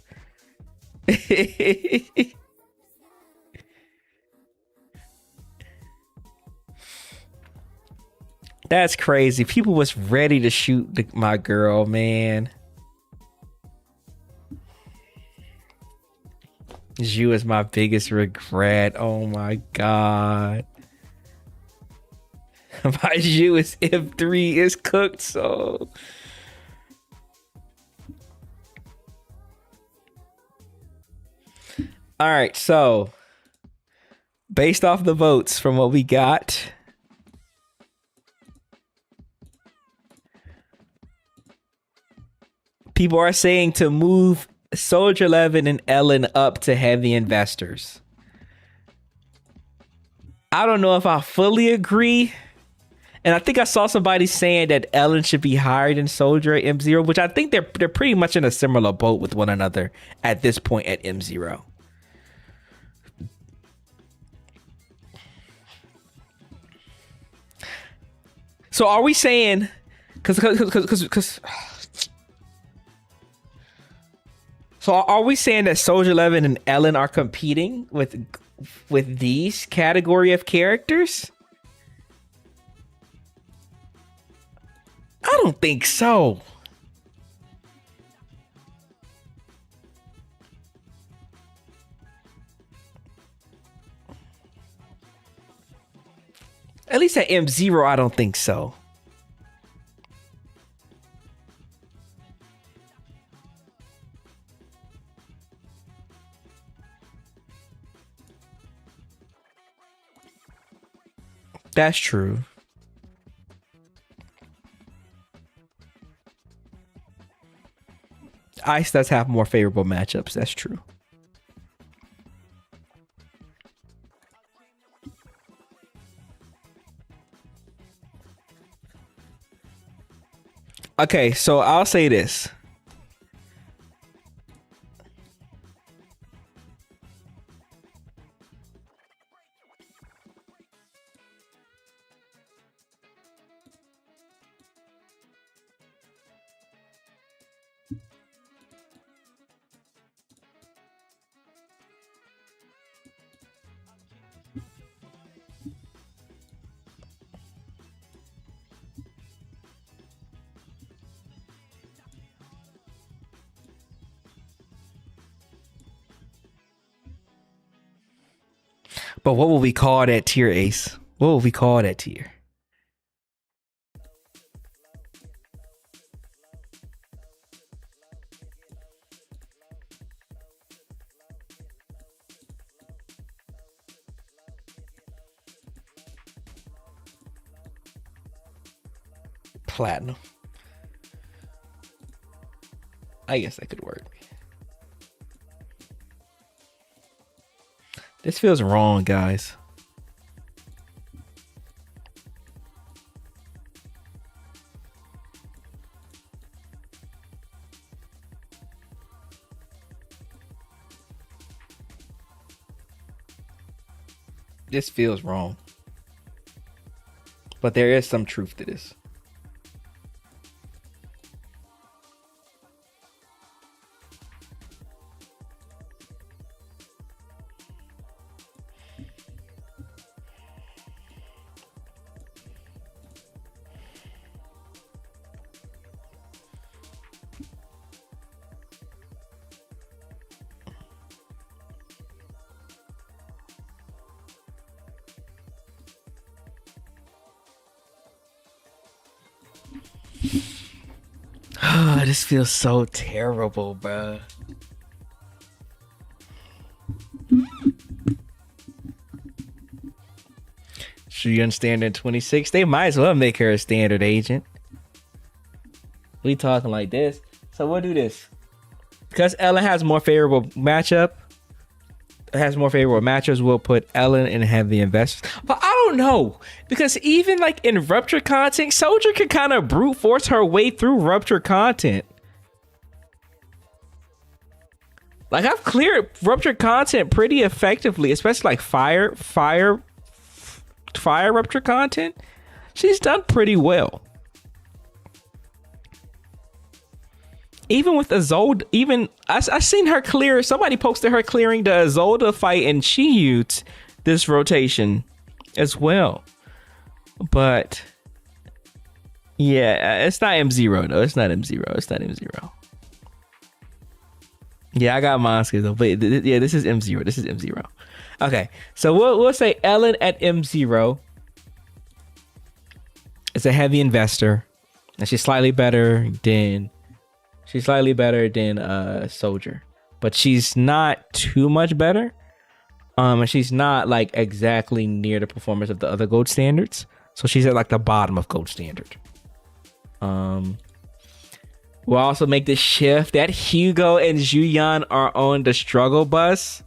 A: That's crazy. People was ready to shoot my girl, man. Ju is my biggest regret. Oh my god. My Ju is M3 is cooked, so. All right, so based off the votes from what we got, people are saying to move Soldier 11 and Ellen up to heavy investors. I don't know if I fully agree. And I think I saw somebody saying that Ellen should be higher than Soldier at M0, which I think they're pretty much in a similar boat with one another at this point at M0. So are we saying, so are we saying that Soldier 11 and Ellen are competing with these category of characters? I don't think so. At least at M0, I don't think so. That's true. Ice does have more favorable matchups. That's true. Okay, so I'll say this. But what will we call that tier, Ace? What will we call that tier? Platinum. I guess that could work. This feels wrong, guys. This feels wrong. But there is some truth to this. This feels so terrible, bruh. She understand in 26. They might as well make her a standard agent. We talking like this. So we'll do this. Because Ellen has more favorable matchup. Has more favorable matchups. We'll put Ellen in heavy investors. But I don't know. Because even like in Rupture content, Soldier can kind of brute force her way through Rupture content. Like I've cleared rupture content pretty effectively, especially like fire rupture content. She's done pretty well. Even with Isolde, even I seen her clear. Somebody posted her clearing the Isolde fight in Chiyut this rotation as well. But yeah, it's not M0 though. It's not M0. It's not M0. Yeah, I got Monskis though. But yeah, this is M0. This is M0. Okay, so we'll say Ellen at M0 is a heavy investor, and she's slightly better than Soldier, but she's not too much better. And she's not like exactly near the performance of the other gold standards. So she's at like the bottom of gold standard. We'll also make the shift that Hugo and Juyan are on the struggle bus.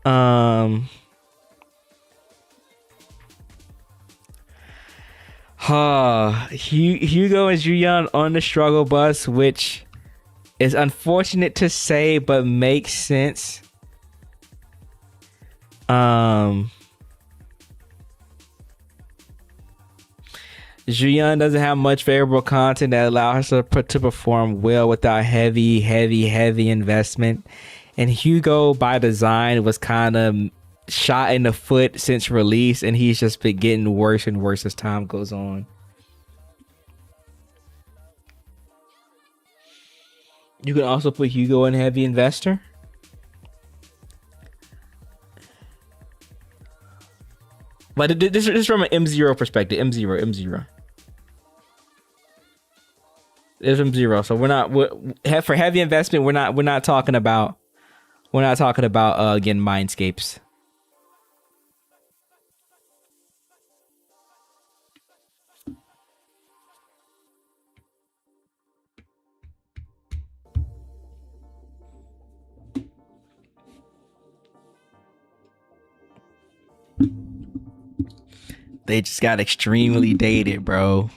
A: Hugo and Juyan on the struggle bus, which is unfortunate to say, but makes sense. Juyan doesn't have much favorable content that allows her to perform well without heavy investment. And Hugo, by design, was kind of shot in the foot since release, and he's just been getting worse and worse as time goes on. You can also put Hugo in heavy investor. But this is from an M0 perspective. M0. It's M0. So we're not for heavy investment. We're not talking about again Mindscapes. They just got extremely dated, bro.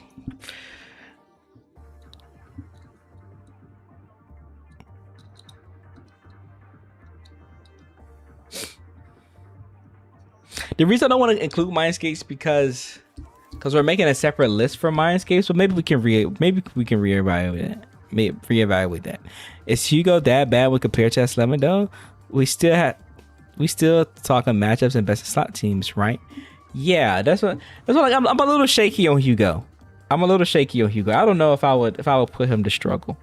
A: The reason I don't want to include Mindscapes because we're making a separate list for Mindscapes, but maybe we can reevaluate that. Is Hugo that bad when compared to S11 though? We still talking matchups and best of slot teams, right? Yeah, that's what like, I'm a little shaky on Hugo. I don't know if I would put him to struggle.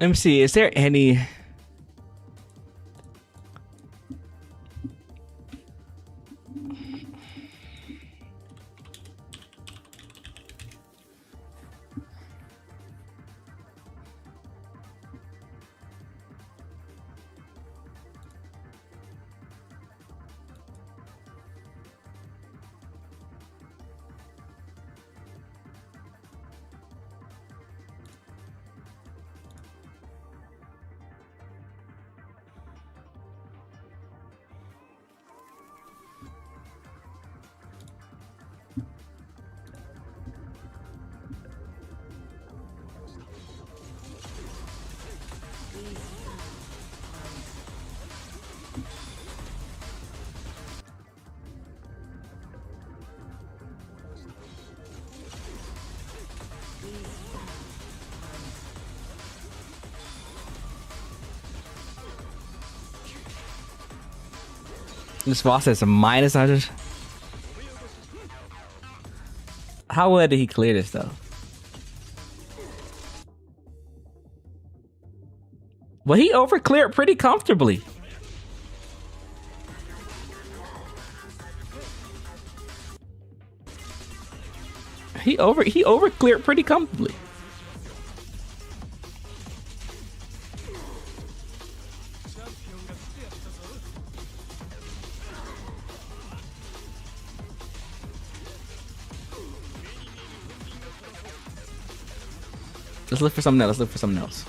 A: Let me see. Is there any? This boss has a minus 100. How well did he clear this though? Well, he overcleared pretty comfortably. He overcleared pretty comfortably. Let's look for something else. Let's look for something else.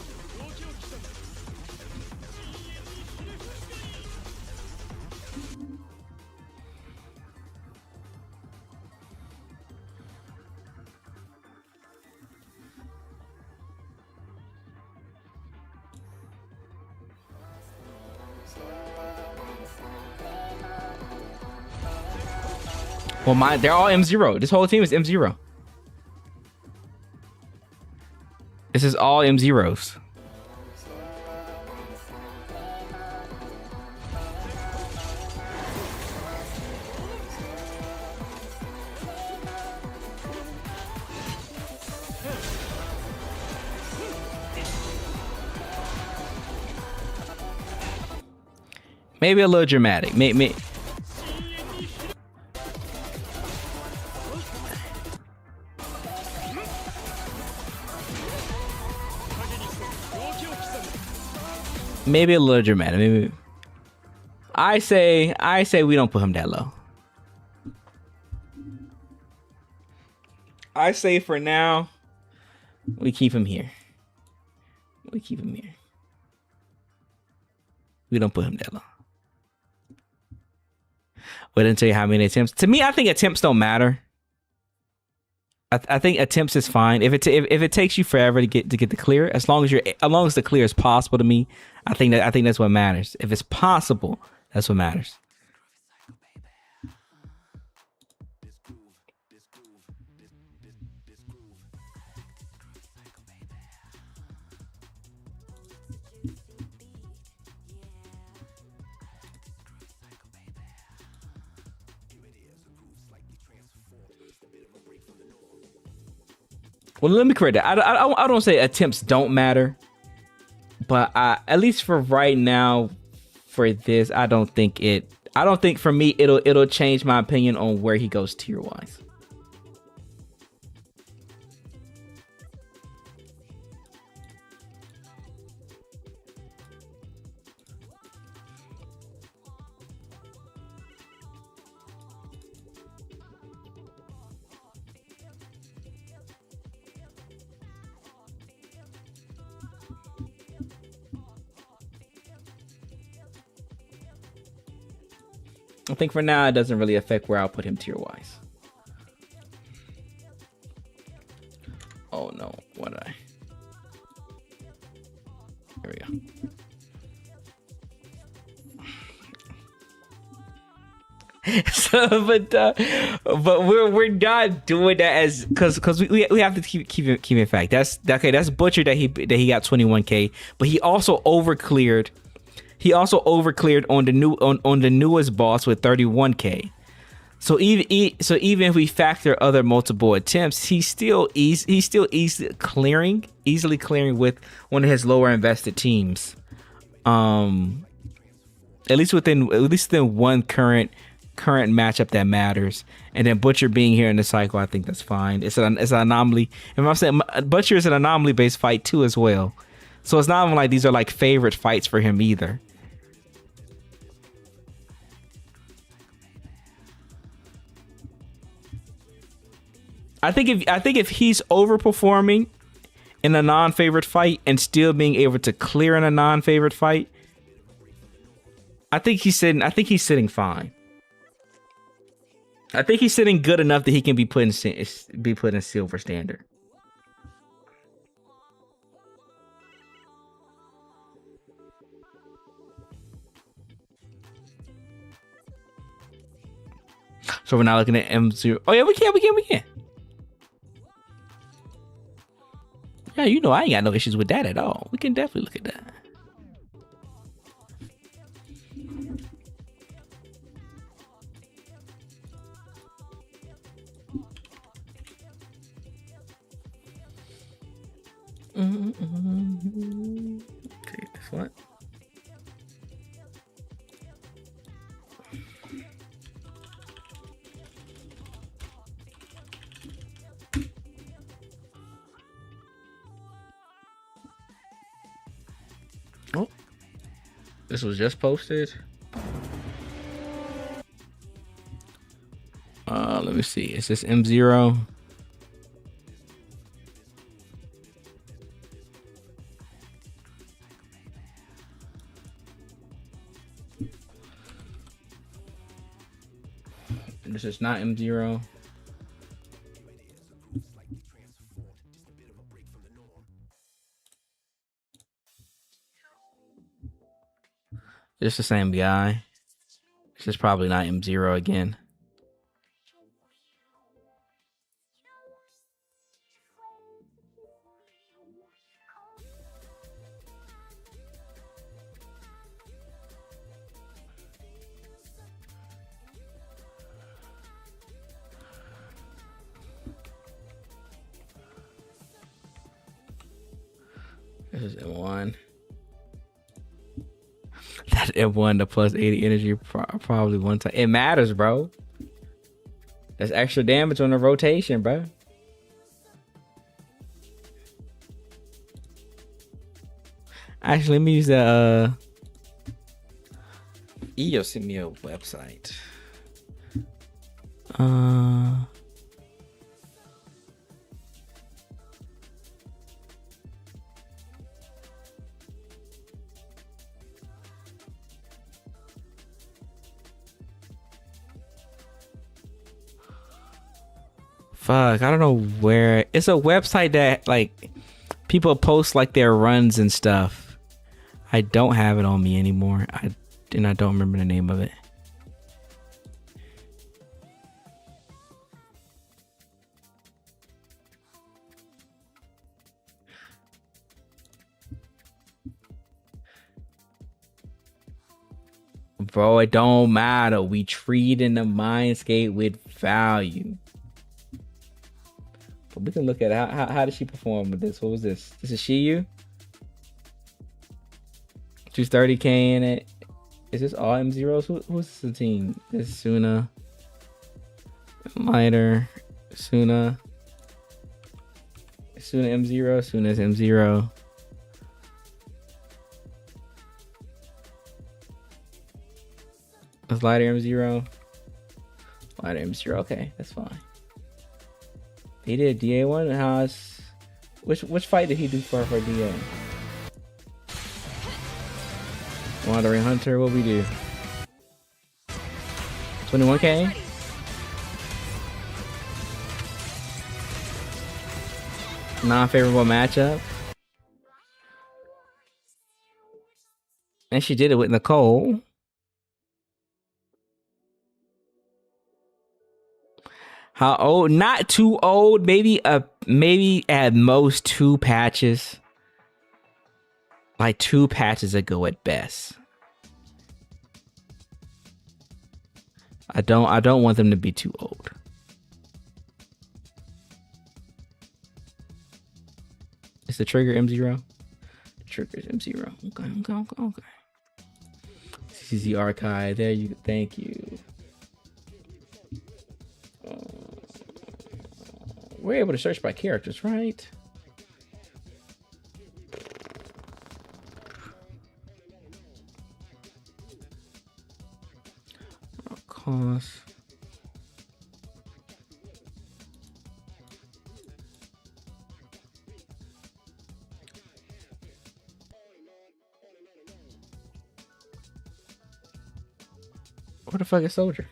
A: Well, they're all M0. This whole team is M0. This is all M0s. Maybe a little dramatic. Maybe. Maybe a little dramatic. Maybe. I say we don't put him that low. I say for now, we keep him here. We keep him here. We don't put him that low. We didn't tell you how many attempts. To me, I think attempts don't matter. I think attempts is fine. If it takes you forever to get the clear, as long as the clear is possible to me, I think that's what matters. If it's possible, that's what matters. Well, let me correct that. I don't say attempts don't matter, but at least for right now, for this, I don't think for me it'll change my opinion on where he goes tier wise. I think for now, it doesn't really affect where I'll put him tier-wise. Oh, no. What did I... There we go. So, but we're not doing that as... Because we have to keep in fact. That's Butcher that he got 21K, but he also overcleared... He also overcleared on the newest boss with 31K. So even if we factor other multiple attempts, he's still easily clearing with one of his lower invested teams. At least within one current matchup that matters. And then Butcher being here in the cycle, I think that's fine. It's an anomaly. And I'm saying Butcher is an anomaly based fight too as well. So it's not even like these are like favorite fights for him either. I think if he's overperforming in a non-favorite fight and still being able to clear in a non-favorite fight, I think he's sitting fine. I think he's sitting good enough that he can be put in silver standard. So we're now looking at M0. Oh yeah, we can. Yeah, you know I ain't got no issues with that at all. We can definitely look at that. Okay, this one. Oh, this was just posted. Let me see. Is this M0? This is not M0. It's the same guy. It's just probably not M0 again. This is M1. That M1, the plus 80 energy, probably one time. It matters, bro. That's extra damage on the rotation, bro. Actually, let me use the EO sent me a website. Fuck, I don't know where. It's a website that like people post like their runs and stuff. I don't have it on me anymore. I don't remember the name of it. Bro, it don't matter. We treat in the mindscape with value. But we can look at how did she perform with this? What was this? This is Shiyu. She's 30k in it. Is this all M0s? Who's the team? This is Suna. Lighter. Suna. Suna M0. Suna's M0. That's Lighter M0. Lighter M0. Okay, that's fine. He did DA one. How's which fight did he do for DA? Wandering Hunter. What we do? 21k. Non-favorable matchup. And she did it with Nicole. How old? Not too old. Maybe at most 2 patches. Like 2 patches ago at best. I don't want them to be too old. Is the trigger M0? The trigger is M0. Okay. This is the archive. There you. Thank you. We're able to search by characters, right? Cost. Where the fuck is Soldier?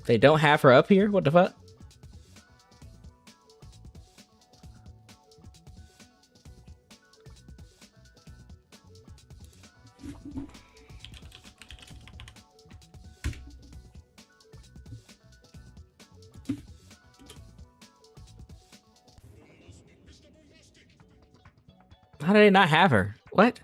A: They don't have her up here? What the fuck? How do they not have her? What?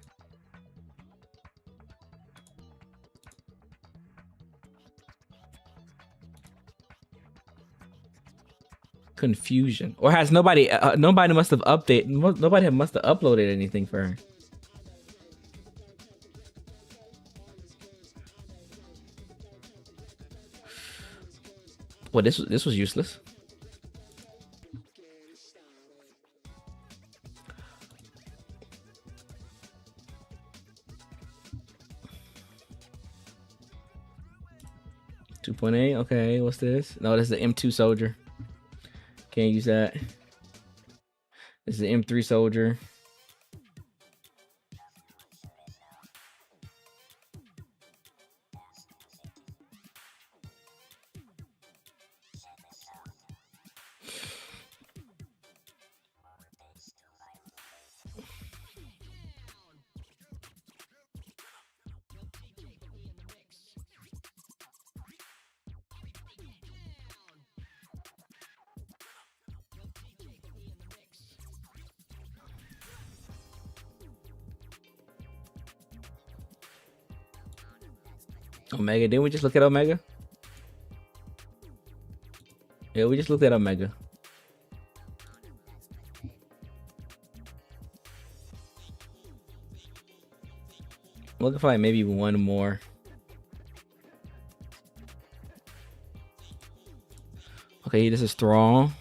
A: Confusion. Or has nobody must have updated, nobody must have uploaded anything for her. Well, this was useless. .8. Okay, what's this? No, this is the M2 soldier. Can't use that. This is the M3 soldier. Omega. Didn't we just look at Omega? Yeah, we just looked at Omega. I'm looking for like maybe one more. Okay, this is Thrall.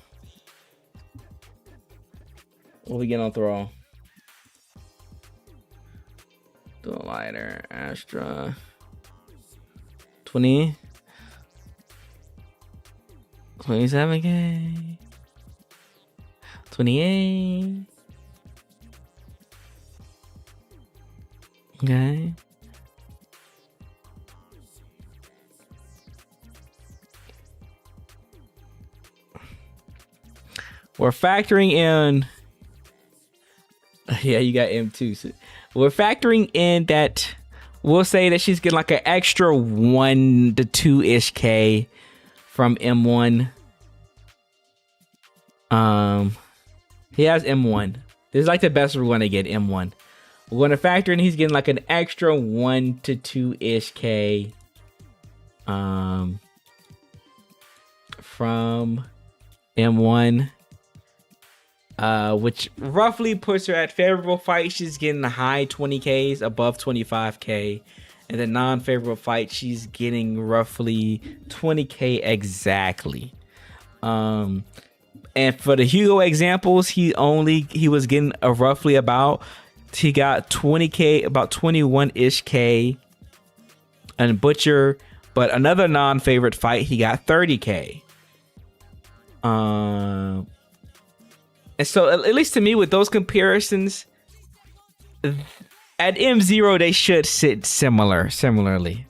A: What we get on Thrall? Dual Lighter, Astra. 20. 27K. 28. Okay. We're factoring in. Yeah, you got M2. So we're factoring in that we'll say that she's getting like an extra 1 to 2-ish K from M1. He has M1. This is like the best we're going to get, M1. We're going to factor in he's getting like an extra 1 to 2-ish K from M1. Which roughly puts her at favorable fight. She's getting the high 20Ks, above 25K. And then non-favorable fight, she's getting roughly 20K exactly. And for the Hugo examples, he was getting a roughly about, he got 20K, about 21-ish K. And Butcher, but another non-favorite fight, he got 30K. And so, at least to me, with those comparisons, at M0, they should sit similarly.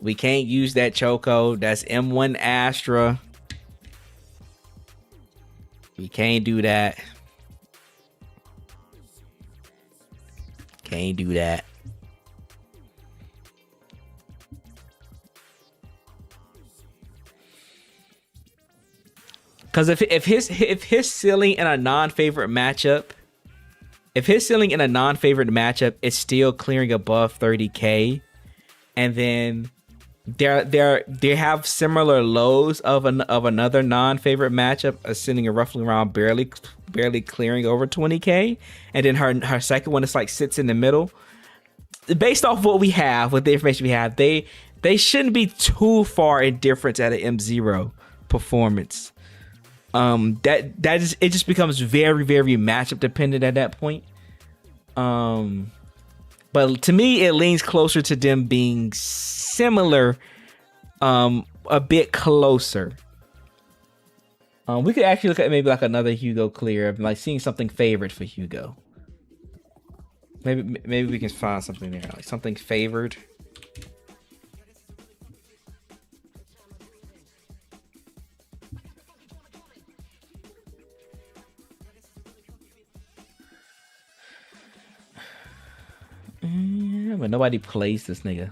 A: We can't use that chokehold. That's M1 Astra. We can't do that. Can't do that. Because if his ceiling in a non-favorite matchup, it's still clearing above 30K, and then they have similar lows of another non-favorite matchup, sitting roughly around barely clearing over 20K, and then her second one is like sits in the middle. Based off what we have, with the information we have, they shouldn't be too far in difference at an M0 performance. It just becomes very, very matchup dependent at that point. But to me, it leans closer to them being similar, a bit closer. We could actually look at maybe like another Hugo clear, like seeing something favored for Hugo. Maybe we can find something there, like something favored. Yeah, but nobody plays this nigga.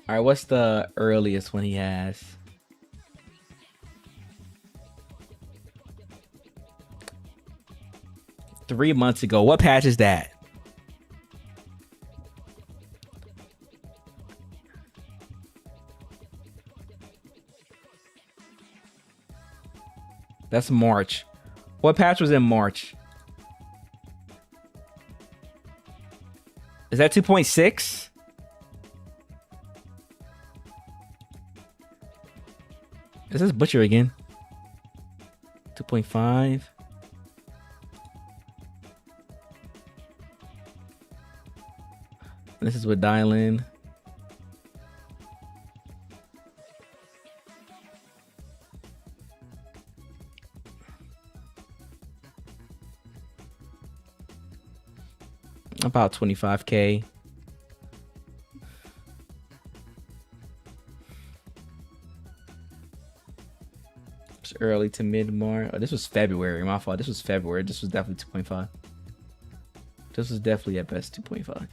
A: All right, what's the earliest one he has? Three months ago. What patch is that? That's March. What patch was in March? Is that 2.6? Is this Butcher again? 2.5. This is with Dylan. About 25K. It's early to mid March. Oh, this was February. My fault. This was February. This was definitely 2.5. This was definitely at best 2.5.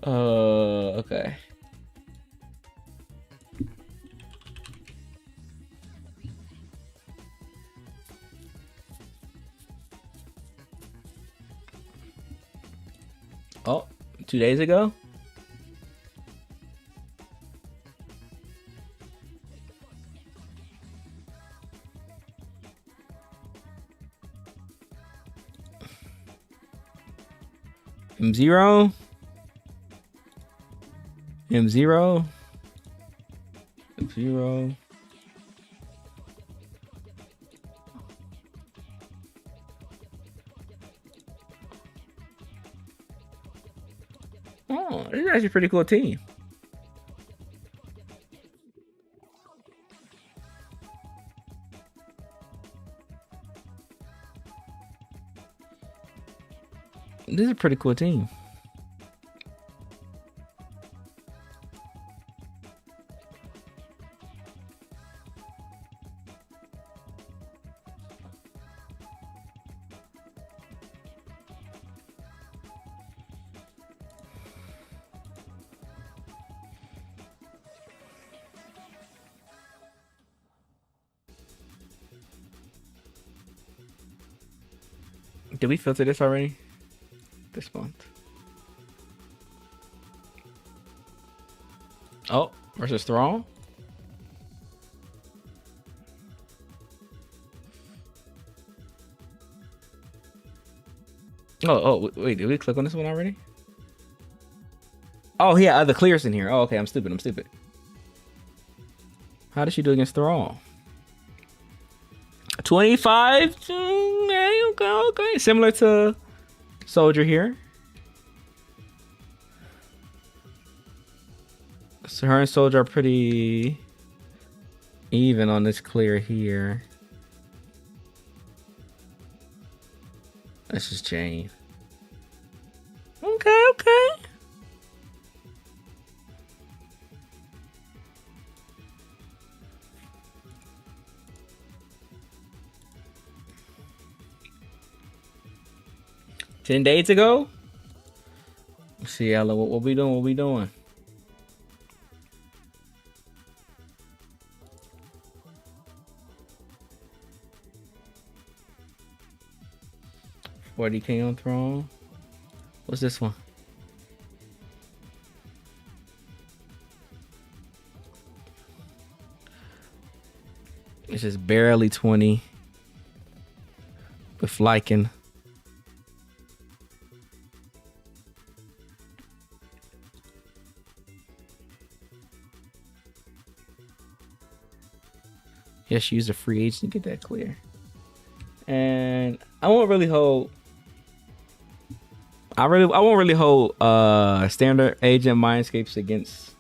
A: Okay. Oh, 2 days ago? M0? M0? M0? Oh, this is actually a pretty cool team. This is a pretty cool team. Did we filter this already? This month. Oh, versus Thrall. Oh, wait, did we click on this one already? Oh, yeah, the clears in here. Oh, okay, I'm stupid. How did she do against Thrall? 25? Okay. Similar to Soldier here. So her and Soldier are pretty even on this clear here. This is Jane. Okay. 10 days ago? Let's see, Ella, what we doing? $40K on Throne. What's this one? It's just barely 20 with Lycan. Yes, use a free agent to get that clear. And I won't really hold standard agent mindscapes against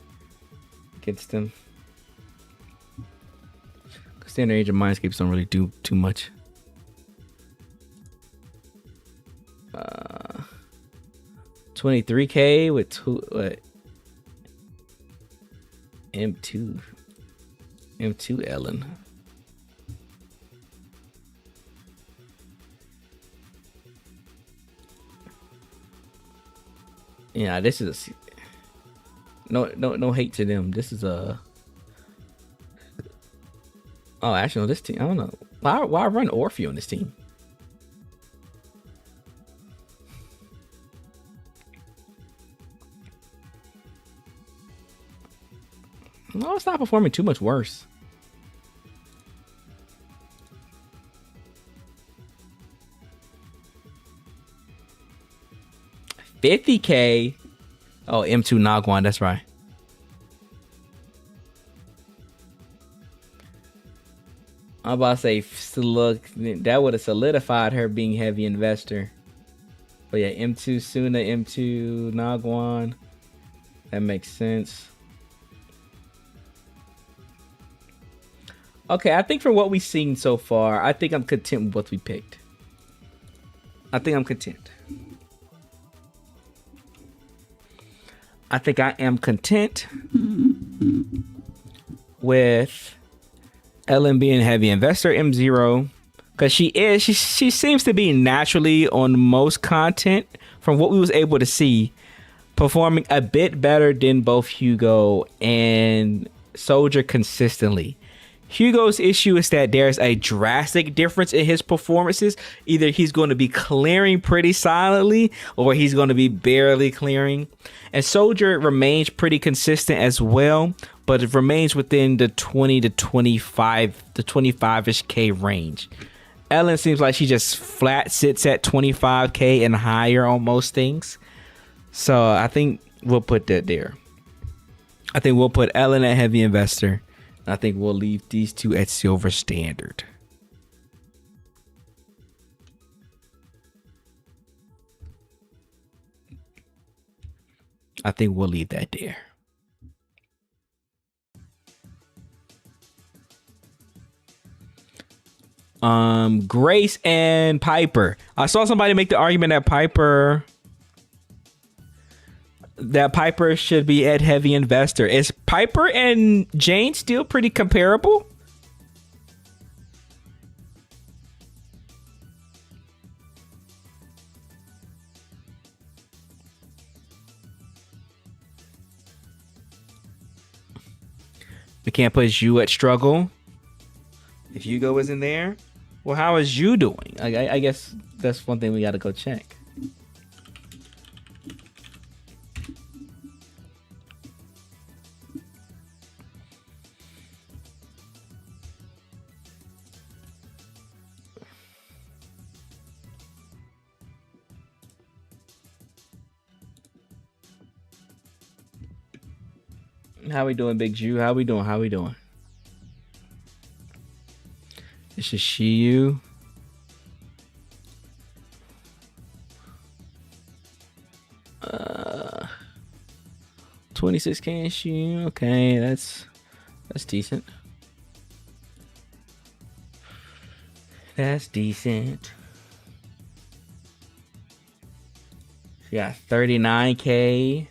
A: them. Standard agent mindscapes don't really do too much. $23K with M2 Ellen. Yeah, this is no hate to them. This is a actually, no, this team, I don't know why run Orpheus on this team. No, it's not performing too much worse. $50K. Oh, M2 Nagwan, that's right. I'm about to say, look, that would have solidified her being heavy investor. But yeah, M2 Suna, M2 Nagwan. That makes sense. Okay, I think for what we've seen so far, I think I'm content with what we picked. I think I'm content. I think I am content with Ellen being heavy investor, M0, because she seems to be naturally on most content from what we was able to see. performing a bit better than both Hugo and Soldier consistently. Hugo's issue is that there's a drastic difference in his performances. Either he's going to be clearing pretty silently or he's going to be barely clearing. And Soldier remains pretty consistent as well, but it remains within the 20 to 25, the 25-ish K range. Ellen seems like she just flat sits at 25K and higher on most things. So I think we'll put that there. I think we'll put Ellen at heavy investor. I think we'll leave these two at silver standard. I think we'll leave that there. Grace and Piper. I saw somebody make the argument that Piper should be at heavy investor. Is Piper and Jane still pretty comparable? We can't put Jué at struggle. If Hugo isn't there, well, how is Jué doing? I guess that's one thing we got to go check. How we doing, Big Jué? How we doing? This is Shiyu. 26K in Shiyu. Okay, that's decent. That's decent. She got 39K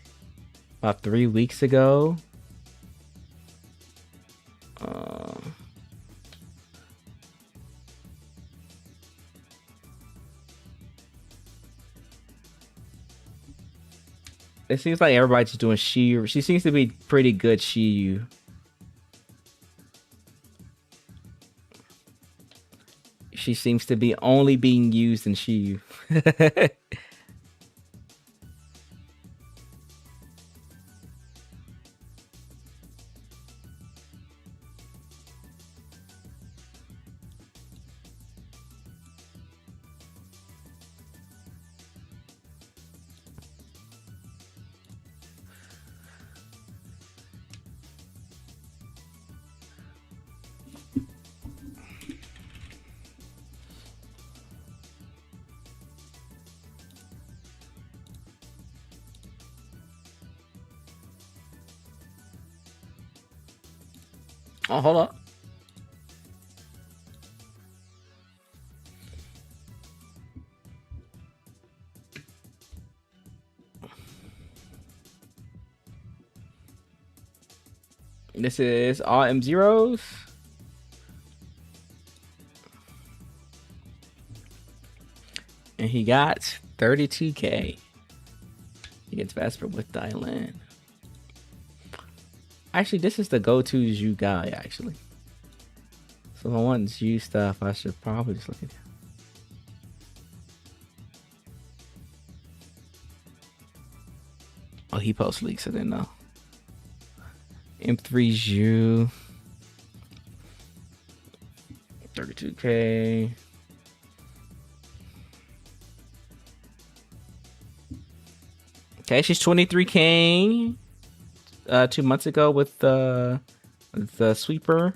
A: about 3 weeks ago. It seems like everybody's just doing Shiyu. She seems to be pretty good Shiyu. She seems to be only being used in Shiyu. Oh, hold up. This is all M0s. And he got 32K. He gets Vesper with Dylan. Actually, this is the go-to Jué guy, actually. So if I want Jué stuff, I should probably just look at him. Oh, he posts leaks, I didn't know. M3 Jué. 32K. Okay, she's 23K. 2 months ago with the sweeper.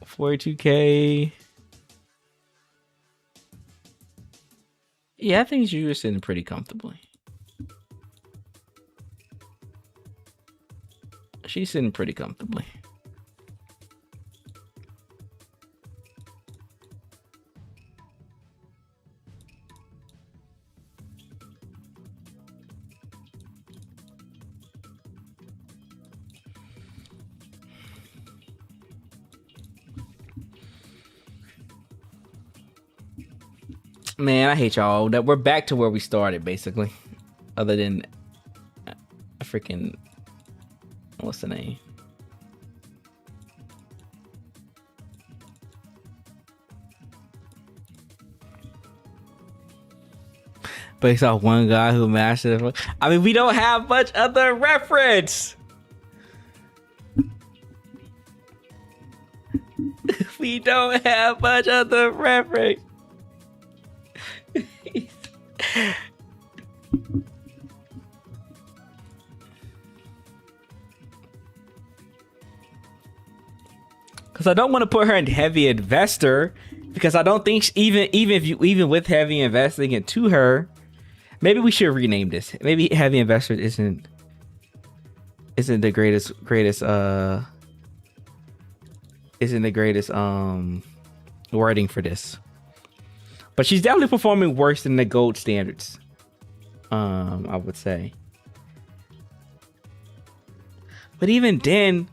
A: 42K. Yeah, I think Jué is sitting pretty comfortably. She's sitting pretty comfortably. Man, I hate y'all. That we're back to where we started, basically. Other than a freaking, what's the name? Based off one guy who mastered it. I mean, we don't have much other reference. We don't have much other reference. Because I don't want to put her in heavy investor, because I don't think even with heavy investing into her, maybe we should rename this. Maybe heavy investor isn't the greatest wording for this. But she's definitely performing worse than the gold standards. I would say. But even then,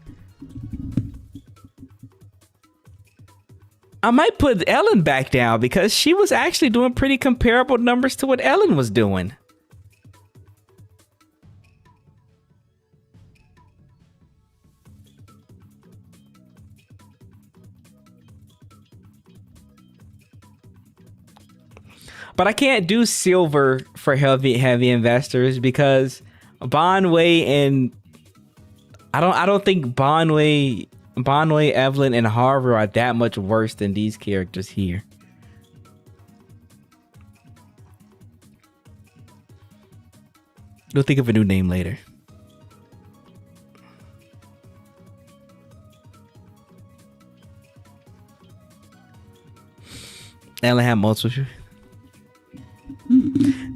A: I might put Ellen back down because she was actually doing pretty comparable numbers to what Ellen was doing. But I can't do silver for heavy investors because Bonway and I don't think Bonway, Evelyn, and Harvard are that much worse than these characters here. We'll think of a new name later. Ellen had multiple.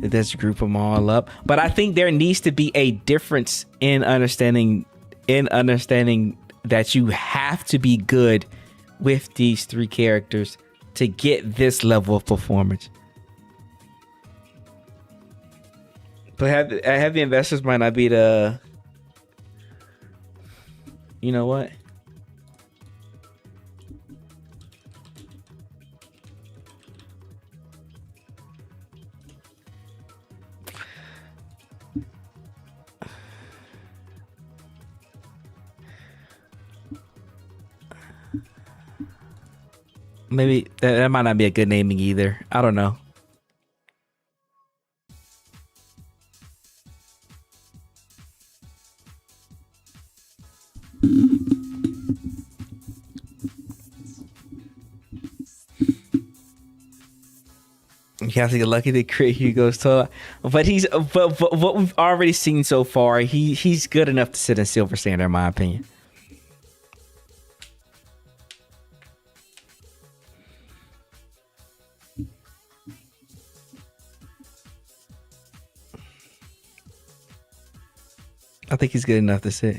A: Let's group them all up. But I think there needs to be a difference in understanding that you have to be good with these three characters to get this level of performance. But heavy investors might not be the... You know what? Maybe that might not be a good naming either. I don't know. You have to get lucky to create Hugo's toy. But what we've already seen so far, he's good enough to sit in silver standard, in my opinion. I think he's good enough to sit.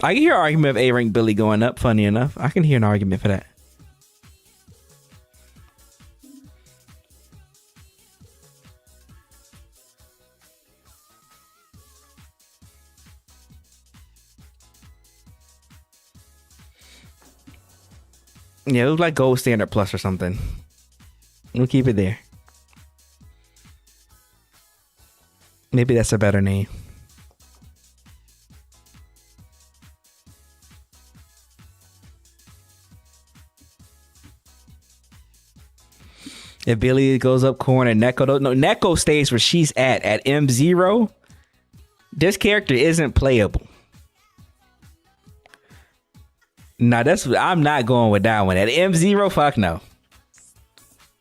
A: I can hear an argument of A-rank Billy going up, funny enough. I can hear an argument for that. Yeah, it was like gold standard plus or something. We'll keep it there. Maybe that's a better name. If Billy goes up corner, Neko, no, Neko stays where she's at M0. This character isn't playable. Nah, I'm not going with that one. At M0, fuck no.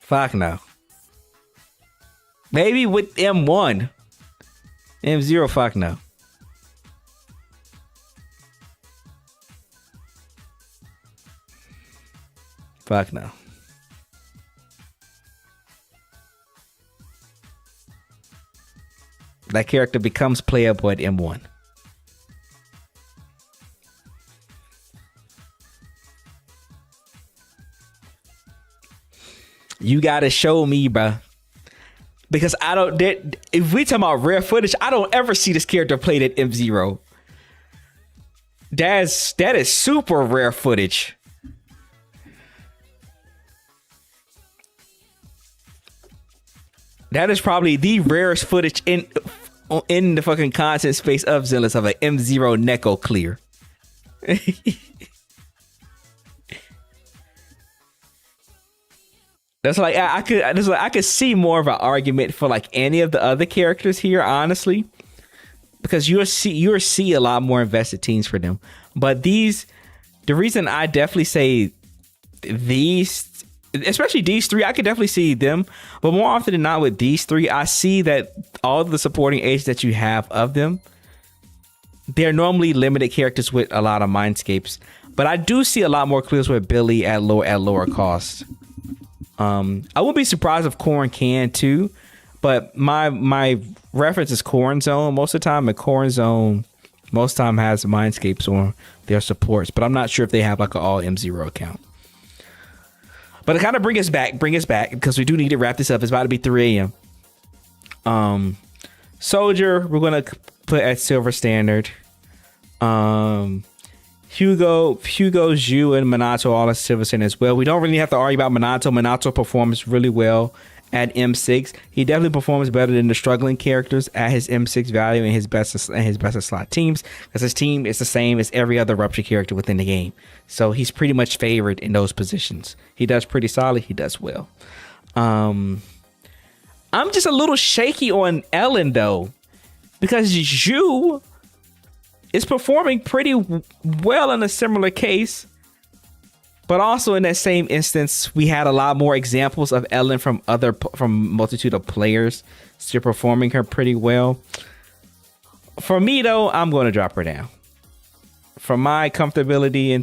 A: Fuck no. Maybe with M1. M0, fuck no. Fuck no. That character becomes playable at M1. You gotta show me, bruh. Because if we talking about rare footage, I don't ever see this character played at M0. that is super rare footage. That is probably the rarest footage in the fucking content space of Zenless of an M0 Neko clear. That's like I could see more of an argument for like any of the other characters here, honestly, because you'll see a lot more invested teams for them. But the reason I definitely say these, especially these three, I could definitely see them. But more often than not with these three, I see that all of the supporting agents that you have of them, they're normally limited characters with a lot of mindscapes. But I do see a lot more clears with Billy at lower cost. I wouldn't be surprised if Corn can too, but my reference is Corn Zone most of the time, and Corn Zone most of the time has mindscapes on their supports, but I'm not sure if they have like an all M0 account. But to kind of bring us back because we do need to wrap this up. It's about to be 3 a.m. Soldier, we're gonna put at silver standard. Jué, Jué, and Minato all at silver standard as well. We don't really have to argue about Minato. Minato performs really well at M6. He definitely performs better than the struggling characters at his M6 value and his best of slot teams, because his team is the same as every other Rupture character within the game. So he's pretty much favored in those positions. He does pretty solid. He does well. I'm just a little shaky on Ellen though, because Jué is performing pretty well in a similar case, but also in that same instance, we had a lot more examples of Ellen from multitude of players still performing her pretty well. For me though, I'm going to drop her down. For my comfortability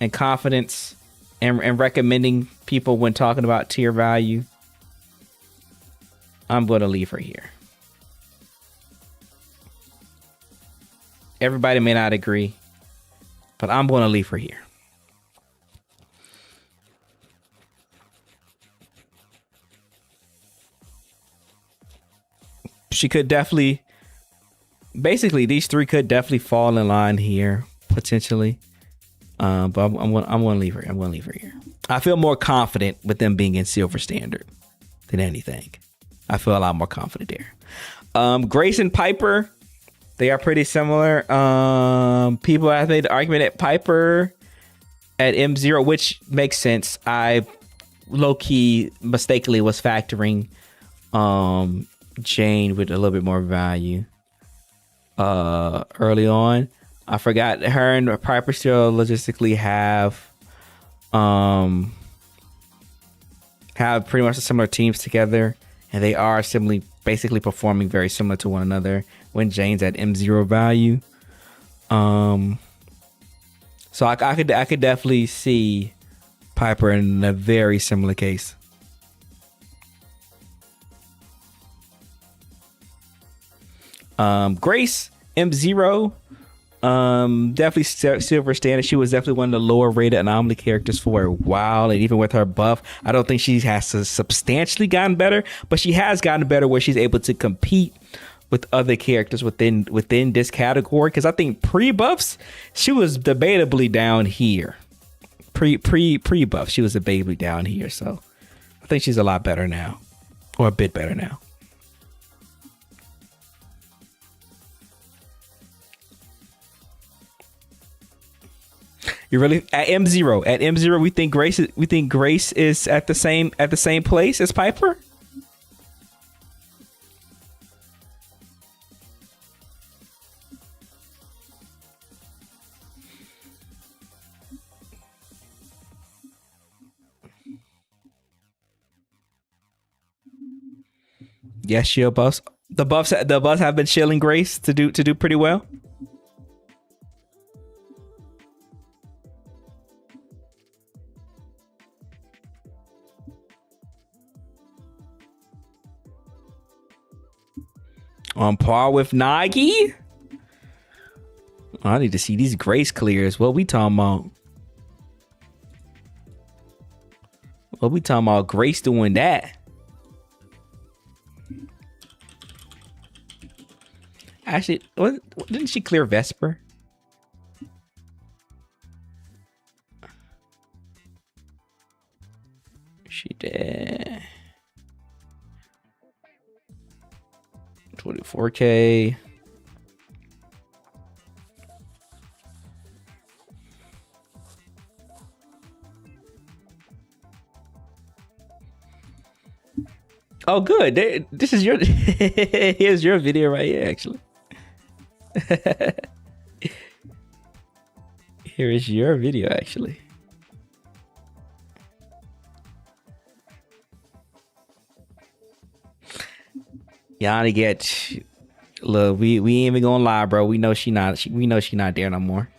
A: and confidence and recommending people when talking about tier value, I'm going to leave her here. Everybody may not agree, but I'm going to leave her here. She could definitely, basically, these three could definitely fall in line here potentially. But I'm going to leave her. I'm going to leave her here. I feel more confident with them being in silver standard than anything. I feel a lot more confident there. Grace and Piper, they are pretty similar. People have made the argument at Piper at M0, which makes sense. I low-key mistakenly was factoring Jane with a little bit more value early on. I forgot her and Piper still logistically have pretty much similar teams together, and they are basically performing very similar to one another when Jane's at M0 value. So I could definitely see Piper in a very similar case. Grace, M0, definitely silver standard. She was definitely one of the lower rated anomaly characters for a while, and even with her buff, I don't think she has substantially gotten better, but she has gotten better where she's able to compete with other characters within this category. Because I think pre-buffs, she was debatably down here. Pre-buff, she was debatably down here. So I think she's a lot better now, or a bit better now. You really at M0? At M0, we think Grace is at the same place as Piper. Yes, shield buffs. The buffs have been shielding Grace to do pretty well. On par with Nagi? Oh, I need to see these Grace clears. What we talking about? What we talking about? Grace doing that? Actually, didn't she clear Vesper? She did 24K. Oh, good. This is your. Here's your video right here, actually. Here is your video, actually. Yanni get. Look, we ain't even gonna lie, bro. We know she not. We know she not there no more.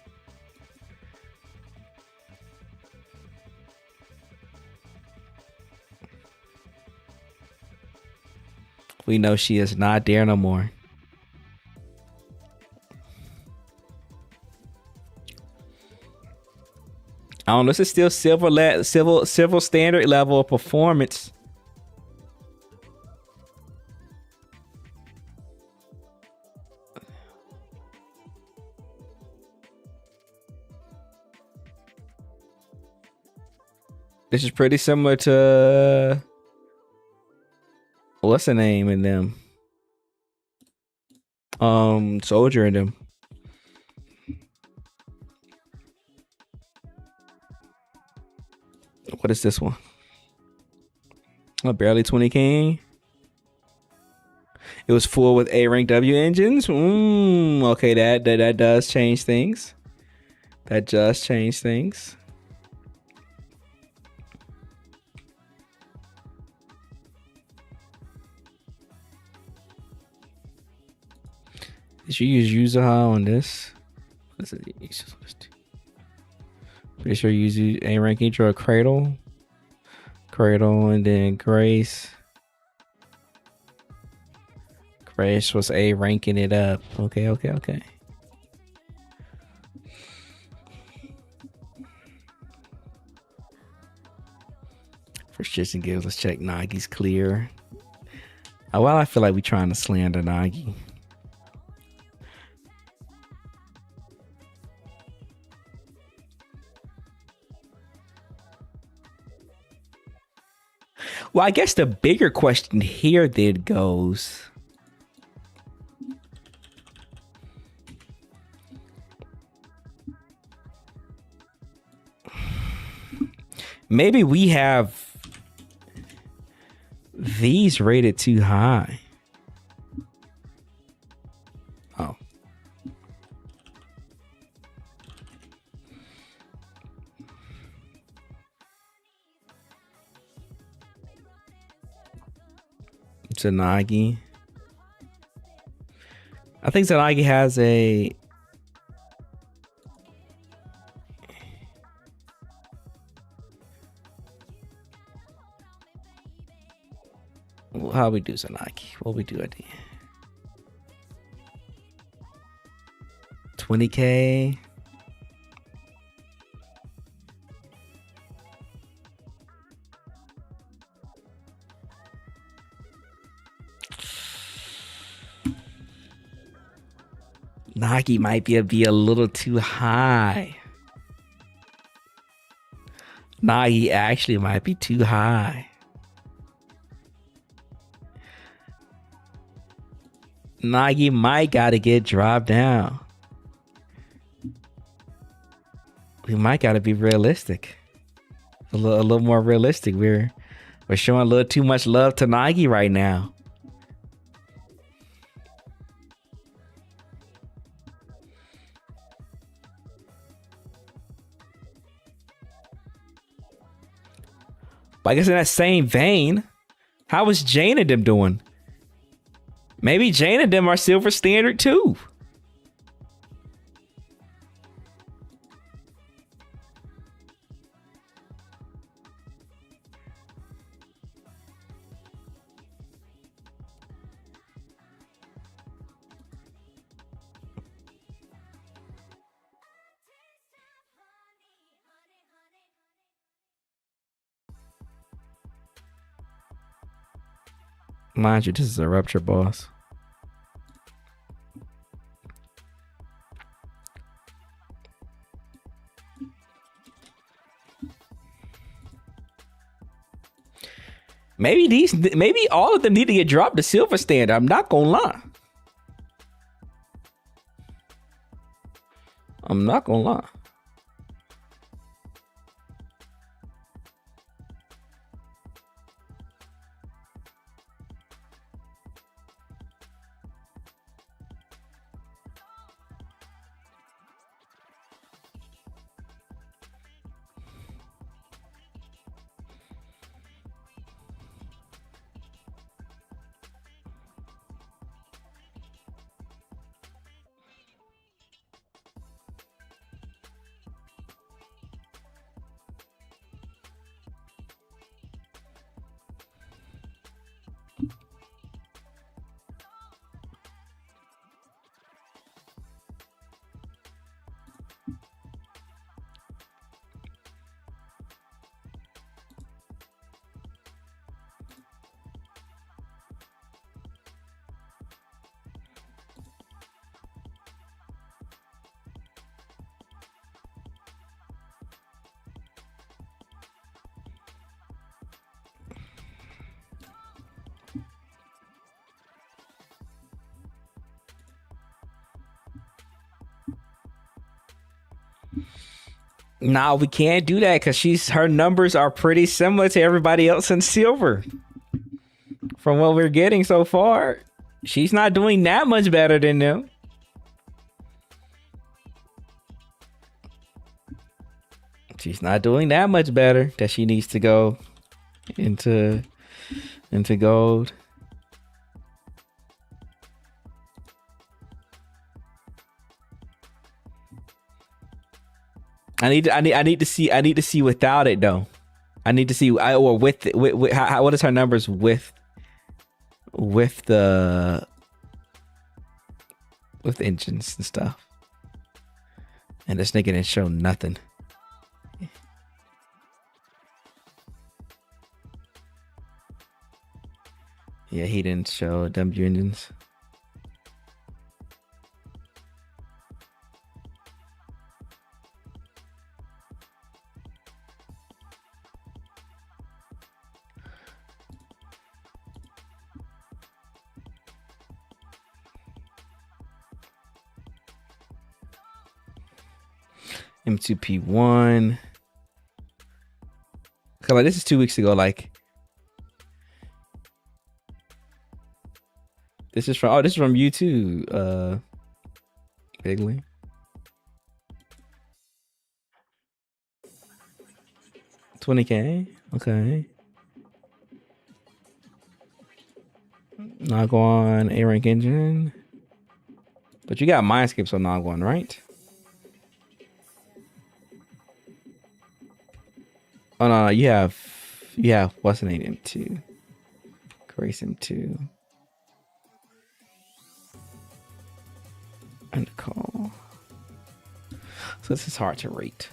A: We know she is not there no more. I don't know. This is still civil standard level of performance. This is pretty similar to what's the name in them? Soldier in them. What is this one? Oh, barely 20K. It was full with A rank W engines. Okay, that does change things. That does change things. Did you use Yuzuha on this? What is it? Pretty sure you use A rank intro or Cradle. Cradle and then Grace. Grace was A ranking it up. Okay. For shits and giggles, let's check Nagi's clear. Well, I feel like we're trying to slander Nagi. Well, I guess the bigger question here then goes, maybe we have these rated too high. Oh. Zanagi. I think Zanagi has a how we do Zanagi? What we do at the end? 20K. Nagi might be a little too high. Nagi actually might be too high. Nagi might gotta get dropped down. We might gotta be realistic. A little more realistic. We're showing a little too much love to Nagi right now. But I guess in that same vein, how is Jane and them doing? Maybe Jane and them are silver standard too. Mind you, this is a rupture boss. Maybe all of them need to get dropped to silver standard. I'm not gonna lie. I'm not gonna lie. Nah, we can't do that because her numbers are pretty similar to everybody else in silver. From what we're getting so far, she's not doing that much better than them. She's not doing that much better that she needs to go into gold. I need to see without it though. I need to see or with how, what is her numbers with the engines and stuff. And this nigga didn't show nothing. Yeah, he didn't show W engines. M2P1. Like, this is 2 weeks ago. Like, this is from you too, Bigly. $20K. Okay. Nagwan A rank engine. But you got Mindscapes on Nagwan, right? Oh no, you have what's the name M2? Grace M2. And call. So this is hard to rate.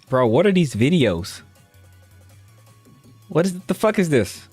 A: Bro, what are these videos? What is the fuck is this?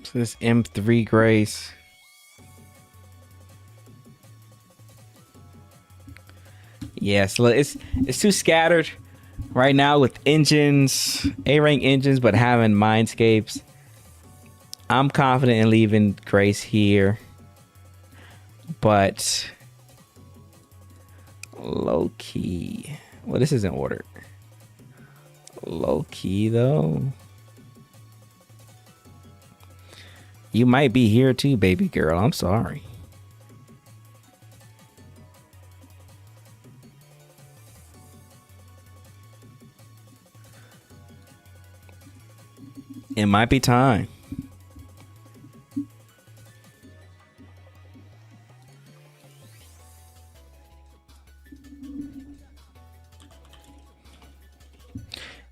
A: So this M3 Grace. Yeah, so it's too scattered right now with engines, A rank engines, but having mindscapes. I'm confident in leaving Grace here, but low key. Well, this isn't ordered. Low key though. You might be here too, baby girl. I'm sorry. It might be time.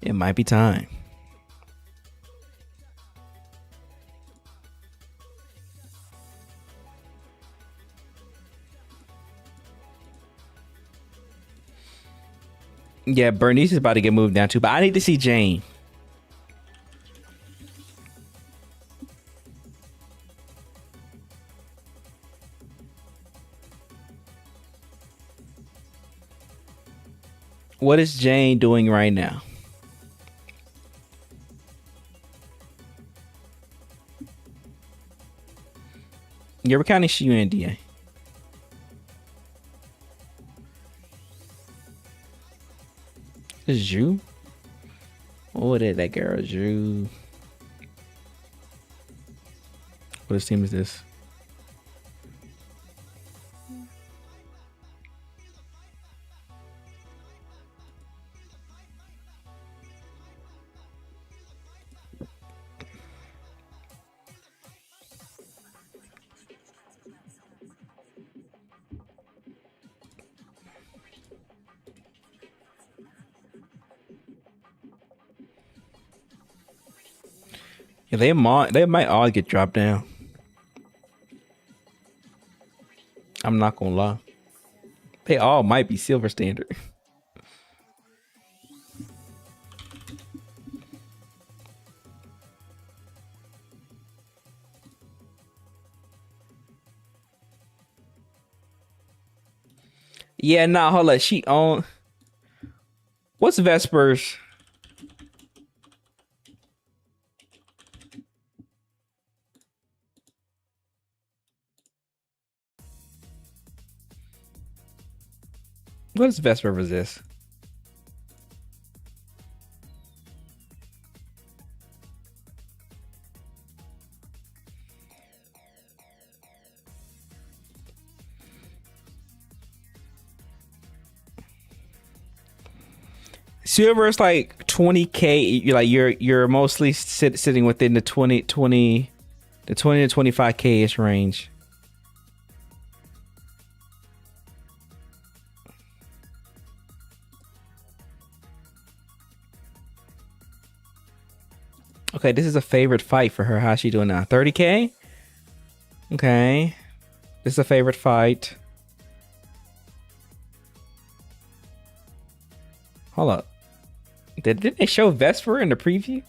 A: It might be time. Yeah, Bernice is about to get moved down too, but I need to see Jane. What is Jane doing right now? Yeah, we're counting Shiyu and DA. This is Jué? What is that girl, Jué? What team is this? Yeah, they might all get dropped down. I'm not gonna lie. They all might be silver standard. Yeah, nah, hold up. She on. What's Vespers? What does Vesper resist? Silver is like 20k. You're mostly sitting within the 20 to 25k ish range. Okay, this is a favorite fight for her. How's she doing now? 30k? Okay. This is a favorite fight. Hold up. Didn't they show Vesper in the preview?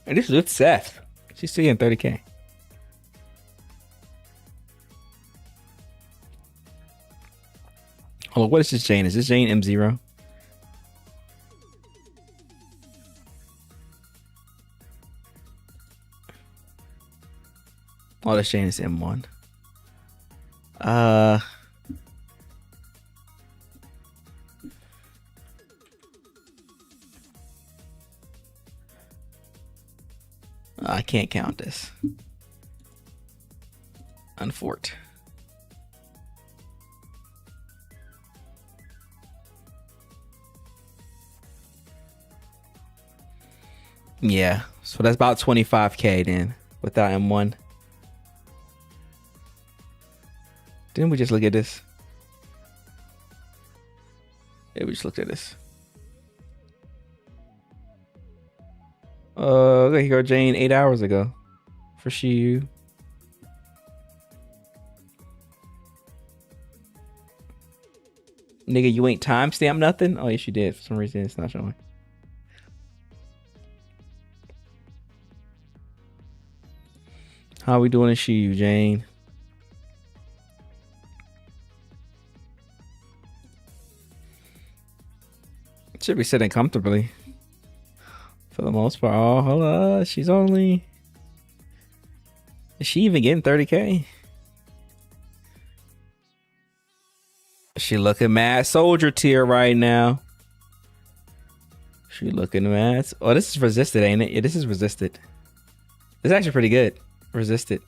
A: And this is with Seth. She's still getting 30k. Hold on, what is this Jane? Is this Jane M0? Oh, this Jane is M1. I can't count this. Unfort. Yeah, so that's about 25k then without M1. Didn't we just look at this? Yeah, we just looked at this. Here go Jane 8 hours ago for Shiyu. Nigga, you ain't timestamp nothing? Oh, yes, you did. For some reason, it's not showing. How we doing in Shiyu, Jane? Should be sitting comfortably for the most part. Oh, hold on. She's only. Is she even getting 30K? She looking mad soldier tier right now. She looking mad. Oh, this is resisted, ain't it? Yeah, this is resisted. It's actually pretty good. Resisted.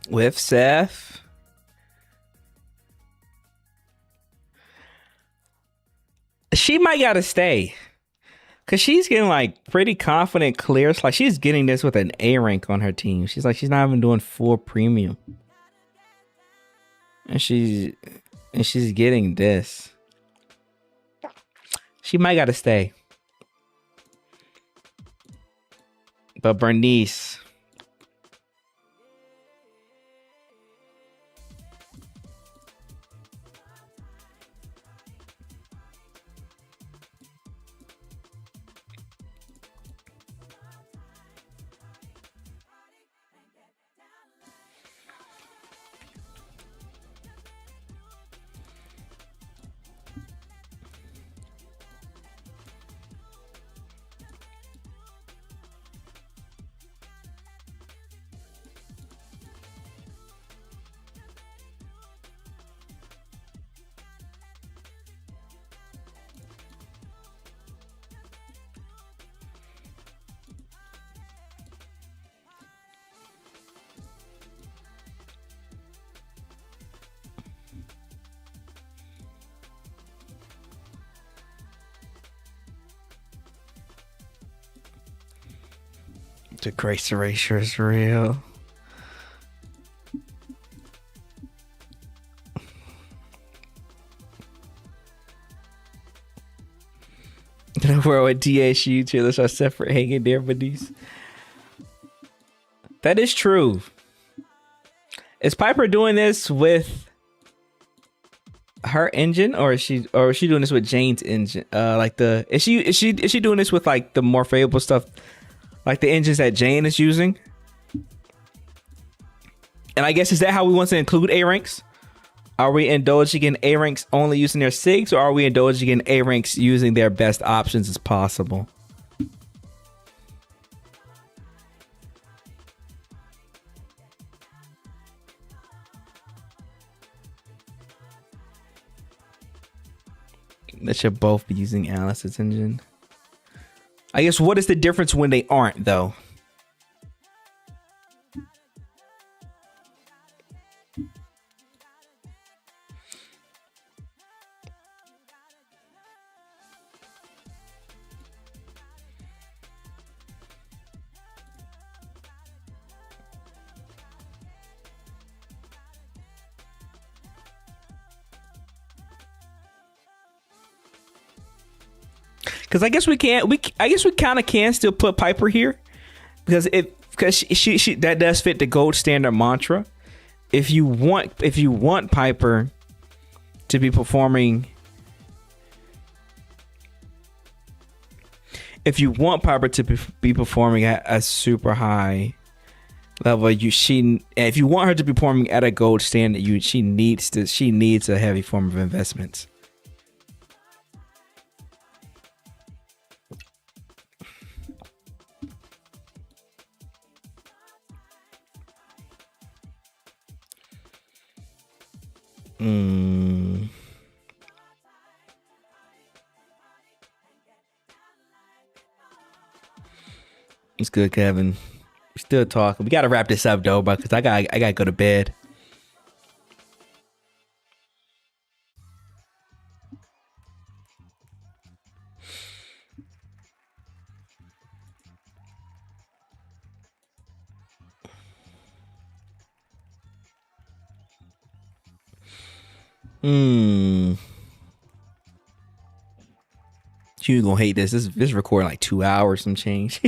A: With Seth. She might gotta stay. Cause she's getting like pretty confident clears. Like she's getting this with an A rank on her team. She's like, she's not even doing full premium. And she's getting this. She might gotta stay. But Bernice. The grace erasure is real. In a world with DSU trailers are separate hanging there, buddies. That is true. Is Piper doing this with her engine, or is she doing this with Jane's engine? Is she doing this with like the more favorable stuff? Like the engines that Jane is using. And I guess, is that how we want to include A ranks? Are we indulging in A ranks only using their SIGs, or are we indulging in A ranks using their best options as possible? They should both be using Alice's engine. I guess, what is the difference when they aren't, though? Because I guess we kind of can still put Piper here, because she that does fit the gold standard mantra. If you want Piper to be performing, if you want Piper to be performing at a super high level, if you want her to be performing at a gold standard, she needs a heavy form of investments. It's good, Kevin. We're still talking. We gotta wrap this up though, because I gotta go to bed. You gonna hate this. This recording like 2 hours some change.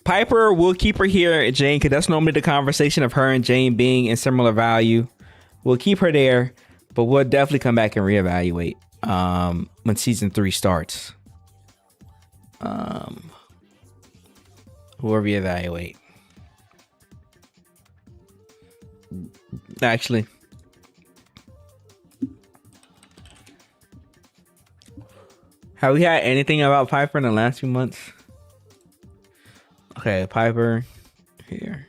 A: Piper, we'll keep her here, Jane, because that's normally the conversation of her and Jane being in similar value. We'll keep her there, but we'll definitely come back and reevaluate when season 3 starts. We'll reevaluate. Actually, have we had anything about Piper in the last few months? Okay, Piper here.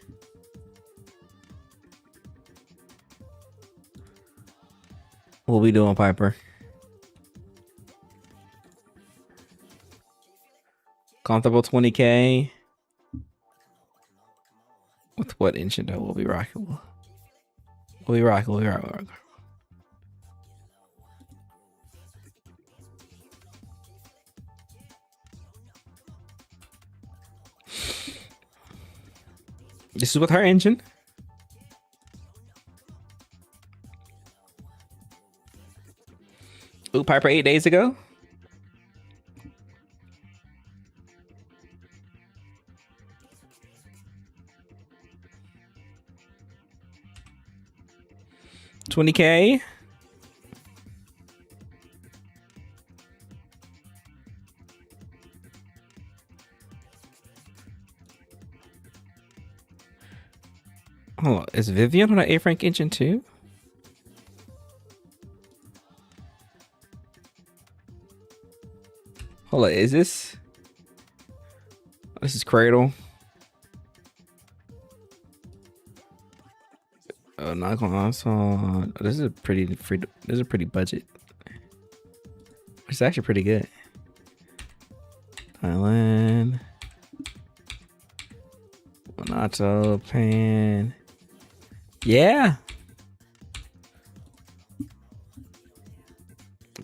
A: What we doing, Piper? Comfortable 20K. With what engine though? We'll be rocking. We'll be rocking. This is with her engine. Ooh, Piper 8 days ago. $20K. Oh, is Vivian on an A-Frank engine too? Hold on, is this? This is Cradle. Oh, not gonna also. This is a pretty free. This is a pretty budget. It's actually pretty good. Thailand. Monato Pan. Yeah.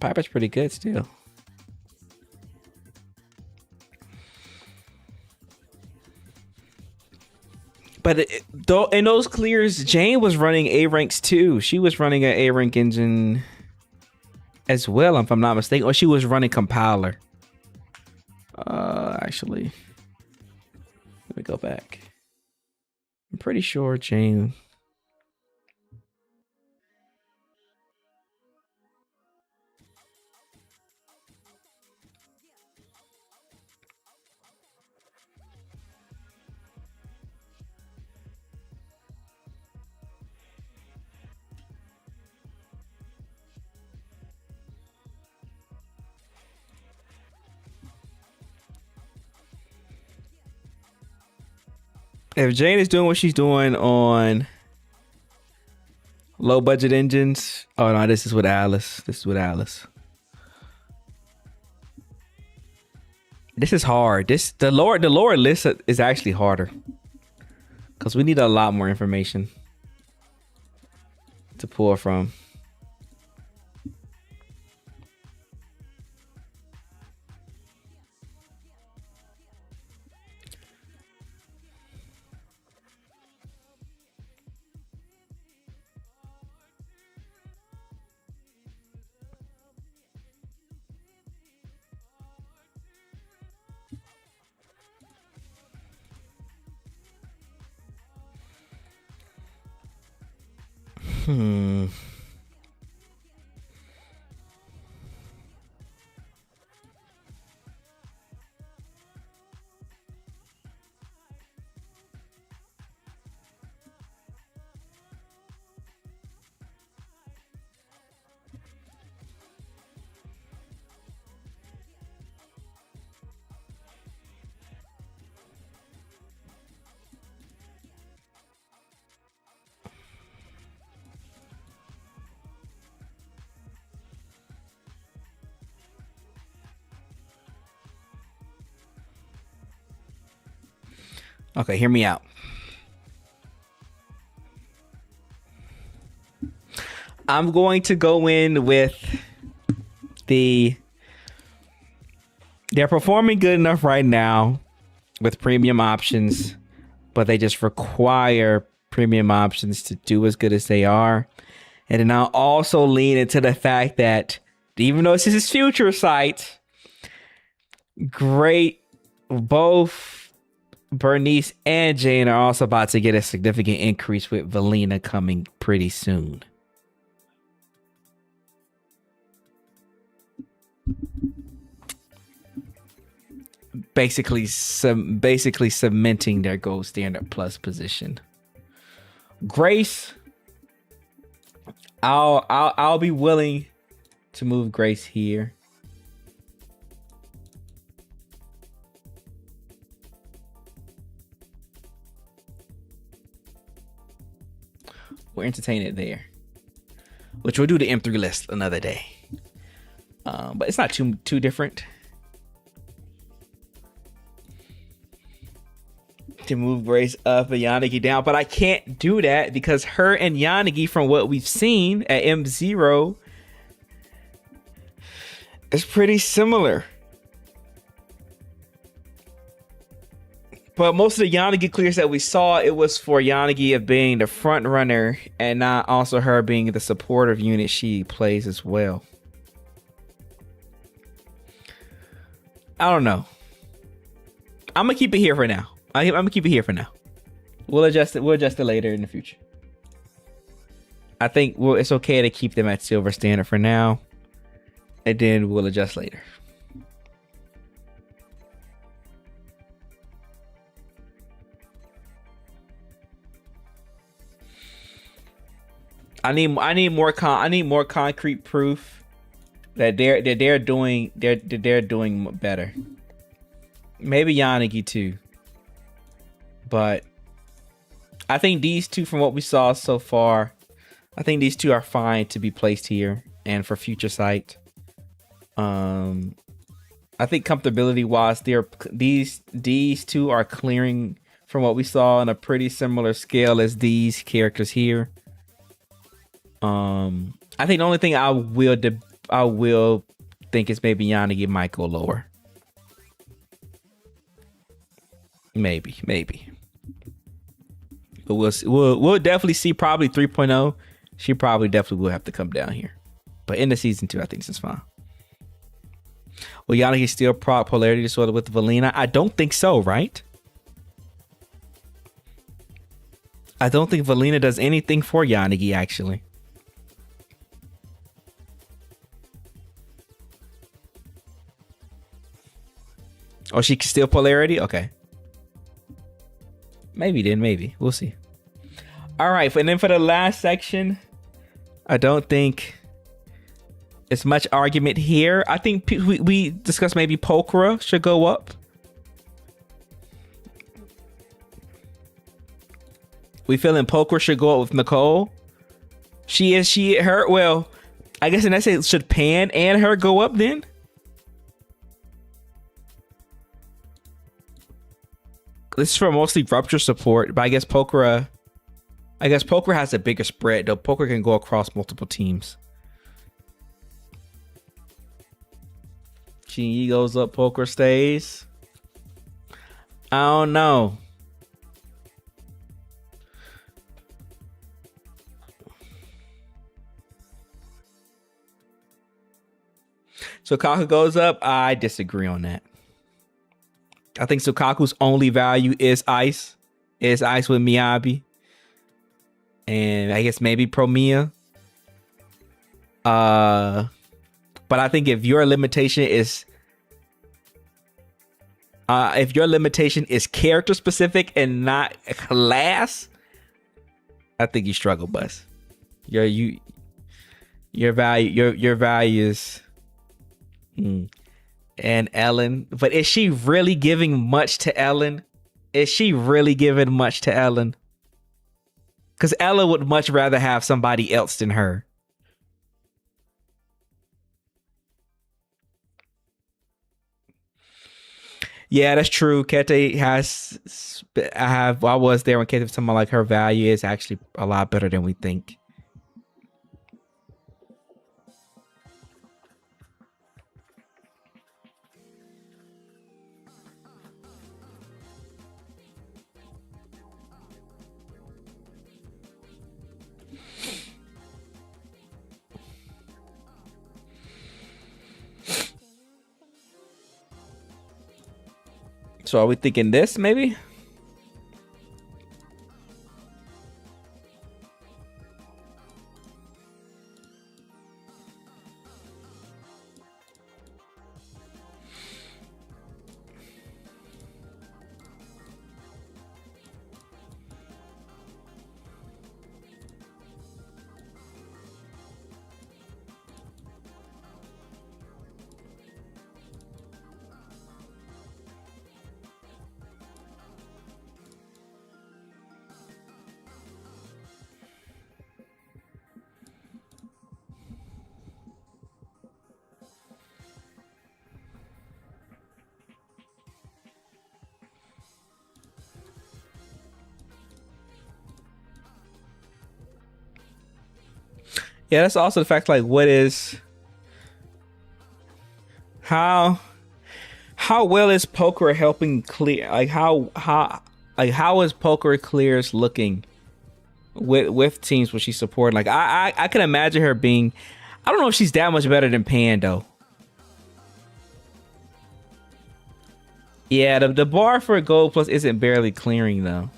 A: Piper's pretty good still. But though in those clears, Jane was running A ranks too. She was running an A rank engine as well, if I'm not mistaken, or she was running compiler. Actually, let me go back. I'm pretty sure Jane. If Jane is doing what she's doing on low budget engines, oh no, this is with Alice. This is with Alice. This is hard. The lower list is actually harder because we need a lot more information to pull from. Okay, hear me out. I'm going to go in with they're performing good enough right now with premium options, but they just require premium options to do as good as they are. And then I'll also lean into the fact that even though this is his future site, both Bernice and Jane are also about to get a significant increase with Valina coming pretty soon. Basically cementing their gold standard plus position. Grace, I'll be willing to move Grace here. We'll entertain it there, which we'll do the M3 list another day. But it's not too different to move Grace up and Yanagi down, but I can't do that because her and Yanagi, from what we've seen at M0, is pretty similar. But most of the Yanagi clears that we saw, it was for Yanagi of being the front runner and not also her being the supportive unit she plays as well. I don't know. I'm gonna keep it here for now. I'm gonna keep it here for now. We'll adjust it. We'll adjust it later in the future. I think it's okay to keep them at silver standard for now, and then we'll adjust later. I need more concrete proof that they're doing better. Maybe Yanagi too. But I think these two, from what we saw so far, I think these two are fine to be placed here and for future sight. I think comfortability wise, these two are clearing from what we saw on a pretty similar scale as these characters here. I think the only thing I will think is maybe Yanagi might go lower. Maybe. But we'll definitely see probably 3.0. She probably definitely will have to come down here. But in the season 2, I think this is fine. Will Yanagi still proc polarity disorder with Valina? I don't think so, right? I don't think Valina does anything for Yanagi, actually. Oh, she can still polarity? Okay. Maybe. We'll see. All right. And then for the last section, I don't think it's much argument here. I think we discussed maybe Pokora should go up. We feeling Pokora should go up with Nicole. Her. Well, I guess in that case, should Pan and her go up then? This is for mostly rupture support, but I guess Pokora has a bigger spread, though. Pokora can go across multiple teams. Shinji goes up, Pokora stays. I don't know. So Kaku goes up. I disagree on that. I think Sukaku's only value is ice. Is ice with Miyabi. And I guess maybe Promia. But I think if your limitation is character specific and not class, I think you struggle, Buzz. Your value is and Ellen. But is she really giving much to Ellen? Because Ella would much rather have somebody else than her. Yeah, that's true. Kete I was there when Kete was talking about like her value is actually a lot better than we think. So are we thinking this maybe? Yeah, that's also the fact, like, what is how well is poker helping clear, like how is poker clears looking with teams where she's supporting? Like I can imagine her being, I don't know if she's that much better than Pan though. Yeah, the bar for gold plus isn't barely clearing though.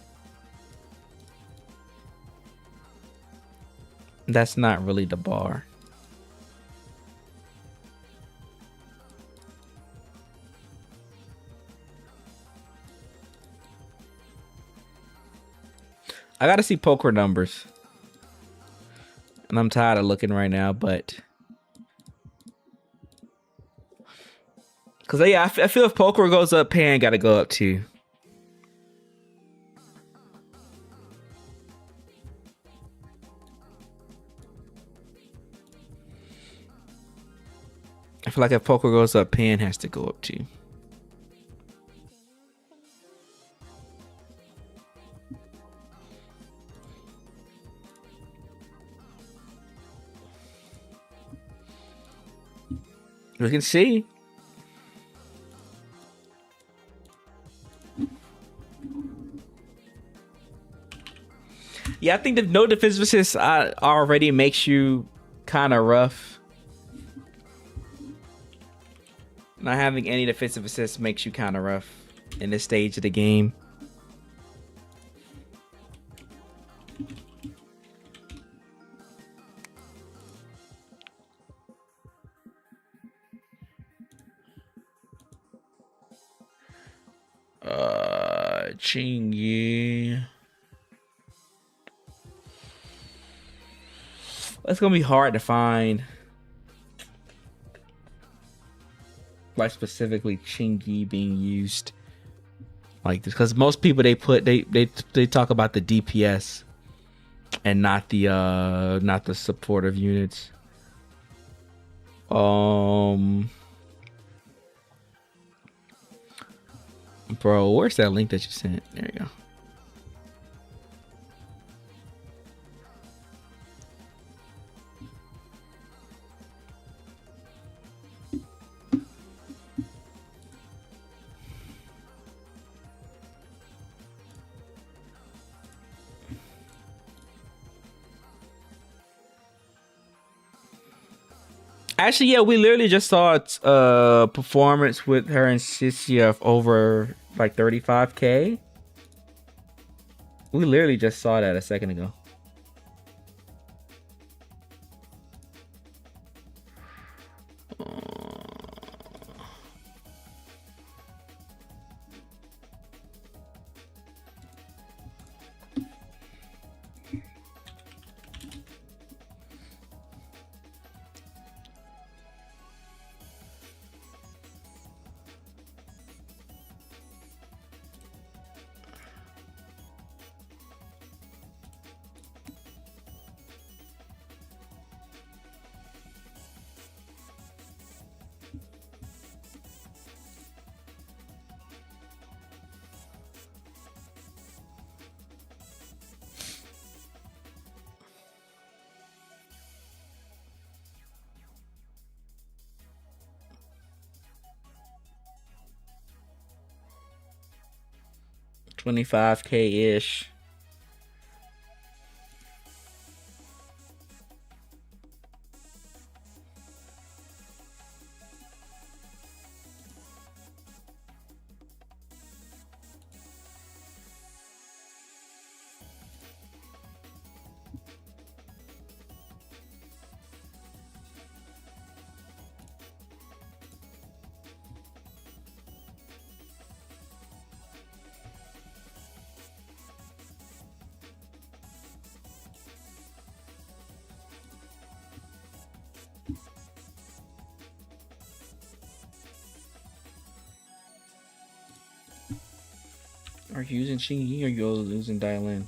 A: That's not really the bar. I gotta see poker numbers. And I'm tired of looking right now, but because yeah, I feel if poker goes up, Pan gotta go up too. I feel like if poker goes up, Pan has to go up too. We can see. Yeah, I think the no defensive assists already makes you kind of rough. Not having any defensive assists makes you kind of rough in this stage of the game. Chingy. It's gonna be hard to find, like specifically Chingy being used like this, because most people they talk about the DPS and not the supportive units. Bro, where's that link that you sent? There you go. Actually, yeah, we literally just saw performance with her and CCF over like 35K. We literally just saw that a second ago. $25K ish. Are you using Shingi or you using Dialin?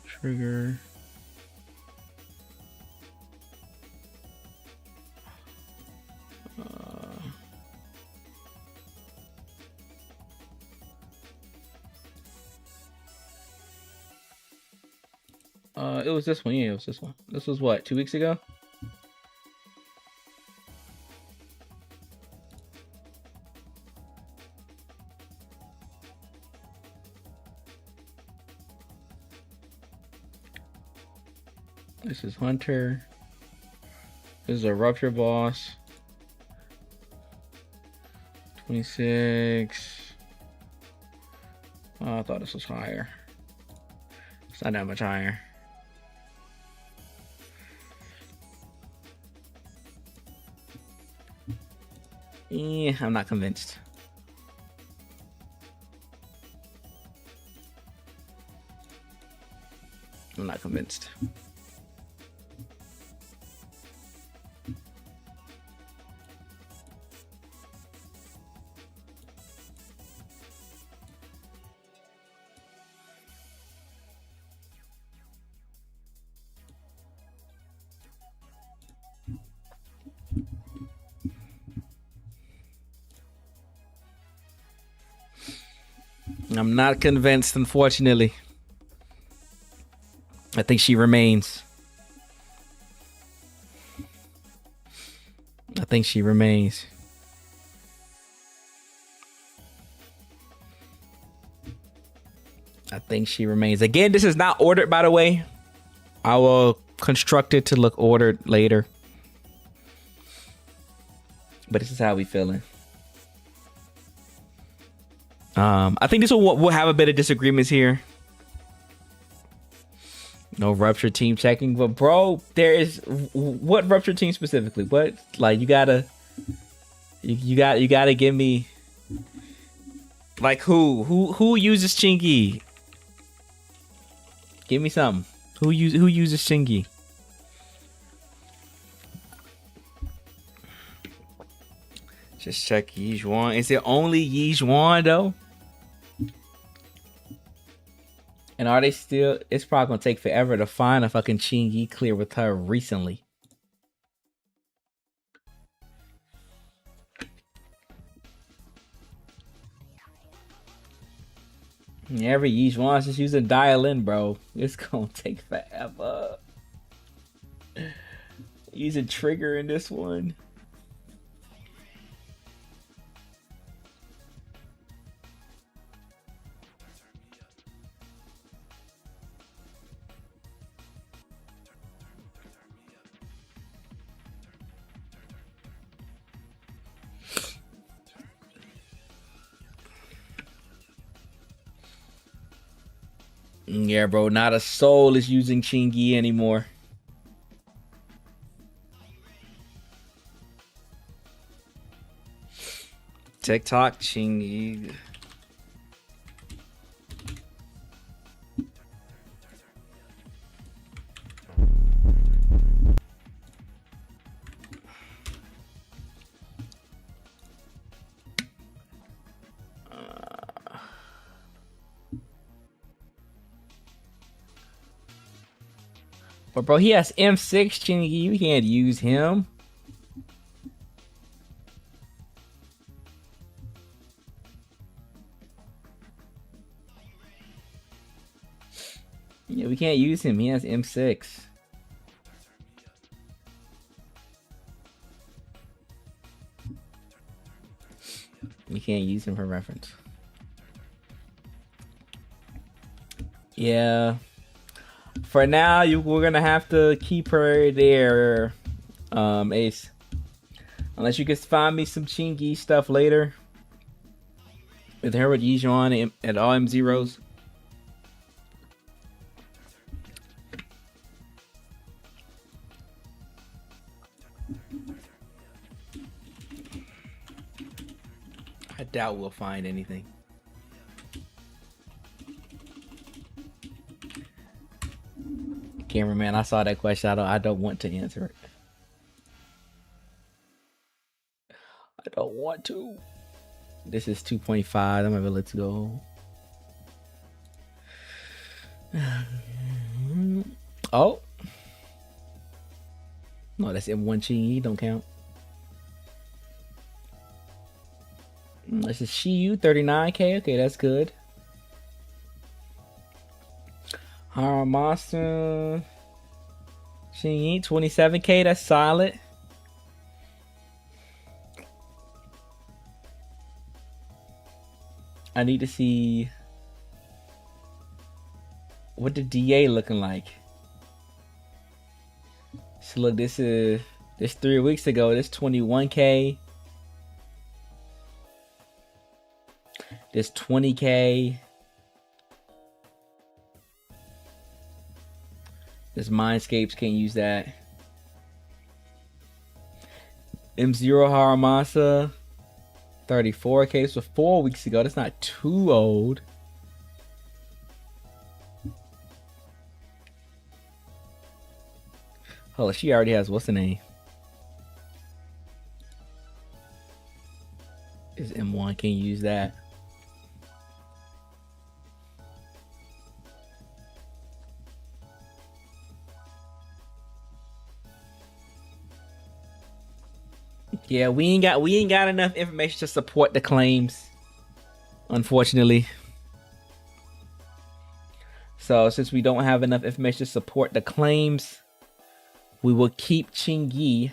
A: Trigger. It was this one. Yeah, it was this one. This was what, 2 weeks ago? This is Hunter. This is a Rupture boss. 26. Oh, I thought this was higher. It's not that much higher. Yeah, I'm not convinced. I'm not convinced. I'm not convinced, unfortunately. I think she remains. I think she remains. I think she remains. Again, this is not ordered, by the way. I will construct it to look ordered later. But this is how we feeling. I think this will have a bit of disagreements here. No Rupture team checking, but bro, there is what Rupture team specifically? What, like, you gotta give me, like, who uses Chingy? Give me something. Who uses Chingy? Just check Yijuan. Is it only Yijuan though? And are they still? It's probably gonna take forever to find a fucking Chingy clear with her recently. Every Yijuan's just using dial-in, bro. It's gonna take forever. Using trigger in this one. Yeah, bro, not a soul is using Chingy anymore. TikTok Chingy. But bro, he has M6 Chingy. You can't use him. Yeah, we can't use him. He has M6. We can't use him for reference. Yeah. For now, we're gonna have to keep her there, Ace. Unless you can find me some Chingy stuff later. With her with Yijuan at all M0s. I doubt we'll find anything. Cameraman, I saw that question. I don't want to answer it. I don't want to. This is 2.5. I'm gonna let it go. Oh. No, that's M1 Chi. Don't count. This is Shiyu, 39k. Okay, that's good. Haramasa. Shinyi, 27k. That's solid. I need to see what the DA looking like. So look, this 3 weeks ago. This 21k. This 20k. This Mindscapes, can't use that. M0 Haramasa, 34k. So 4 weeks ago. That's not too old. Oh, she already has, what's the name? Is M1, can't use that. Yeah, we ain't got enough information to support the claims, unfortunately. So since we don't have enough information to support the claims, we will keep Chingy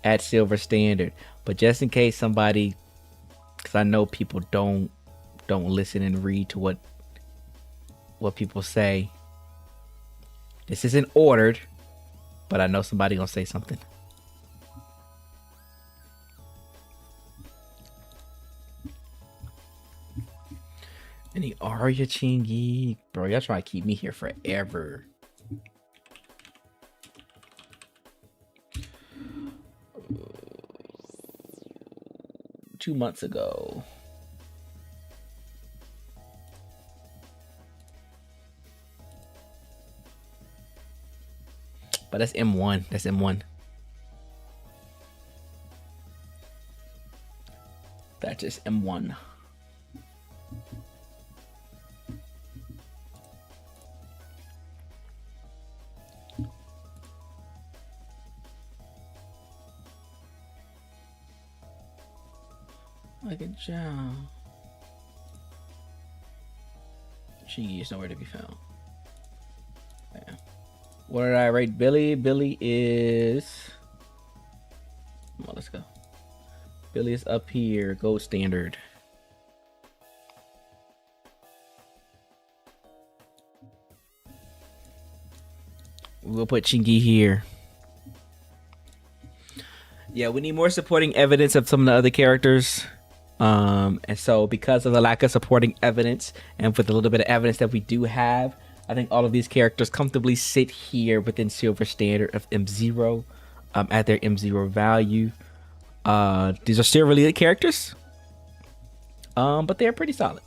A: at silver standard. But just in case somebody, because I know people don't listen and read to what people say. This isn't ordered, but I know somebody gonna say something. Any Arya Chingy? Bro, y'all trying to keep me here forever. Two months ago. But that's M1. That's M1. That's just M1. Like a job. She is nowhere to be found. Yeah. What did I rate Billy? Billy is. Come on, let's go. Billy is up here. Gold standard. We'll put Chingy here. Yeah, we need more supporting evidence of some of the other characters. And so because of the lack of supporting evidence and with a little bit of evidence that we do have, I think all of these characters comfortably sit here within silver standard of M0 at their M0 value. These are still really good characters, but they're pretty solid.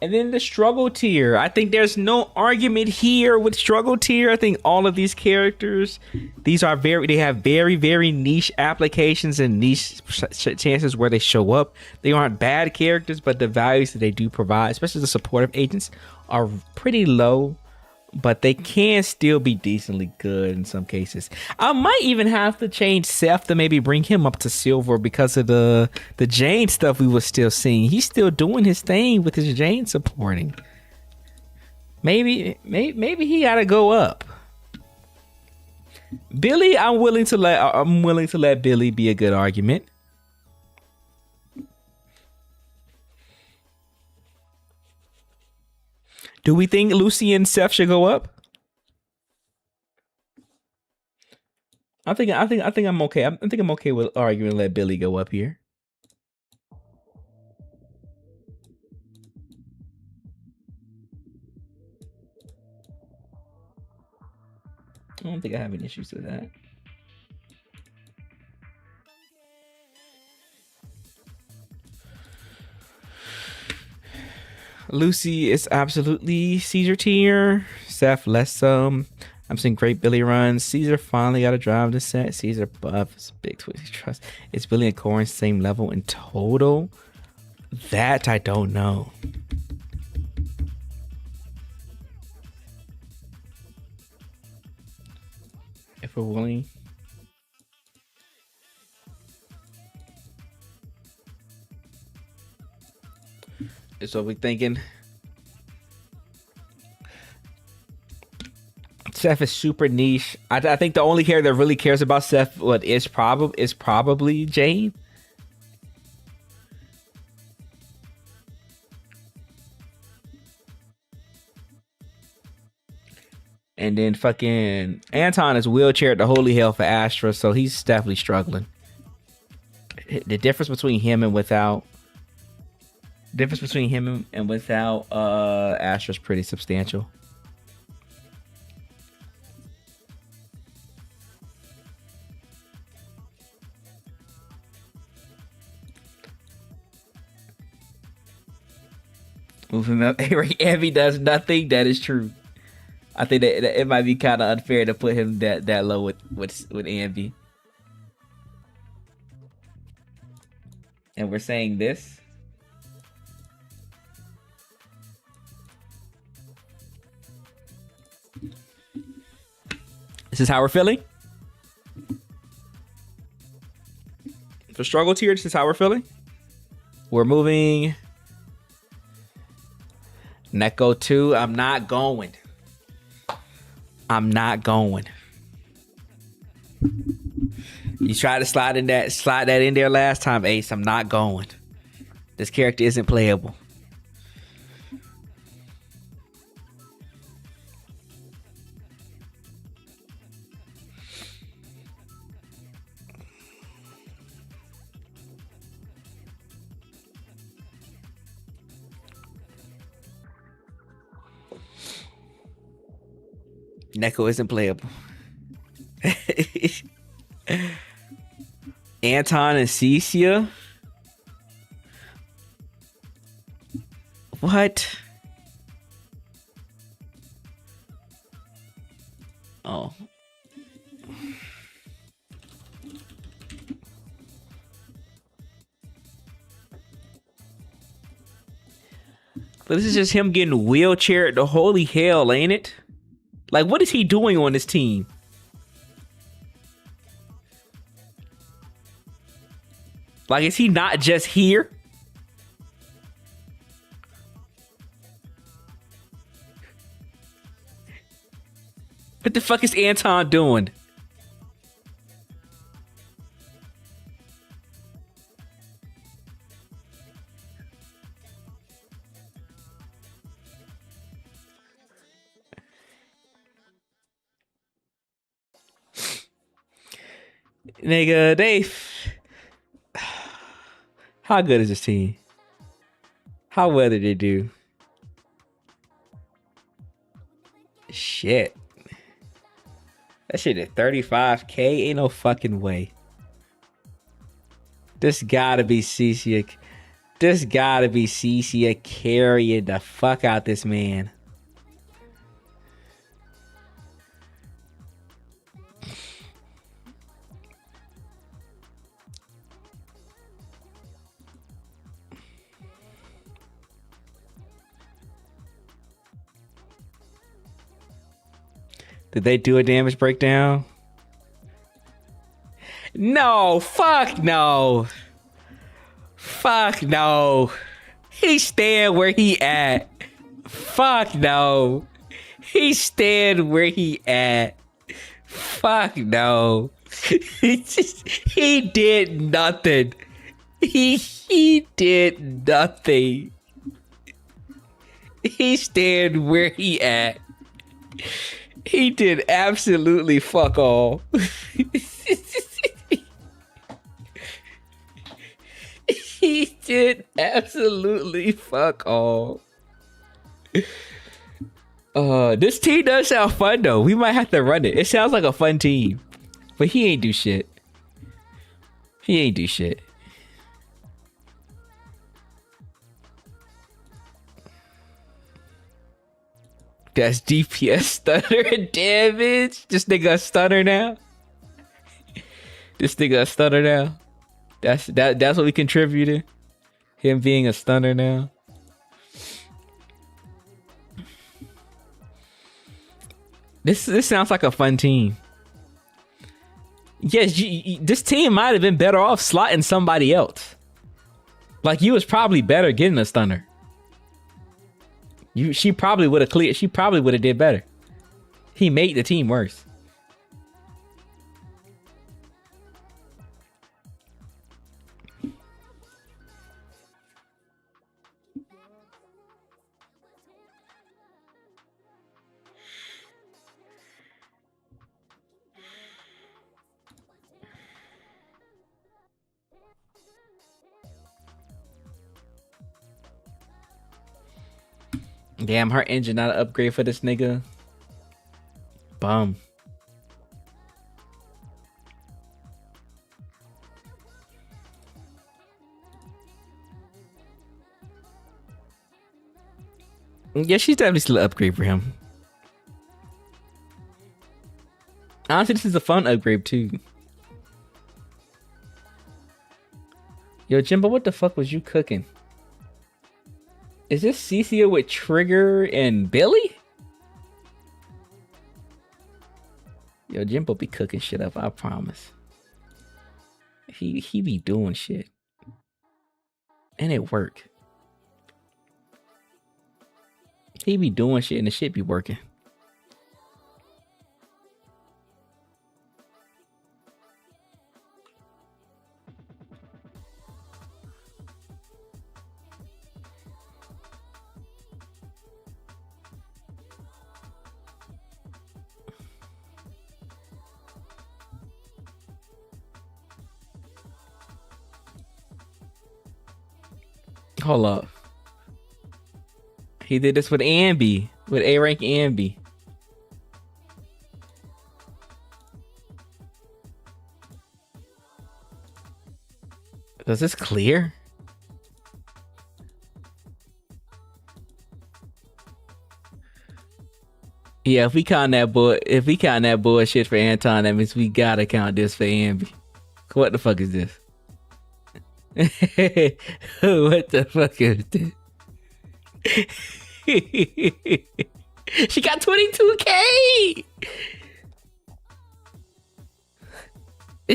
A: And then the struggle tier. I think there's no argument here with struggle tier. I think all of these characters, they have very, very niche applications and niche chances where they show up. They aren't bad characters, but the values that they do provide, especially the supportive agents, are pretty low. But they can still be decently good in some cases. I might even have to change Seth to maybe bring him up to silver because of the Jane stuff we were still seeing. He's still doing his thing with his Jane supporting. Maybe he gotta go up. Billy, I'm willing to let Billy be a good argument. Do we think Lucy and Seth should go up? I think I'm okay. I think I'm okay with arguing to let Billy go up here. I don't think I have any issues with that. Lucy is absolutely Caesar tier. Seth less I'm seeing great Billy runs. Caesar finally got a drive to set. Caesar buff is big Twisty Trust. Is Billy and Corin same level in total? That I don't know. If we're willing. So we're thinking. Seth is super niche. I think the only character that really cares about Seth is probably Jane. And then fucking Anton is wheelchaired to holy hell for Astra, so he's definitely struggling. The difference between him and without Astra is pretty substantial. Moving up, Abby does nothing. That is true. I think that it might be kind of unfair to put him that low with Ambi. And we're saying this. This is how we're feeling. For struggle tier, this is how we're feeling. We're moving. Neko 2. I'm not going. You tried to slide that in there last time, Ace. I'm not going. This character isn't playable. Neko isn't playable. Anton and Cecia. What? Oh. But this is just him getting wheelchaired to holy hell, ain't it? Like, what is he doing on this team? Like, is he not just here? What the fuck is Anton doing? Nigga, how good is this team? How well did they do? Shit. That shit at 35K? Ain't no fucking way. This gotta be Cecia. This gotta be Cecia carrying the fuck out this man. Did they do a damage breakdown? No, fuck no. Fuck no. He's staying where he at. Fuck no. He's staying where he at. Fuck no. He did nothing. He did nothing. He's staying where he at. He did absolutely fuck all. He did absolutely fuck all. This team does sound fun though. We might have to run it. It sounds like a fun team. But he ain't do shit. He ain't do shit. That's DPS stunner damage. This nigga a stunner now. This nigga a stunner now. That's what we contributed. Him being a stunner now. This sounds like a fun team. Yes, this team might have been better off slotting somebody else. Like, you was probably better getting a stunner. She probably would have cleared. She probably would have did better. He made the team worse. Damn, her engine not an upgrade for this nigga. Bum. Yeah, she's definitely still an upgrade for him. Honestly, this is a fun upgrade too. Yo, Jimbo, what the fuck was you cooking? Is this Cecia with Trigger and Billy? Yo, Jimbo be cooking shit up, I promise. He be doing shit. And it work. He be doing shit and the shit be working. Hold up. He did this with Ambi, with A rank Ambi. Does this clear? Yeah, if we count that bullshit for Anton, that means we gotta count this for Ambi. What the fuck is this? What the fuck is this? She got 22K.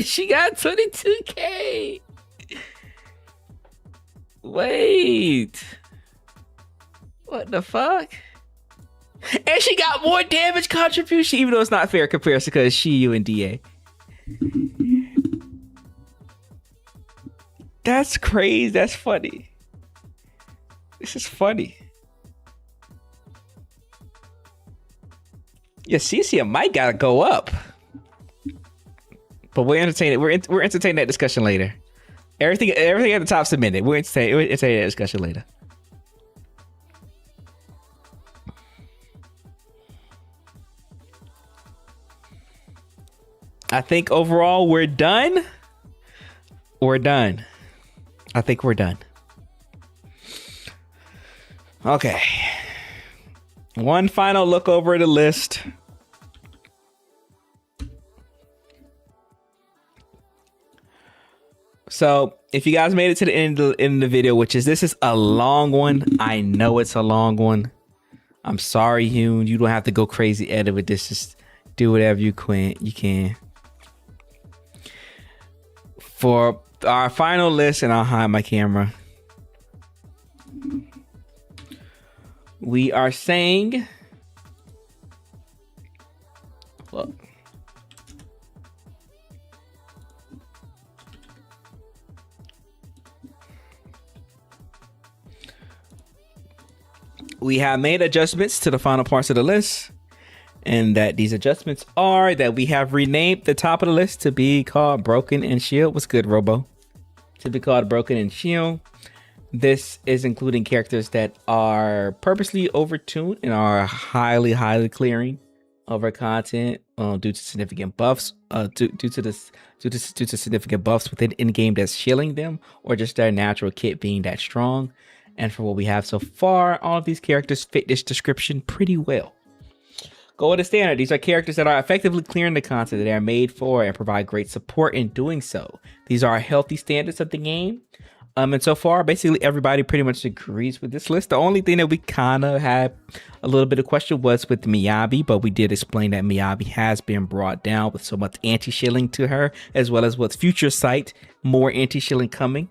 A: She got 22K. Wait. What the fuck? And she got more damage contribution, even though it's not fair comparison because she, you, and DA. That's crazy. That's funny. This is funny. Yeah, Cecia might gotta go up. But we're entertaining. We're entertaining that discussion later. Everything at the top's submitted. We're entertaining that discussion later. I think overall we're done. We're done. I think we're done. Okay. One final look over the list. So, if you guys made it to the end of the video, this is a long one. I know it's a long one. I'm sorry, Yoon. You don't have to go crazy edit with this. Just do whatever you can. For our final list, and I'll hide my camera. We are saying, look, we have made adjustments to the final parts of the list, and that these adjustments are that we have renamed the top of the list to be called Broken and Shield. What's good, Robo? To be called Broken and Shield. This is including characters that are purposely overtuned and are highly clearing over content due to significant buffs, due to significant buffs within in-game that's shielding them, or just their natural kit being that strong. And for what we have so far, all of these characters fit this description pretty well. Golden Standard. These are characters that are effectively clearing the content that they are made for and provide great support in doing so. These are healthy standards of the game. And so far, basically everybody pretty much agrees with this list. The only thing that we kind of had a little bit of question was with Miyabi, but we did explain that Miyabi has been brought down with so much anti-shilling to her, as well as with Future Sight, more anti-shilling coming.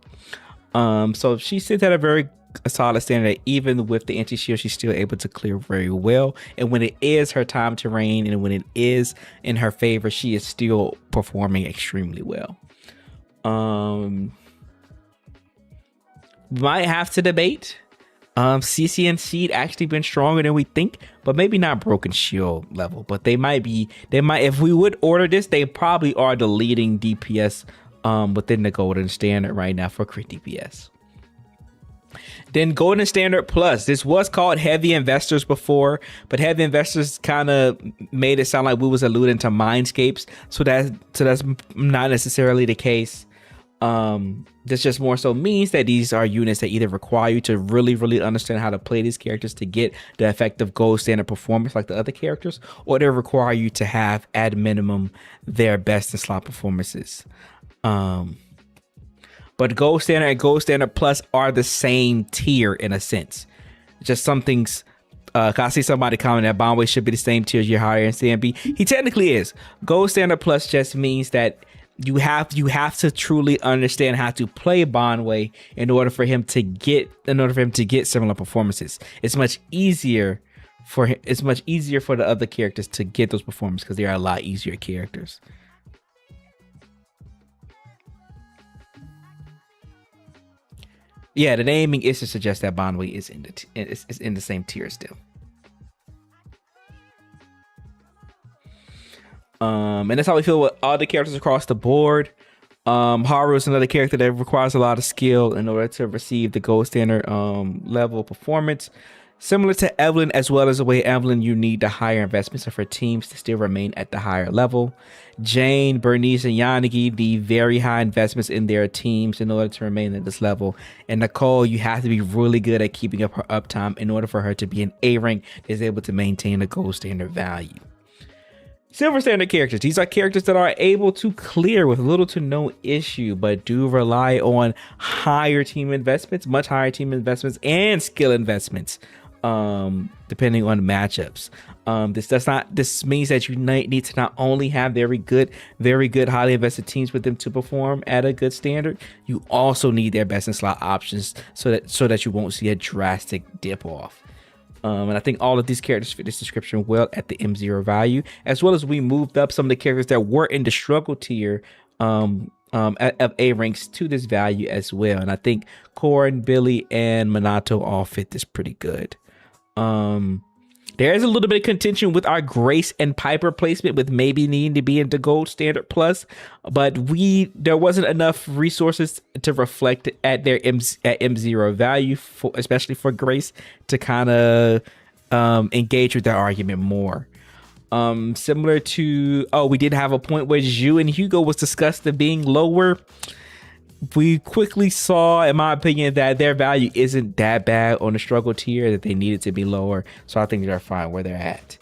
A: So she sits at a solid standard. Even with the anti-shield, she's still able to clear very well. And when it is her time to reign, and when it is in her favor, she is still performing extremely well. Might have to debate. CC and Seed actually been stronger than we think, but maybe not broken shield level. But they might, if we would order this, they probably are the leading DPS within the Golden Standard right now for crit DPS. Then Golden Standard Plus. This was called Heavy Investors before, but Heavy Investors kind of made it sound like we was alluding to Mindscapes. So that's not necessarily the case. This just more so means that these are units that either require you to really understand how to play these characters to get the effective gold standard performance like the other characters, or they require you to have at minimum their best in slot performances. But Gold Standard and Gold Standard Plus are the same tier in a sense. Just some things. I see somebody comment that Bondway should be the same tier as your higher in CMB. He technically is. Gold Standard Plus just means that you have to truly understand how to play Bondway in order for him to get similar performances. It's much easier for the other characters to get those performances because they are a lot easier characters. Yeah, the naming is to suggest that Bondway is in the same tier still. And that's how we feel with all the characters across the board. Haru is another character that requires a lot of skill in order to receive the gold standard level performance. Similar to Evelyn, as well as the way Evelyn, you need the higher investments of her teams to still remain at the higher level. Jane, Bernice, and Yanagi need very high investments in their teams in order to remain at this level. And Nicole, you have to be really good at keeping up her uptime in order for her to be an A rank that is able to maintain a gold standard value. Silver standard characters. These are characters that are able to clear with little to no issue, but do rely on higher team investments, much higher team investments, and skill investments, depending on matchups. This means that you need to not only have very good, highly invested teams with them to perform at a good standard. You also need their best in slot options so that you won't see a drastic dip off. And I think all of these characters fit this description well at the M0 value, as well as we moved up some of the characters that were in the struggle tier of A ranks to this value as well. And I think Korn, Billy, and Minato all fit this pretty good. There is a little bit of contention with our Grace and Piper placement, with maybe needing to be into Gold Standard Plus, but there wasn't enough resources to reflect at their M0 value, especially for Grace, to kind of engage with that argument more. Similar to, we did have a point where Jué and Hugo was discussed as being lower. We quickly saw, in my opinion, that their value isn't that bad on the struggle tier, that they needed to be lower. So I think they're fine where they're at.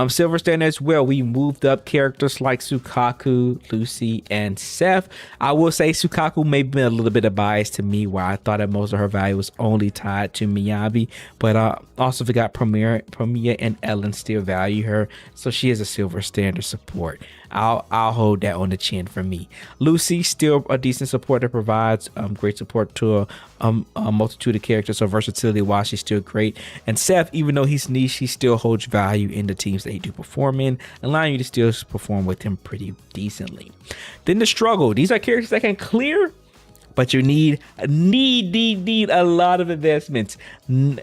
A: Silver standard as well. We moved up characters like Sukaku, Lucy, and Seth. I will say Sukaku may be a little bit of bias to me, where I thought that most of her value was only tied to Miyabi, but also forgot Premiere and Ellen still value her, so she is a silver standard support. I'll hold that on the chin for me. Lucy, still a decent support that provides great support to a multitude of characters, so versatility wise she's still great. And Seth, even though he's niche, he still holds value in the teams that he do perform in, allowing you to still perform with him pretty decently. Then the struggle. These are characters that can clear, but you need a lot of investments. Man,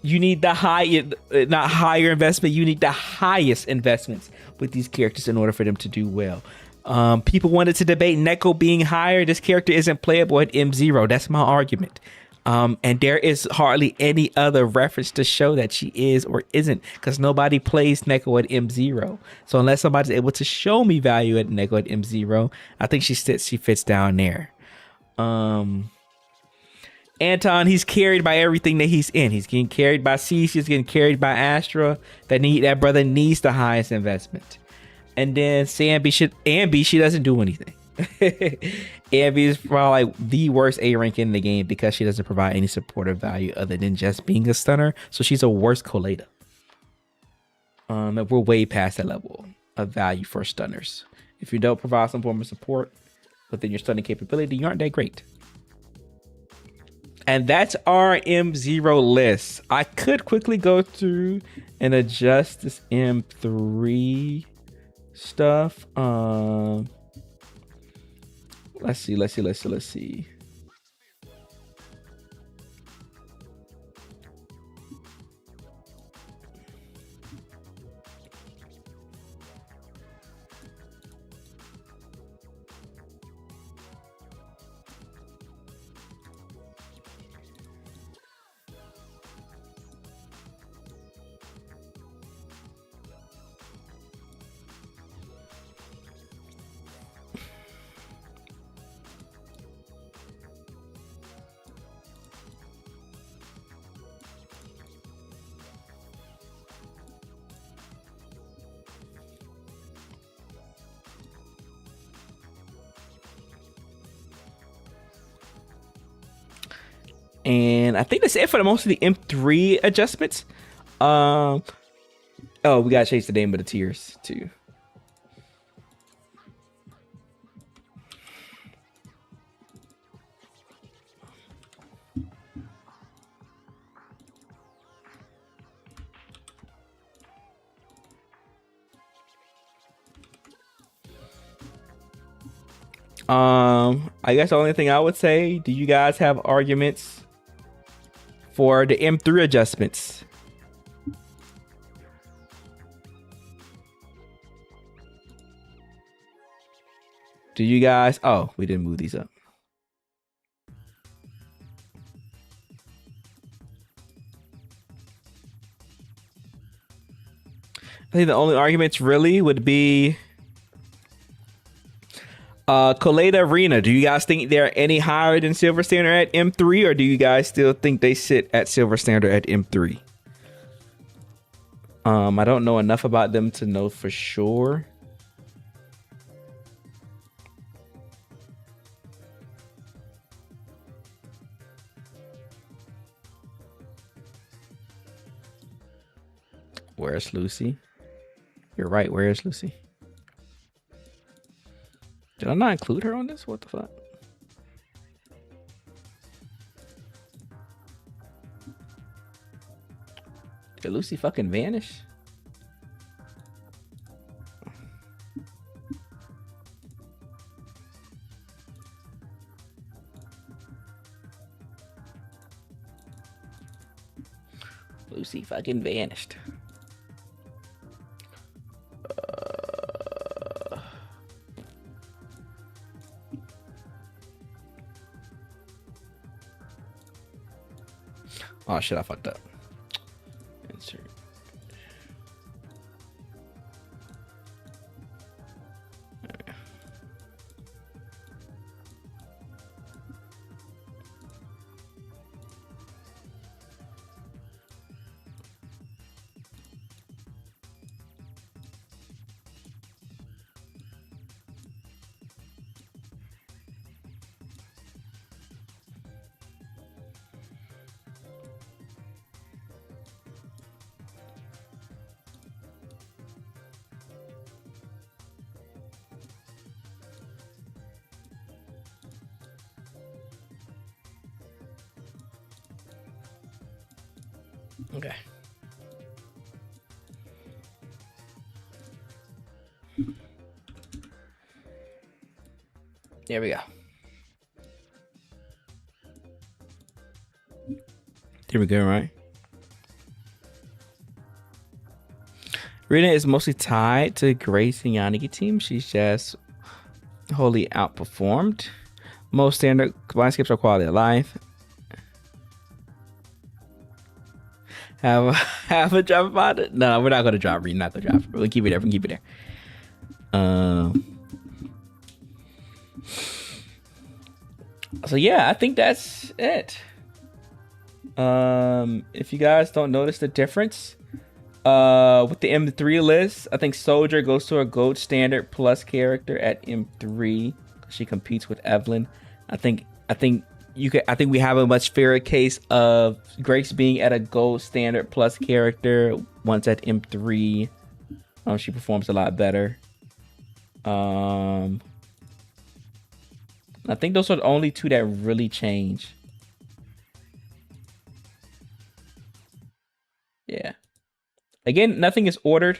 A: you need the higher investment. You need the highest investments with these characters in order for them to do well. People wanted to debate Neko being higher. This character isn't playable at M0. That's my argument. And there is hardly any other reference to show that she is or isn't, because nobody plays Neko at M0. So unless somebody's able to show me value at Neko at M0, I think she fits down there. Anton, he's carried by everything that he's in. He's getting carried by Cease. He's getting carried by Astra. That brother needs the highest investment. And then Ambi, she doesn't do anything. Ambi is probably like the worst A rank in the game because she doesn't provide any supportive value other than just being a stunner. So she's a worse Colada. We're way past that level of value for stunners. If you don't provide some form of support within your stunning capability, you aren't that great. And that's our M0 list. I could quickly go through and adjust this M3 stuff. Let's see. And I think that's it for the most of the M3 adjustments. Oh, we gotta change the name of the tiers too. I guess the only thing I would say, do you guys have arguments for the M3 adjustments? Do you guys... Oh, we didn't move these up. I think the only arguments really would be Colada Arena. Do you guys think they're any higher than Silver Standard at M3, or do you guys still think they sit at Silver Standard at M3? I don't know enough about them to know for sure. Where's Lucy? You're right. Where is Lucy? Did I not include her on this? What the fuck? Did Lucy fucking vanish? Lucy fucking vanished. Oh shit, I fucked up. Insert. Okay. There we go. There we go, right? Rina is mostly tied to Grace and Yanagi team. She's just wholly outperformed. Most standard combined skips are quality of life. Have a drop about it? No, we're not gonna drop Rina. Not gonna drop. We'll keep it there. We'll keep it there. So yeah, I think that's it. If you guys don't notice the difference, with the M3 list, I think Soldier goes to a gold standard plus character at M3. She competes with Evelyn. I think we have a much fairer case of Grace being at a gold standard plus character once at M3. She performs a lot better. I think those are the only two that really change. Yeah. Again, nothing is ordered.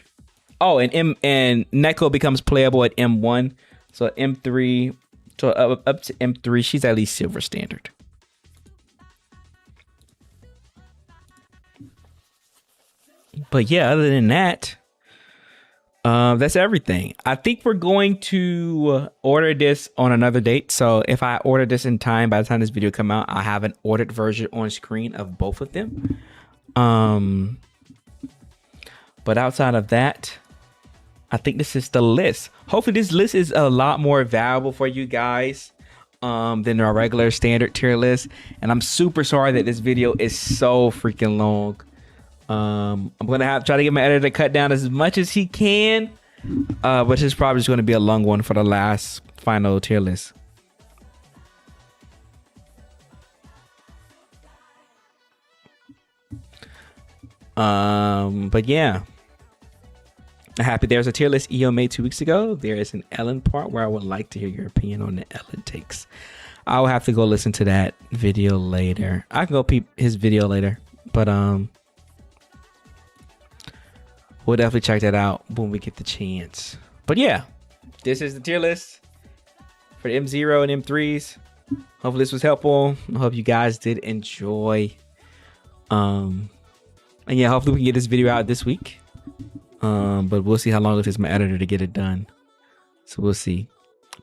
A: Oh, and Neko becomes playable at M1. So M3, so up to M3, she's at least silver standard. But yeah, other than that, that's everything. I think we're going to order this on another date. So if I order this in time, by the time this video come out, I'll have an ordered version on screen of both of them. But outside of that, I think this is the list. Hopefully this list is a lot more valuable for you guys than our regular standard tier list. And I'm super sorry that this video is so freaking long. I'm gonna try to get my editor to cut down as much as he can. But this is probably just gonna be a long one for the last final tier list. But yeah. Happy there's a tier list EO made 2 weeks ago. There is an Ellen part where I would like to hear your opinion on the Ellen takes. I'll have to go listen to that video later. I can go peep his video later. But we'll definitely check that out when we get the chance. But yeah, this is the tier list for the M0 and M3s. Hopefully this was helpful. I hope you guys did enjoy. And yeah, hopefully we can get this video out this week. But we'll see how long it takes my editor to get it done. So we'll see.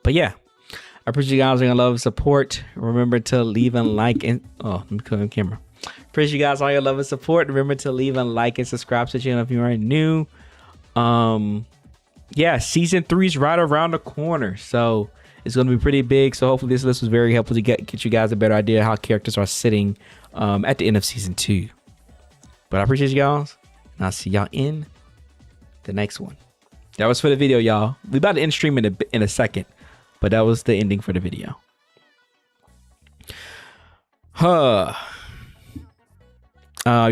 A: But yeah, I appreciate you guys all your love and support. Remember to leave a like and let me come on camera. Appreciate you guys all your love and support. Remember to leave a like and subscribe to the channel if you are new. Yeah, season 3 is right around the corner, so it's gonna be pretty big. So hopefully this list was very helpful to get you guys a better idea how characters are sitting at the end of season 2. But I appreciate you guys, and I'll see y'all in the next one. That was for the video, y'all. We about to end stream in a second, but that was the ending for the video. You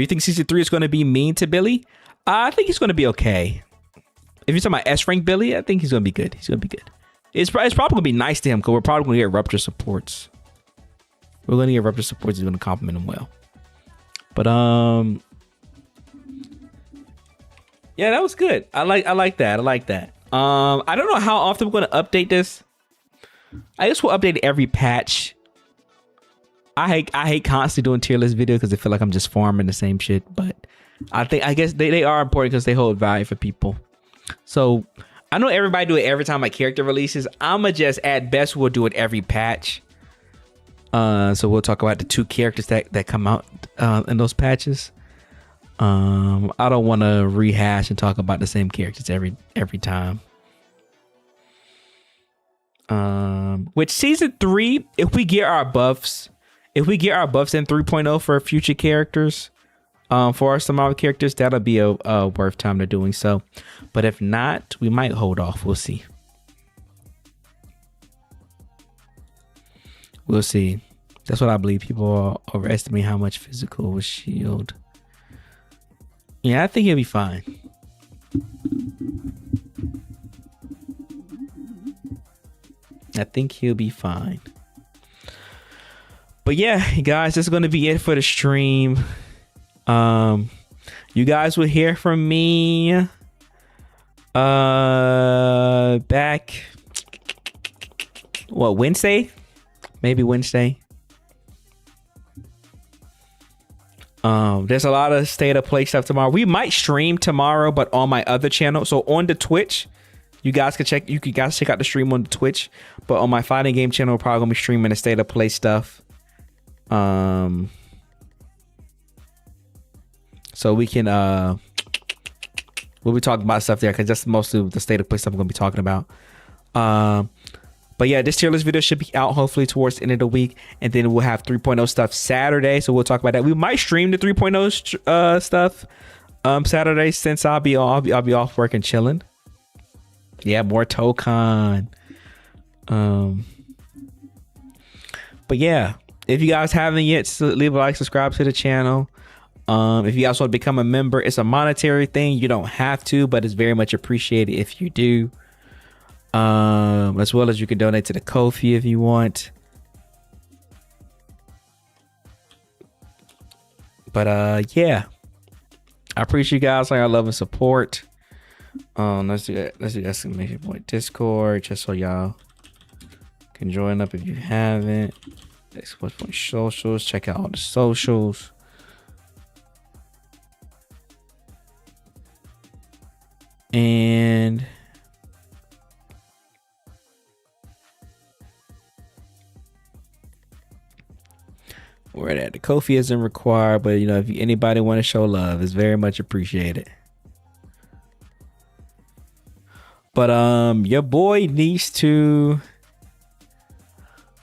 A: think season 3 is going to be mean to Billy? I think he's going to be okay. If you're talking about S rank Billy, I think he's going to be good. He's going to be good. It's probably going to be nice to him because we're probably going to get rupture supports. We're going to get rupture supports. He's going to compliment him well. But yeah, that was good. I like that. I like that. I don't know how often we're going to update this. I guess we'll update every patch. I hate constantly doing tier list videos because I feel like I'm just farming the same shit. But I guess they are important because they hold value for people. So I know everybody do it every time my character releases. I'ma just at best we'll do it every patch. So we'll talk about the 2 characters that come out in those patches. I don't want to rehash and talk about the same characters every time. With season 3, if we get our buffs in 3.0 for future characters, for some other characters, that'll be a worth time to doing so. But if not, we might hold off. We'll see. We'll see. That's what I believe. People overestimate how much physical will shield. Yeah, I think he'll be fine. I think he'll be fine. But yeah, guys, this is going to be it for the stream. You guys will hear from me back Wednesday? Maybe Wednesday. There's a lot of state of play stuff tomorrow. We might stream tomorrow, but on my other channel. So on the Twitch, you guys can check out the stream on the Twitch. But on my fighting game channel, we're probably gonna be streaming the state of play stuff. So we can we'll be talking about stuff there because that's mostly the state of play stuff I'm gonna be talking about. But yeah, this tier list video should be out hopefully towards the end of the week, and then we'll have 3.0 stuff Saturday. So we'll talk about that. We might stream the 3.0 stuff Saturday, since I'll be off work and chilling. Yeah, more Tokon. But yeah, if you guys haven't yet, leave a like, subscribe to the channel. If you guys want to become a member, it's a monetary thing. You don't have to, but it's very much appreciated if you do. As well as you can donate to the Ko-fi if you want. But yeah, I appreciate you guys, like, our love and support. Let's do that. Let's do exclamation point Discord, just so y'all can join up if you haven't. Exclamation point socials. Check out all the socials. And where that the Ko-fi isn't required, but you know, if anybody want to show love, it's very much appreciated. But your boy needs to,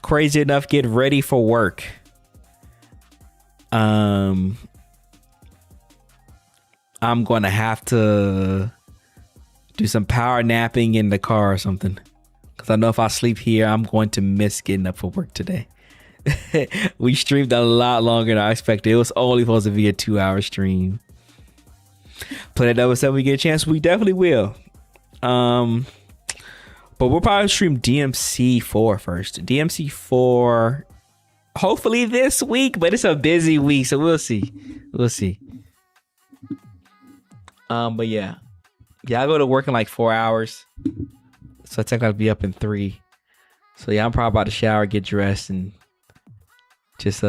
A: crazy enough, get ready for work. I'm gonna have to do some power napping in the car or something, because I know if I sleep here, I'm going to miss getting up for work today. We streamed a lot longer than I expected. It was only supposed to be a 2-hour stream. Play that double set when we get a chance. We definitely will. But we'll probably stream DMC4 first. DMC4 hopefully this week, but it's a busy week, so we'll see. We'll see. But yeah. Yeah, I go to work in like 4 hours. So I think I'll be up in 3. So yeah, I'm probably about to shower, get dressed, and just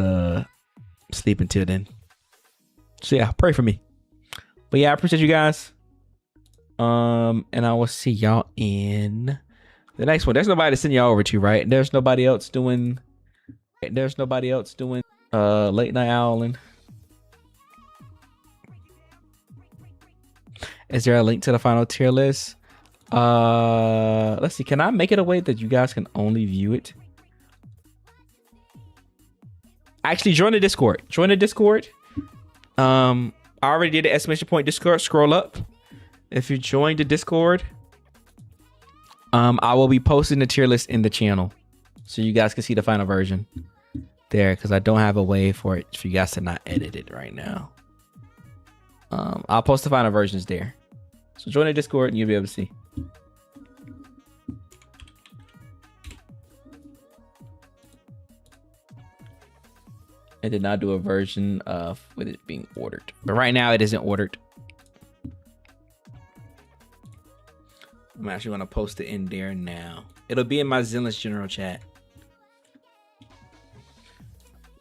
A: sleep until then. So yeah, pray for me. But yeah, I appreciate you guys. And I will see y'all in the next one. There's nobody to send y'all over to, right? There's nobody else doing late night owling. Is there a link to the final tier list? Let's see. Can I make it a way that you guys can only view it? Actually, join the Discord. Join the Discord. I already did the exclamation point Discord. Scroll up. If you join the Discord, I will be posting the tier list in the channel, so you guys can see the final version there, because I don't have a way for you guys to not edit it right now. I'll post the final versions there. So join the Discord and you'll be able to see. I did not do a version of with it being ordered, but right now it isn't ordered. I'm actually going to post it in there now. It'll be in my Zenless general chat.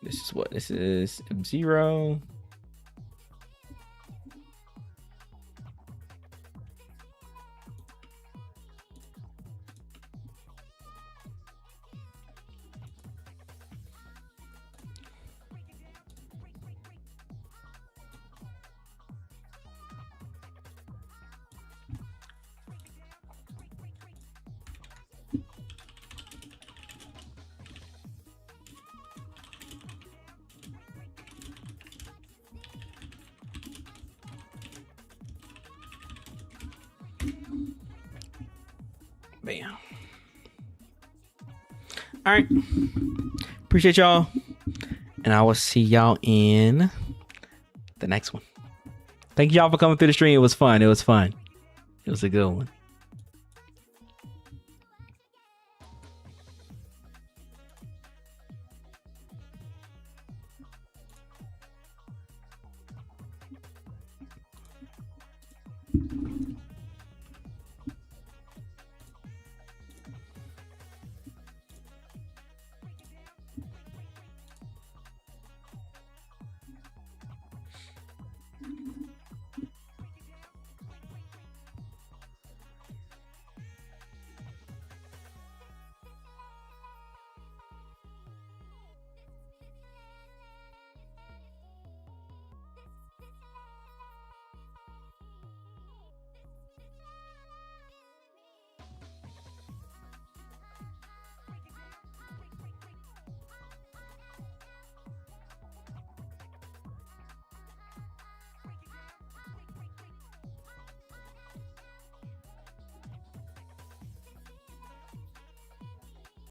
A: This is what this is. M0. Bam. All right. Appreciate y'all. And I will see y'all in the next one. Thank y'all for coming through the stream. It was fun. It was fun. It was a good one.